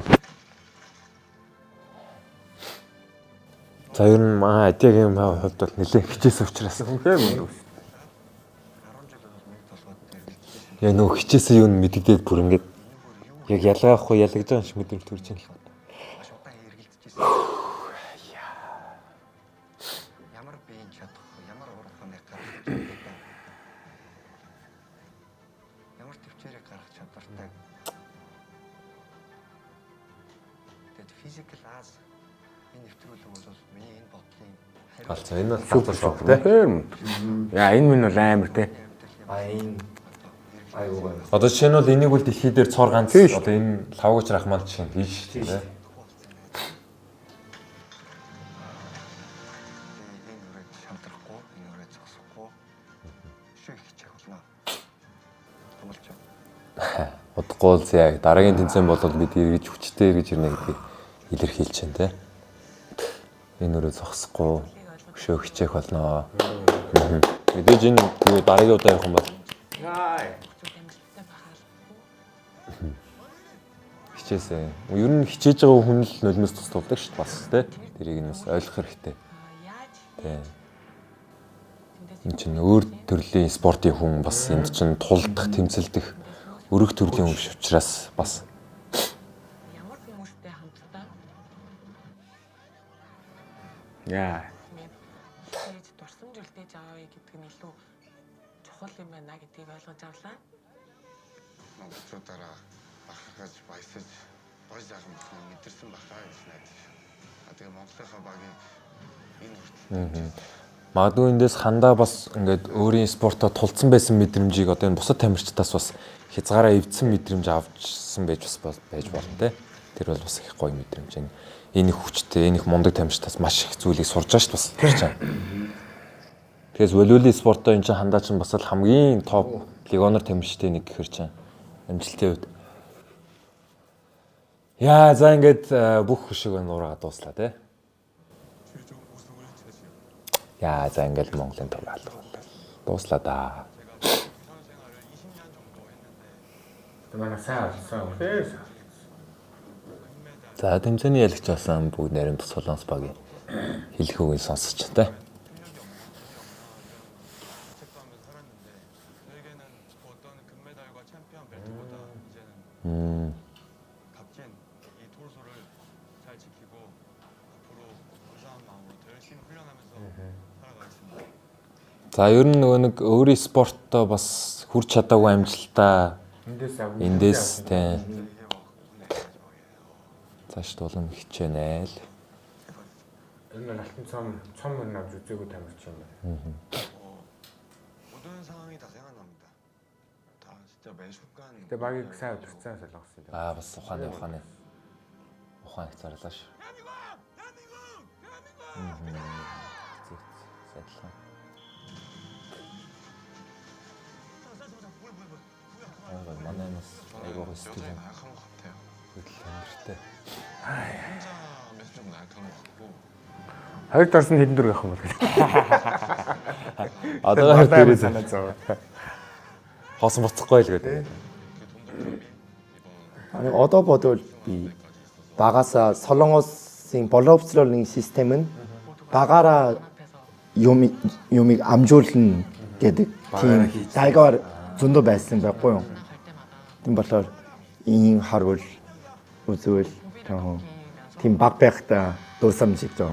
За ер нь манай адиагийн хувьд бол нэлээд хичээсэн учраас үнэхээр мундаг. яа нөх хичээсэн юу мэддэгдээд бүр ингээд яг ялгаахгүй ялгаж байгаа юм шиг мэдрэмж төрж байна л. Ямар биеийн чадах, ямар уурханыг гаргах чаддаг. Ямар төвчээрийг гаргах чадвартай. Тэгэд физикал аз энэ нэвтрүүлэг бол миний энэ бодлын За энэ бол супер шок тий. Яа энэ минь бол амар тий. Энэ Одоо жишээ нь бол энийг бол дэлхий дээр цор ганц одоо энэ лавгч рахман чинь хийж шүү дээ. Энэ үрээд шамтрахгүй, энэ үрээд зогсохгүй. Ших хичээх болно. Томолч. Удахгүй л яг дараагийн тэмцээн бол бид эргэж хүчтэй эргэж ирнэ гэдгийг илэрхийлж байна те. Энэ үрээ зогсохгүй өшөө хичээх болно. Мэдээж энэ тэгээ дараагийн удаа явах юм бол хичээсэй. Ер нь хичээж байгаа хүн л нулимс тусдуулдаг шүү дээ бас те. Тэрийг нь бас ойлгох хэрэгтэй. Тэ. Энэ чинь өөр төрлийн спортын хүн бас энд чинь тулдах, тэмцэлдэх өрөх төрлийн хүн учраас бас Ямар хүмүүстэй хамтдаа Яа. хийж дурсамж үлдээж авъя гэдэг нь илүү чухал юм байна гэдгийг ойлгож авлаа. Монголчуудаараа бахархаж баясаж гой сайхан бүхэн мэдэрсэн бахаа гэж найдаж. Тэгээ Монголынхаа багийн энэ хүртэл магадгүй эндээс хандаа бас ингээд өөрийн спортоо тулцсан байсан мэдрэмжийг одоо энэ бусад тамирчдаас бас хязгаараа эвдсэн мэдрэмж авчсан байж бас байж болно те. Тэр бол бас их гоё мэдрэмж. Энэ их хүчтэй, энэ их мундаг тамирчдаас маш их зүйлийг сурж байгаа шүү бас гэж байна. Тэгээс волейболын спортоо энэ чинь хандаа чинь бас л хамгийн топ легонор тамирчтай нэг гэхэр чинь амжилтын үед. Яа за ингээд бүх хөшөөгөө нураагаад дууслаа те. Яа за ингээд Монголын туг алга боллоо. Дууслаа да. Манай сайн болсон үнээр. За тэмцээний ялагч болсон бүгд нарийн Солонгос багийн хэлэх үгийг сонсож байна те. 값진 이 토르소를 잘 지키고 앞으로 감사한 마음으로 더 열심히 훈련하면서 살아가겠습니다. За ер нь нөгөө нэг өөрийн спортоо бас хүрч чадаагүй амжилтаа эндээс те. Цааш тулан хичээнэ л. Энэ нь алтан цом мөр навж үзээгүй тамирч юм байна. 모든 상황이 다 생각납니다. 다 진짜 매 순간. Тэгээ багийг сайн удирцсан солонгос юм. Бас ухааны ухаан их зарлаа шүү. Сайдлаа. Манай нас айгуу стил юм. 나약한 것 같아요. хөдөлгөөнтэй. 혼자면 좀 나약한 것 같고. Хоёр дарс нь хэдэн дөрөв явах юм бол. Одоо дээрээ санаа зов. хоосон буцахгүй л гэдэг. 아니 одоо бодвол би багасаа солонгосын боловсролын систем нь багаараа юмыг амжуулна гэдэг тийм дайгаар зөндөө байсан байхгүй юу. Тийм болохоор ийм харвал үзвэл тийм баг байхдаа дурсамжийг жоо.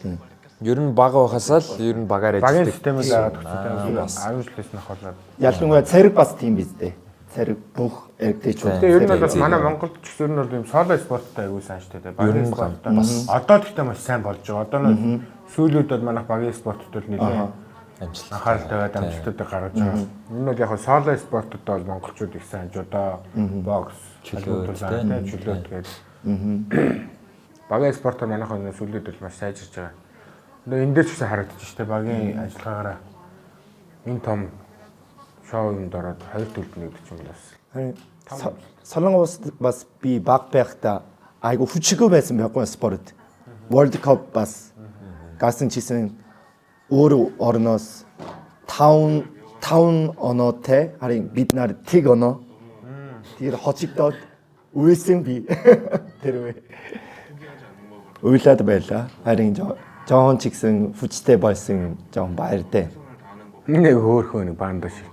Тийм. Ер нь бага байхасаа л ер нь багаар Багийн ажилладаг. системээр дагаад өгсөн. Аюулчлаас нь хавлаад. ялангуяа цэрэг бас тийм биз дээ. Цэрэг бүх эрдээчүүд. Тэгээ ер нь бол манай Монголд ч гэсэн ер нь бол ийм соло спорттой аягүй сайн шүү дээ. Багийн спорт бас одоо тэгтээ маш сайн болж байгаа. Одоо нь сүүлүүд бол манайх багийн спортод бол нэлээд Амжилт. анхааралтай амжилтуудыг гаргаж байгаа. Энэ нь яг соло спортод бол монголчууд их сайн жудоо, бокс, чөлөөт гэдэг. Багийн спортоор манайх сүүлүүд бол маш сайжирч байгаа. Одоо энэ дээр ч гэсэн харагдаж штэ багийн ажиллагаараа энэ том шоу юмд ороод хоёр төлөвлөний гэдэг юм бас. солонгос бас би баг байхдаа айгу хүчгүй байсан байхгүй спорт. World Cup бас гарсан чисэн өөр орноос таун оноотой харин бид нар тэг оноо тэр хожигдоод үйлсэн би тэр үйлээд байлаа. Харин жоон ч гэсэн хүчтэй байсан жоон баяртай. Энэ хөөхөө нэг банд шиг.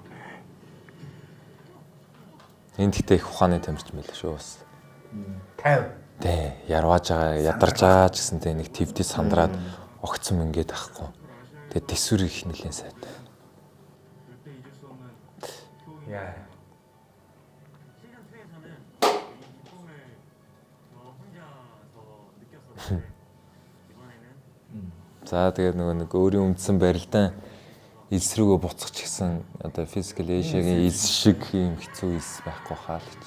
Энд гэхдээ их ухааны тамирч мэлээ шүү бас. 50. Тэ ярвааж байгаа, ядарч байгаа ч гэсэн тэ нэг твдээс сандраад огцсон ингээд ахгүй. Тэгээ тэсвэр их нэлээд сайтай. Яа. За тэгээд нөгөө нэг өөрийн үндсэн барилдан элс рүүгээ буцах ч гэсэн одоо физикал эйшагийн элс шиг юм хэцүү элс байхгүй хаа л гэж.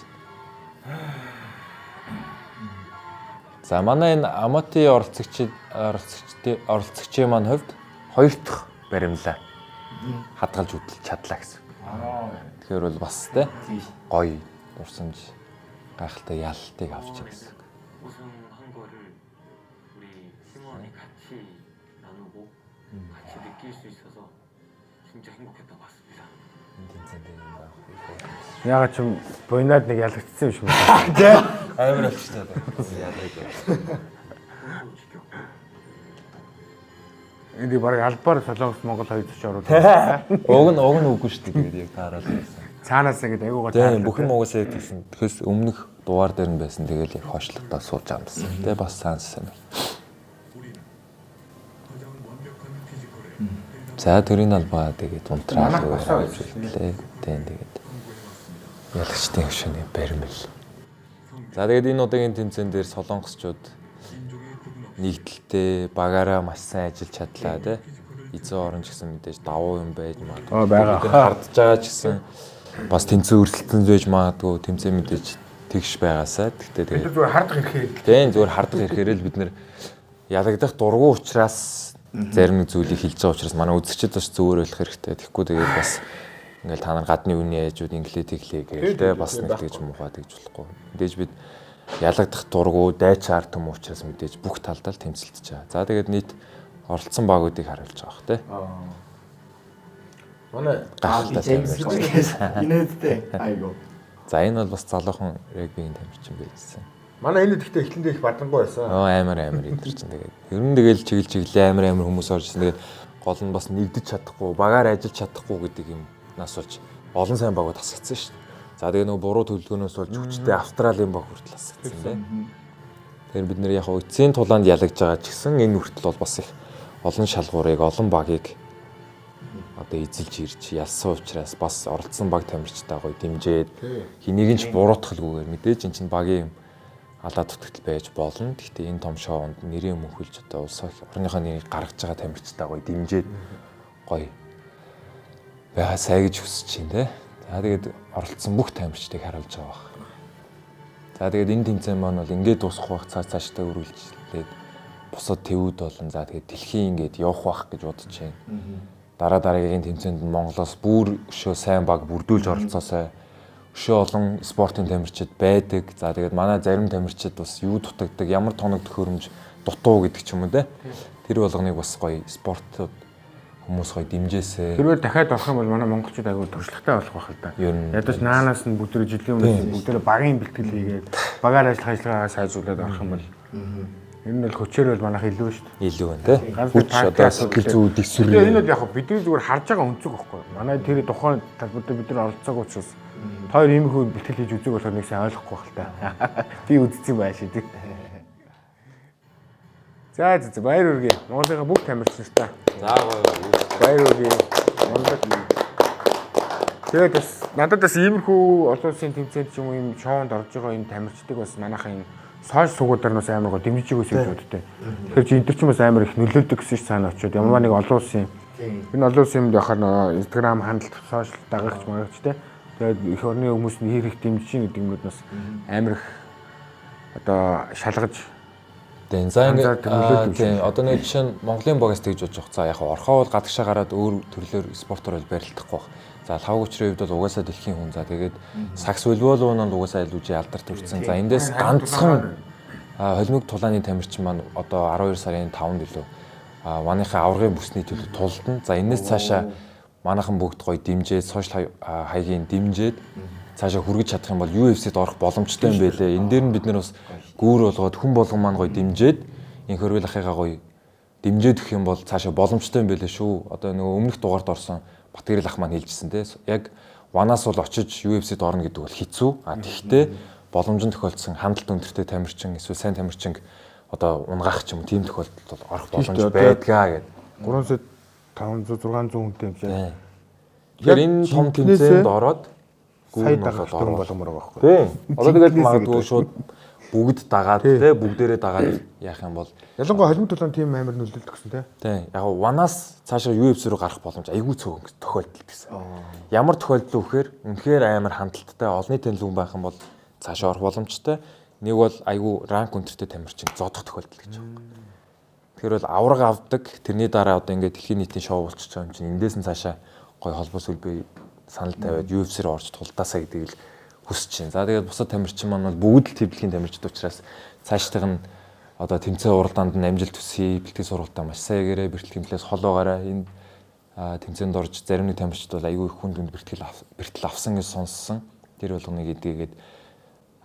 За манай энэ Амати оролцогчдын маань хувьд 2 дахь баримлаа хадгалж хөдөлж чадлаа гэсэн. Тэгэхээр бол бас тэ гоё дурсамж гайхалтай ялалтыг авч байгаа гэсэн. 우승한 거를 우리 팀원이 같이 나누고 같이 느낄 수 있어서 진짜 행복했던 것 같습니다. Ягаад ч юм буйнаад нэг ялагдсан юм шиг байна. Тэ? Амар болчихсон. Энд баг албаар Солонгос Монгол хоёр төч оруулаад. Уг нь үгүй шүү дээ. Тэгээд яг таарал байсан. Цаанаас ингэж айгуугаа тийм бүхэн угаасаа гэсэн. Тэгэхээс өмнөх дугаар дээр нь байсан. Тэгээд яг хойшлогдоод сууж байгаа юм байна. Тэ бас сайн. За төрийн албаа тэгээд унтраа гэж хэллээ. Тэгээд ялагчдын хөшөөний баримл. За тэгээд энэ удаагийн тэмцээн дээр солонгосчууд нэгдэлтэй багаараа маш сайн ажиллаж чадлаа тий. Эзэн орон ч гэсэн мэдээж давуу юм байж магадгүй. Байгаа. Хардж байгаа ч гэсэн бас тэнцэн өрсөлдсөн байж магадгүй тэмцээн мэдээж тэгш байгаасаа. Тэгтээ тэгээд зүгээр хардах ирэхээр. Тийм зүгээр хардах ирэхээр л бид нэр ялагдах дургу учраас зарим нэг зүйлийг хэлж байгаа учраас манай үзэгчид бас зөвөр ойлгох хэрэгтэй. Тэгэхгүй тэгээд бас ингээл та нар гадны үний ээжүүд инглээ тэглээ гээл те бас нэг тэгж муухай тэгж болохгүй. Мэдээж бид ялагдах дургу дайч ард юм учраас мэдээж бүх талдаа л тэмцэлдэж байгаа. За тэгээд нийт оролцсон багуудыг харуулж байгаа бох те. Манай инээдтэй. Айгу. За энэ бол бас залуухан регбигийн тамирчин байжсэн. Манай энэ гэхдээ эхлэндээ их бадангуй байсан. Амар идэрчин тэгээд. Ер нь тэгэл чиглээ амар хүмүүс оржсэн. Тэгээд гол нь бас нэгдэж чадахгүй, багаар ажиллаж чадахгүй гэдэг юм нас болж олон сайн багууд хасагдсан шүү дээ. За тэгээ нөгөө буруу төлөвлөгөөнөөс болж хүчтэй Австралийн баг хүртэл хасагдсан тийм. Тэгэхээр бид нэр яг эцсийн тулаанд ялагдж байгаа ч гэсэн энэ хүртэл бол бас их олон шалгуурыг, олон багийг одоо эзэлж ирж ялсан учраас бас оролцсон баг тамирчтай гоё дэмжээд хэнийг ч буруутгалгүйгээр мэдээж эн чинь багийн алдаа дутагдал байж болно. Гэхдээ энэ том шоунд нэрээ мөнхөлж одоо улс орныхоо нэрийг гаргаж байгаа тамирчтай гоё дэмжээд гоё яа сайн гэж хүсэж байна те. За тэгээд оролцсон бүх тамирчдыг харуулж байгаа баг. За тэгээд энэ тэмцээн маань бол ингээд дуусах байх цаашдаа үргэлжлээд бусад тэвүүд болон за тэгээд дэлхийн ингээд явах байх гэж бодож байна. Дараагийн тэмцээнд Монголоос бүр өшөө сайн баг бүрдүүлж оролцоосай. Өшөө олон спортын тамирчид байдаг. За тэгээд манай зарим тамирчид бас юу дутагддаг, ямар тоног төхөөрөмж дутуу гэдэг ч юм уу те. Тэр болгоныг бас гоё спортод хүмүүс гоё дэмжээсэй. Тэрвээ дахиад орох юм бол манай монголчууд аягүй туршлагатай болох байх л да. Ядаж наанаас нь бүгд жилийн өмнөөс бүгд багийн бэлтгэл хийгээд багаар ажиллагаагаа сайжруулад орох юм бол энэ нь бол хүчээр бол манайх илүү шүү дээ. Илүү байна те. Хүч одоо сэтгэл зүй дэвсвэр. Энэ бол яг бидний зүгээр харж байгаа өнцөг байхгүй. Манай тэр тухайн талбарт бид нар оролцоог учраас хоёр иймэрхүү бэлтгэл хийж үзэг болохоор нэг сайн ойлгохгүй байх л та. Би үзсэн байх шүү дээ. За баяр хүргэе. Монголынхаа бүх тамирчин нартай. За баяр хүргэе. Монголд тэгээд бас надад бас иймэрхүү олон улсын тэмцээнд ч юм уу юм шоунд орж байгаа энэ тамирчдыг бас манайхын сошиал сувгуудаар нас амар гоо дэмжиж өгөөс юм бодтой. Тэгэхээр чи энэ төр ч бас амар их нөлөөлдөг гэсэн чинь цаана очиод ямар нэг олон улсын энэ олон улсын юмд яхаар Instagram хандлт сошиал дагагч марагч те. Тэгээд их орны хүмүүс нь хийх дэмжиж гэдэг юмуд бас амар их одоо шалгаж тийм за ингээд одоо нэг жишээ нь Монголын багаас тэгж бодож байгаа. За яг орхоо бол гадагшаа гараад өөр төрлөөр спортоор барилдахгүй баг. За лав хүчрийн хувьд бол угаасаа дэлхийн хүн. За тэгээд сакс волейболонд угаасаа илүүж алдарт хүрсэн. За эндээс ганцхан холимог тулааны тамирчин маань одоо 12 сарын 5-нд илүү манайхаа аврагын бүсний төлөө тулдан. За энэс цаашаа манайхан бүгд гоё дэмжээд сошиал хаягийн дэмжээд цаашаа хүргэж чадах юм бол UFC-д орох боломжтой юм байлээ. Энэ дээр нь бид нэр бас гүүр болгоод хүн болгон маань гоё дэмжээд энэ хөрвөл ахыгаа гоё дэмжээд өгөх юм бол цаашаа боломжтой юм байлээ шүү. Одоо нөгөө өмнөх дугаард орсон Батгэрэл ах маань хэлжсэн те. Яг ванаас бол очиж UFC-д орно гэдэг бол хэцүү. Тэгэхдээ боломжтой тохиолдсон хандлт өндөртэй тамирчин эсвэл сайн тамирчин одоо унгаах ч юм уу тийм тохиолдолд орох боломж байдгаа гэдэг. 300 500 600 хүнтэй юм шиг. Тэгэхээр энэ том тэмцээнд ороод сая дагах болгомоор байгаа байхгүй. Тийм. Одоо тэгэл магадгүй шууд бүгд дагаад те бүгдээрээ дагаад яах юм бол ялангуяа холимог толон тим амар нөлөөлдөг гэсэн те. Тийм. Яг ванаас цаашаа UFC руу гарах боломж айгүй цөөхөн тохиолдол гэсэн. Ямар тохиолдол вэхээр үнэхээр амар хандлттай олонний танил хүн байх юм бол цаашаа орох боломжтой. Нэг бол айгүй ранк өнтертэй тамирчин зодох тохиолдол гэж байна. Тэгэхээр бол авраг авдаг. Тэрний дараа одоо ингээд дэлхийн нийтийн шоу болчихж байгаа юм чинь эндээс нь цаашаа гой холбоо сүлбээ санал тавиад UFC руу орж тулдаасаа гэдгийг л хүсэж байна. За тэгээд бусад тамирчин маань бол бүгд л төвлөхийн тамирчид учраас цаашдаа нь одоо тэмцээн уралдаанд нь амжилт төсөй, бэлтгэл сургалтаа маш сайн гэрээ бэлтгэл тэмцлээс холоогаараа энэ тэмцээнд орж зарим нэг тамирчид бол айгүй их хүнд бэлтгэл авсан гэж сонссон. Тэр болгоныг эдгээд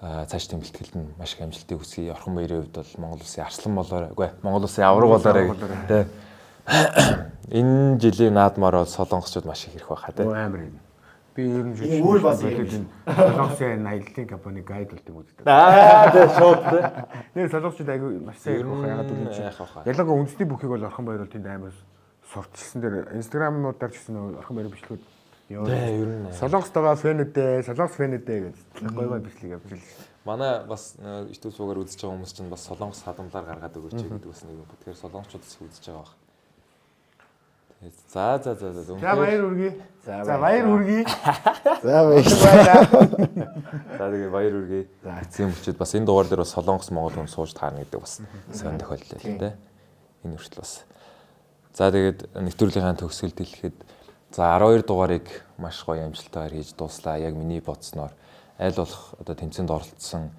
цааш тийм бэлтгэлд нь маш их амжилтыг хүсье. Орхон баярын хувьд бол Монгол улсын арслан болоорой. Үгүй Монгол улсын авраг болоорой тий. Энэ жилийн наадмаар бол солонгосчууд маш их ирэх байхаа тий. Амар юм. Би ер нь жишээ бас солонгосын аяллаа компани гайд болдог юм үздэг. Тий шууд тий. Нэр солонгосчууд айгүй маш сайн ирэх байхаа. Ягаад гэвэл ялангуяа үндэсний бүхийг бол Орхон баяр бол тэнд амар сурталчилсан дээр инстаграмуудаар ч гэсэн Орхон баяр бичлэгүүд Ер нь солонгостойгоо фэнүүдээ, солонгос фэнүүдээ гэж гоё бичлэг явуулж байна. Манай бас YouTube суугаар үзэж байгаа хүмүүс чинь бас солонгос хадамлаар гаргаад өгөөч гэдэг бас нэг юм. Тэгэхээр солонгосчуудаас үзэж байгаа баг. За. За баяр үргээ. За баяр үргээ. За баяр. За тэгээ баяр үргээ. Эцсийн мөчөд бас энэ дугаар дээр бас солонгос монгол хүн сууж таарна гэдэг бас сонь тохиолдол л дээ. Энэ хүртэл бас. За тэгээд нэвтрүүлгийнхаа төгсгөлд хэлэхэд за 12 дугаарыг маш гоё амжилтаар хийж дууслаа. Яг миний бодсноор аль болох одоо тэмцээнд оролцсон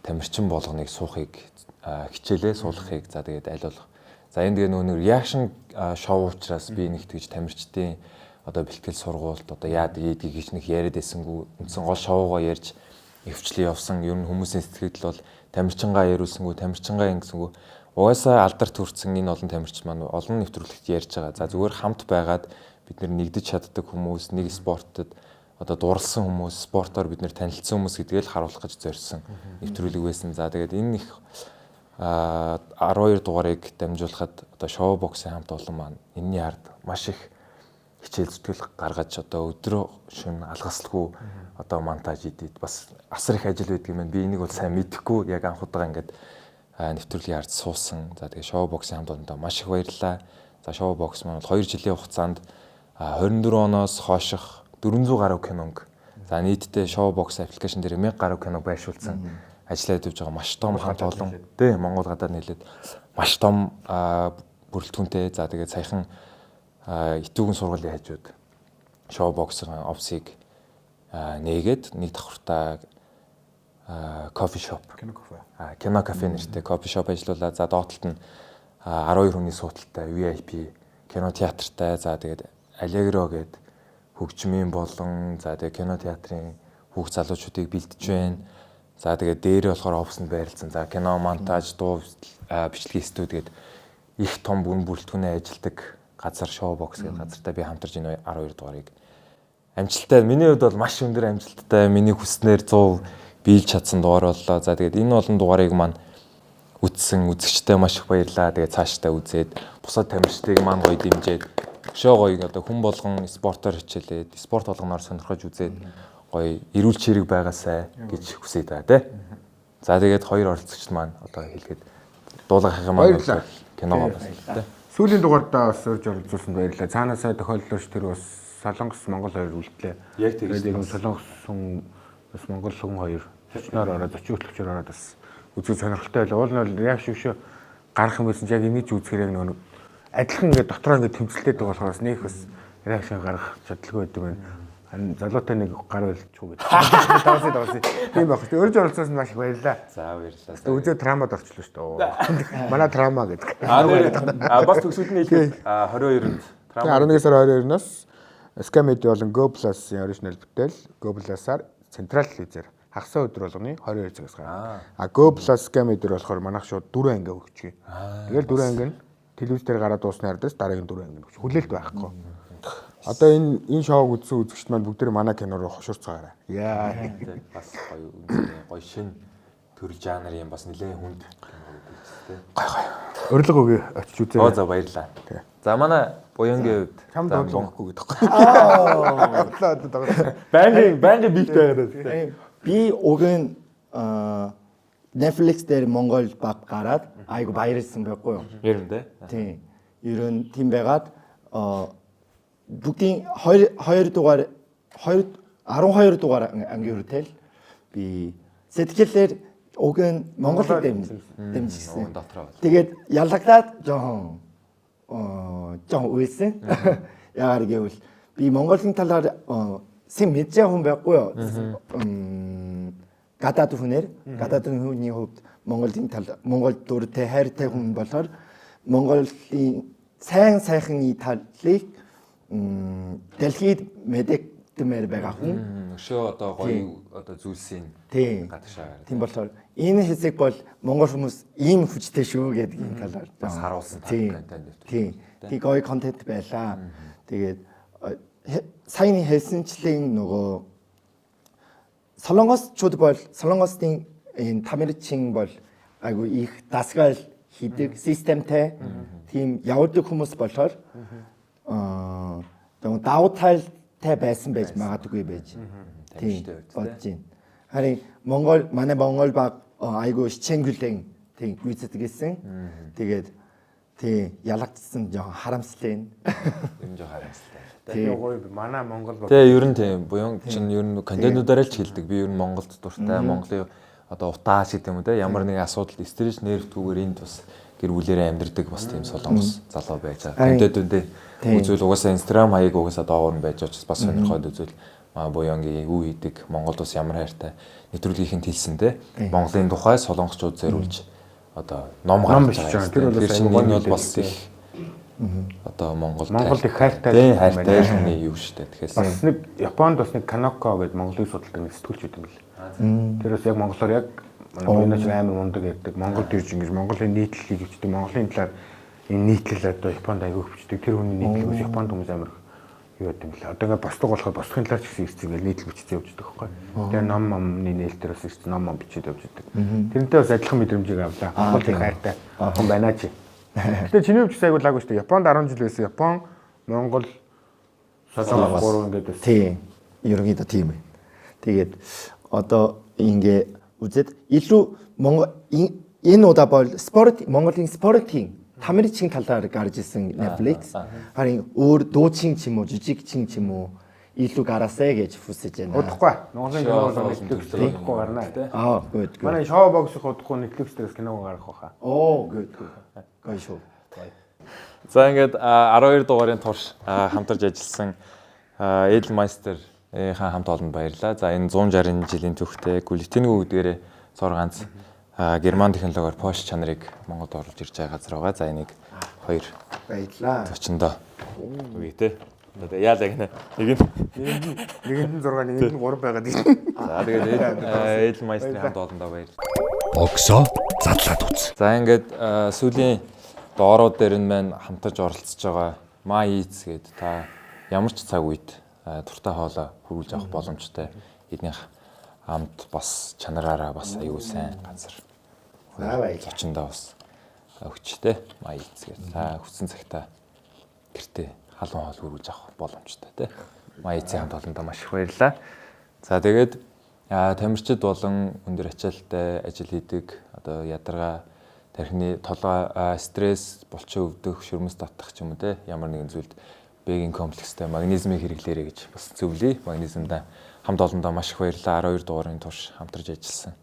тамирчин болгоныг суухыг хичээлээ суулгахыг за тэгээд аль болох за энэ тэгээ нөгөө реакшн шоу учраас би нэг тэгж тамирчдын одоо бэлтгэл сургуульд одоо яадаг ийдгийг гэж нэг яриад байсангүй үндсэн гол шоугаа ярьж өвчлөө явсан. Ер нь хүмүүсийн сэтгэл бол тамирчингаа яриулсангүй, тамирчингаа ингэсэнгүй. Угаасаа алдарт хүрсэн энэ олон тамирчин маань олон нэвтрүүлэгт ярьж байгаа. За зүгээр хамт байгаад бид нэгдэж чаддаг хүмүүс, нэг спортод одоо дурлсан хүмүүс, спортоор бид танилцсан хүмүүс гэдгийг л харуулах гэж зорьсон нэвтрүүлэг байсан. За тэгээд энэ их 12 дугаарыг дамжуулахад одоо шоу боксын хамт олон маань энэний ард маш их хичээл зүтгэл гаргаж одоо өдрөө шөнө алгасалгүй одоо монтаж хийдэг. Бас асар их ажил байдаг юм байна. Би энийг бол сайн мэдэхгүй яг анх удаа ингээд нэвтрүүлгийн ард суусан. За тэгээд шоу боксын хамт олондоо маш их баярлалаа. За шоу бокс маань 2 жилийн хугацаанд 24 оноос хойших 400 гаруй кинонг. За нийтдээ шоу бокс аппликейшн дээр 1000 гаруй киног байршуулсан. Ажиллаад явж байгаа маш том хамт олон. Тэ Монгол гадаад нийлээд маш том бүрэлдэхүүнтэй. За тэгээд саяхан итүүгэн сургуулийн хажууд шоу боксын офсыг нээгээд нэг давхартаа кофе шоп. Кино кафе нэртэй кофе шоп ажиллаулаа. За доотлолт нь 12 хүний суудалтай VIP кино театртай. За тэгээд Allegro гээд хөгжмийн болон за тэгээ кино театрын хүүхд залуучуудыг бэлдэж байна. За тэгээ дээрээ болохоор офснд байрлалцсан. За кино монтаж, дуу бичлэгийн студ гээд их том бүн бүрэлдэхүүнээ ажилдаг газар шоу бокс гэдэг газартаа би хамтарч энэ 12 дугаарыг амжилттай. Миний хувьд бол маш өндөр амжилттай. Миний хүснээр 100 биелж чадсан дугаар боллоо. За тэгээд энэ олон дугаарыг маань үзсэн үзэгчтэй маш их баярлалаа. Тэгээд цаашдаа үзээд бусад тамирчдыг маань гоё дэмжиж шоу гоё одоо хүн болгон спортоор хичээлээд спорт болгоноор сонирхож үзээд гоё эрүүл чирэг байгаасай гэж хүсэж байгаа тий. За тэгээд хоёр оролцогчд маань одоо хэлгээд дуулгахын маань киногоо бас тий. Сүүлийн дугаардаа бас урьж оролцуулсан баярлалаа. Цаанаасаа тохиолдлооч тэр бас Солонгос Монгол хоёр үлдлээ. Яг тэгээд Солонгос хүн бас Монгол хүн хоёр зочноор ороод зочин хөтлөгчөөр ороод бас үзэх сонирхолтой байлаа. Уул нь бол яг шившээ гарах юм байсан ч яг имиж үзэхээр яг нэг адилхан ингээд дотроо ингээд тэмцэлтэй байгаа болохоос нэг бас реакшн гаргах чадлагүй байдаг байна. Залуутай нэг гар байлчгүй гэдэг. Давсаа. Тийм байх. Өөрөж оролцсон маш их баярлалаа. За баярлалаа. Үзээ травмад орчлоо шүү дээ. Манай травма гэдэг. Бас төгсгөл нь хэлээд 22-нд травма. 11 сарын 22-наас Scamedy болон Go Plus-ийн оригинал бүтээл Go Plus-аар Централ телевизээр хагасаа өдөр болгоны 22 цагаас гарна. Go Plus Scamedy дээр болохоор манайх шууд 4 анги өгчихье. Тэгэл 4 анги нь телевиз дээр гараад дуусны ардаас дараагийн 4 анги өгч. Хүлээлт байхгүй. Одоо энэ шоуг үзсэн үзэгчд маань бүгдээ манай кино руу хошуурцгаарай. Яа. Бас гоё шин төр жанрын бас нэлээд хүнд гой. Урилга өгье очиж үзээ. За баярлалаа. За манай буянгийн хувьд чамд бонгохгүй гэдэг. Байнгын бийт байгаад. Би уг нь Netflix дээр Монгол баг гараад айгу баярлсан байхгүй юу? Ер нь тийм. Ер нь тийм байгаад бүгдийн 12 дугаар 12 дугаар ангийн хүртэл би сэтгэлээр уг нь Монголд дэмжсэн. Тэгээд яллаглаад жоохон үйлсэн. Яагаад гэвэл би Монголын талаар сэм мэдээ хүн байхгүй юу? Гадаад хүний хувьд Монгол дуртай хайртай хүн болохоор Монголын сайхны талыг дэлхийд мэдэгдмээр байгаа хүн. Өшөө одоо гоё одоо зүйлсийн гадагшаа. Тийм болохоор энэ хэсэг бол монгол хүмүүс ийм хүчтэй шүү гэдэг энэ талаар бас харуулсан контент. Тийм. Тэг гоё контент байлаа. Тэгээд саяны хэлсэнчлийн нөгөө Солонгосчууд бол Солонгосын энэ тамирчин бол айгу их дасгал хийдэг системтэй тийм явдаг хүмүүс болохоор давуу талтай байсан байж магадгүй байж. Тийм бодож байна. Харин манай Монгол баг айгу хичээнгүлэн тийм гүйцэтгэсэн. Тэгээд тийм ялагдсан жоохон харамсалтай. Юм жоохон харамсалтай. Тэгээд манай Монгол баг. Тэгээ ер нь тийм буян чинь ер нь контентуудаараа л хэлдэг. Би ер нь Монголд дуртай, Монголын одоо утаас гэдэг юм те ямар нэгэн асуудал стресс нервтгүүгээр энд бас гэр бүлээрээ амьдэрдэг бас тийм солонгос залуу байж байгаа. Контентуудээ үзвэл угаасаа Instagram хаяг угаасаа доогоор нь байж учраас бас сонирхоод үзвэл буянгийн юу хийдэг, Монголд бас ямар хайртай нэвтрүүлгийнхэнд хэлсэн те Монголын тухай солонгосчууд зориулж одоо ном гаргаж байгаа. Тэр чинь энэ бол бас их одоо Монголд их хайртай хүний юу шүү дээ. Тэгэхээр бас нэг Японд бас нэг Kanoko гэдэг Монголыг судалдаг нэг сэтгүүлч байдаг юм билээ. Тэрээс яг монголоор яг манай амар мундаг ярьдаг. Монголд ирж ингэж Монголын нийтлэлийг хөвчдөг. Монголын талаар энэ нийтлэл одоо Японд аягүй хөвчдөг. Тэр хүний нийтлэл Японд хүмүүс амар юу гэдэг юм бэл. Одоо ингээд босдог болохоор босхын талаар ч гэсэн ирсэн ингээд нийтлэл бичиж явуулдаг байхгүй. Тэгээ ном-ны нээлтээр бас ирсэн ном бичиж явуулдаг. Тэрнтэй бас адилхан мэдрэмжийг авлаа. Монгол их хайртай хүн байна чи. Гэтэ чиний хувьд аягүй лаагүй шүү дээ. Японд 10 жил байсан. Япон, Монгол, Солонгос гурван ингээд байсан. Тийм. Ерөнхийдөө тийм байна. Тэгээд одоо ингээ үзээд илүү энэ удаа бол Монголын спортын тамирчин талаар гарч ирсэн Netflix. Харин өөр дуучин ч юм уу, жижигчин ч юм уу илүү гараасаа гэж хүсэж байна. Удахгүй. Монголын кино Netflix дээр удахгүй гарна. Good. Манай шоу боксыг удахгүй Netflix дээрээс киног гаргах байхаа. Good. Гоё шоу. За ингээд 12 дугаарын турш хамтарч ажилласан Edelmeister хамт олонд баярлалаа. За энэ 160 жилийн түүхтэй Гүлтэнгүй гэдгээрээ цор ганц герман технологиор Porsche чанарыг Монголд оруулж ирж байгаа газар байгаа. За энийг 2 баярлалаа. 40-доо. Үгүй те. Одоо яалаа гинэ. Нэг нь 6, нэг нь 3 байгаад ийм. За тэгээд Edelmeister хамт олондоо баярлалаа. Боксоо задлаад үз. За ингээд сүүлийн доорууд дээр нь маань хамтарч оролцож байгаа Майиц гэдэг та ямар ч цаг үед туртай хоолой хөрвүүлж авах боломжтой. Эднийх хамт бас чанараараа бас аюул сайн газар. Зочиндоо бас өгчтэй Майиц гэдэг. Та хүссэн цагтаа гэртээ халуун хоол хөрвүүлж авах боломжтой тий. Майицын хамт олондоо маш их баярлалаа. За тэгээд тамирчид болон өндөр ачаалттай ажил хийдэг одоо ядаргаа тархины толгой стресс булчин өвдөх шүрмэс татах ч юм уу те ямар нэгэн зүйлд Б-ийн комплекстэй магнезимыг хэрэглээрэй гэж бас зөвлөе. Магнезимда хамт олондоо маш их баярлалаа. 12 дугаарын турш хамтарч ажилласан.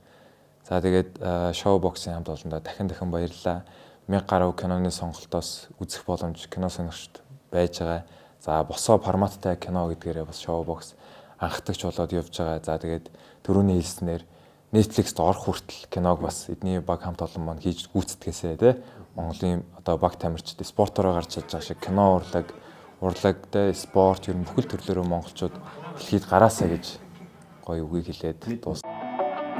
За тэгээд шоу боксын хамт олондоо дахин баярлалаа. 1000 гаруй киноны сонголтоос үзэх боломж кино сонирхогчд байж байгаа. За босоо форматтай кино гэдгээрээ бас шоу бокс анхдагч болоод явж байгаа. За тэгээд түрүүний хэлснээр Netflix-д орох хүртэл киног бас эдний баг хамт олон маань хийж гүйцэтгээсэй те. Монголын одоо баг тамирчид спортороо гарч чадж байгаа шиг кино урлагтай спорт ер нь бүхэл төрлөөрөө монголчууд дэлхийд гараасаа гэж гоё үгийг хэлээд дуусна.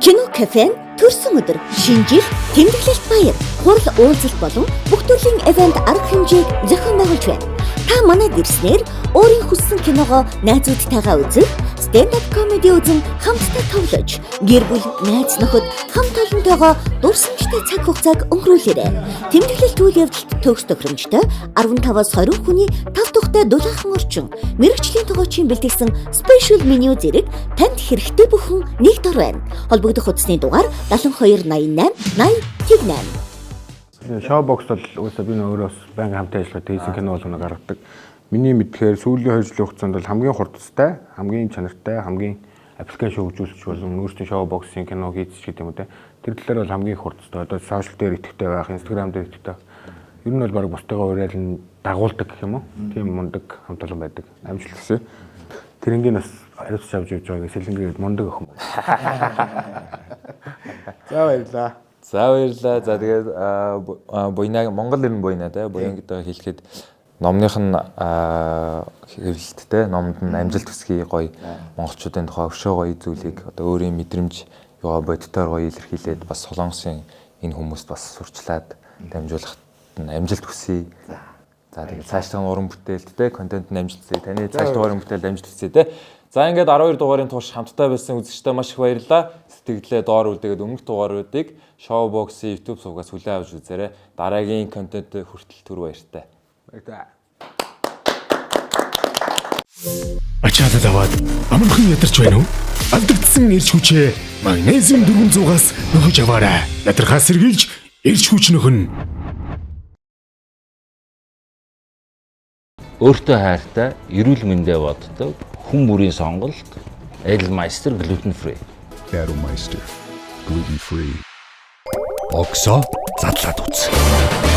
Кино кафе төрсөн өдөр шинжил тэмдэглэлт баяр хурал уулзалт болон бүх төрлийн ивент арга хэмжээг зохион байгуулж байна. Та манайд ирснээр өөрийн хүссэн киногоо найзуудтайгаа үзэх, stand-up comedy үзэн хамтдаа тоглож, гэр бүл, найз нөхөд хамт олонтойгоо дурсамжтай цаг хугацааг өнгөрүүлээрэй. Тэмдэглэлт үйл явдалд төгс тохиромжтой 15-аас 20 хүний тав тухтай дулаахан орчин, мэргэжлийн тогоочийн бэлтгэсэн special menu зэрэг танд хэрэгтэй бүхэн нэг дор байна. Холбогдох утасны дугаар 7288 8088. Showbox бол уусаа би өөрөөс байнга хамтаа ажилладаг хийсэн кино болгоныг гаргадаг. Миний мэдхээр сүүлийн 2 жилийн хугацаанд бол хамгийн хурдтай, хамгийн чанартай, хамгийн аппликейшн хөгжүүлж болон өөрсдийн Showbox-ийн кино хийчих гэдэг юм уу те. Тэр талаар бол хамгийн хурдтай. Одоо сошиал дээр идэвхтэй байх, Instagram дээр идэвхтэй. Ер нь бол баг бусдаагаа уриал нь дагуулдаг гэх юм уу? Тийм мундаг хамт олон байдаг. Амжилт хүсье. Тэрнгийн бас хариуцж авч явж байгааг сэлэнгээд мундаг охин байна. За баярлаа. За баярлалаа. За тэгээд буйнаа Монгол ирнэ буйнаа те. Буян гэдэг хэлэхэд номных нь хэвлэлттэй, номд нь амжилт хүсгий гоё монголчуудын тухай өшөө гоё зүйлийг одоо өөрийн мэдрэмж юугаа бодитоор гоё илэрхийлээд бас солонгосын энэ хүмүүст бас сурчлаад дамжуулахад нь амжилт хүсье. За тэгээд цаашдаа уран бүтээлт те контент нь амжилт хүсье. Таны цаашдаа уран бүтээлд амжилт хүсье те. За ингээд 12 дугаарын турш хамтдаа байсан үзэгчдээ маш их баярлалаа. Сэтгэлдээ доор үлдээгээд өмнөх дугааруудыг Showbox-ийн YouTube сувгаас хүлээн авч үзээрэй. Дараагийн контент хүртэл түр баяртай. Баярлалаа. Ачаалал аваад амархан ядарч байна уу? Алдагдсан эрч хүчээ магнезиум 400-аас нөхөж аваарай. Ядархаа сэргийлж эрч хүч нөхөн. Өөртөө хайртай, эрүүл мэндэ боддог хүн бүрийн сонголт Edelmeister gluten free. Edelmeister gluten free. Оксо задлаад үз.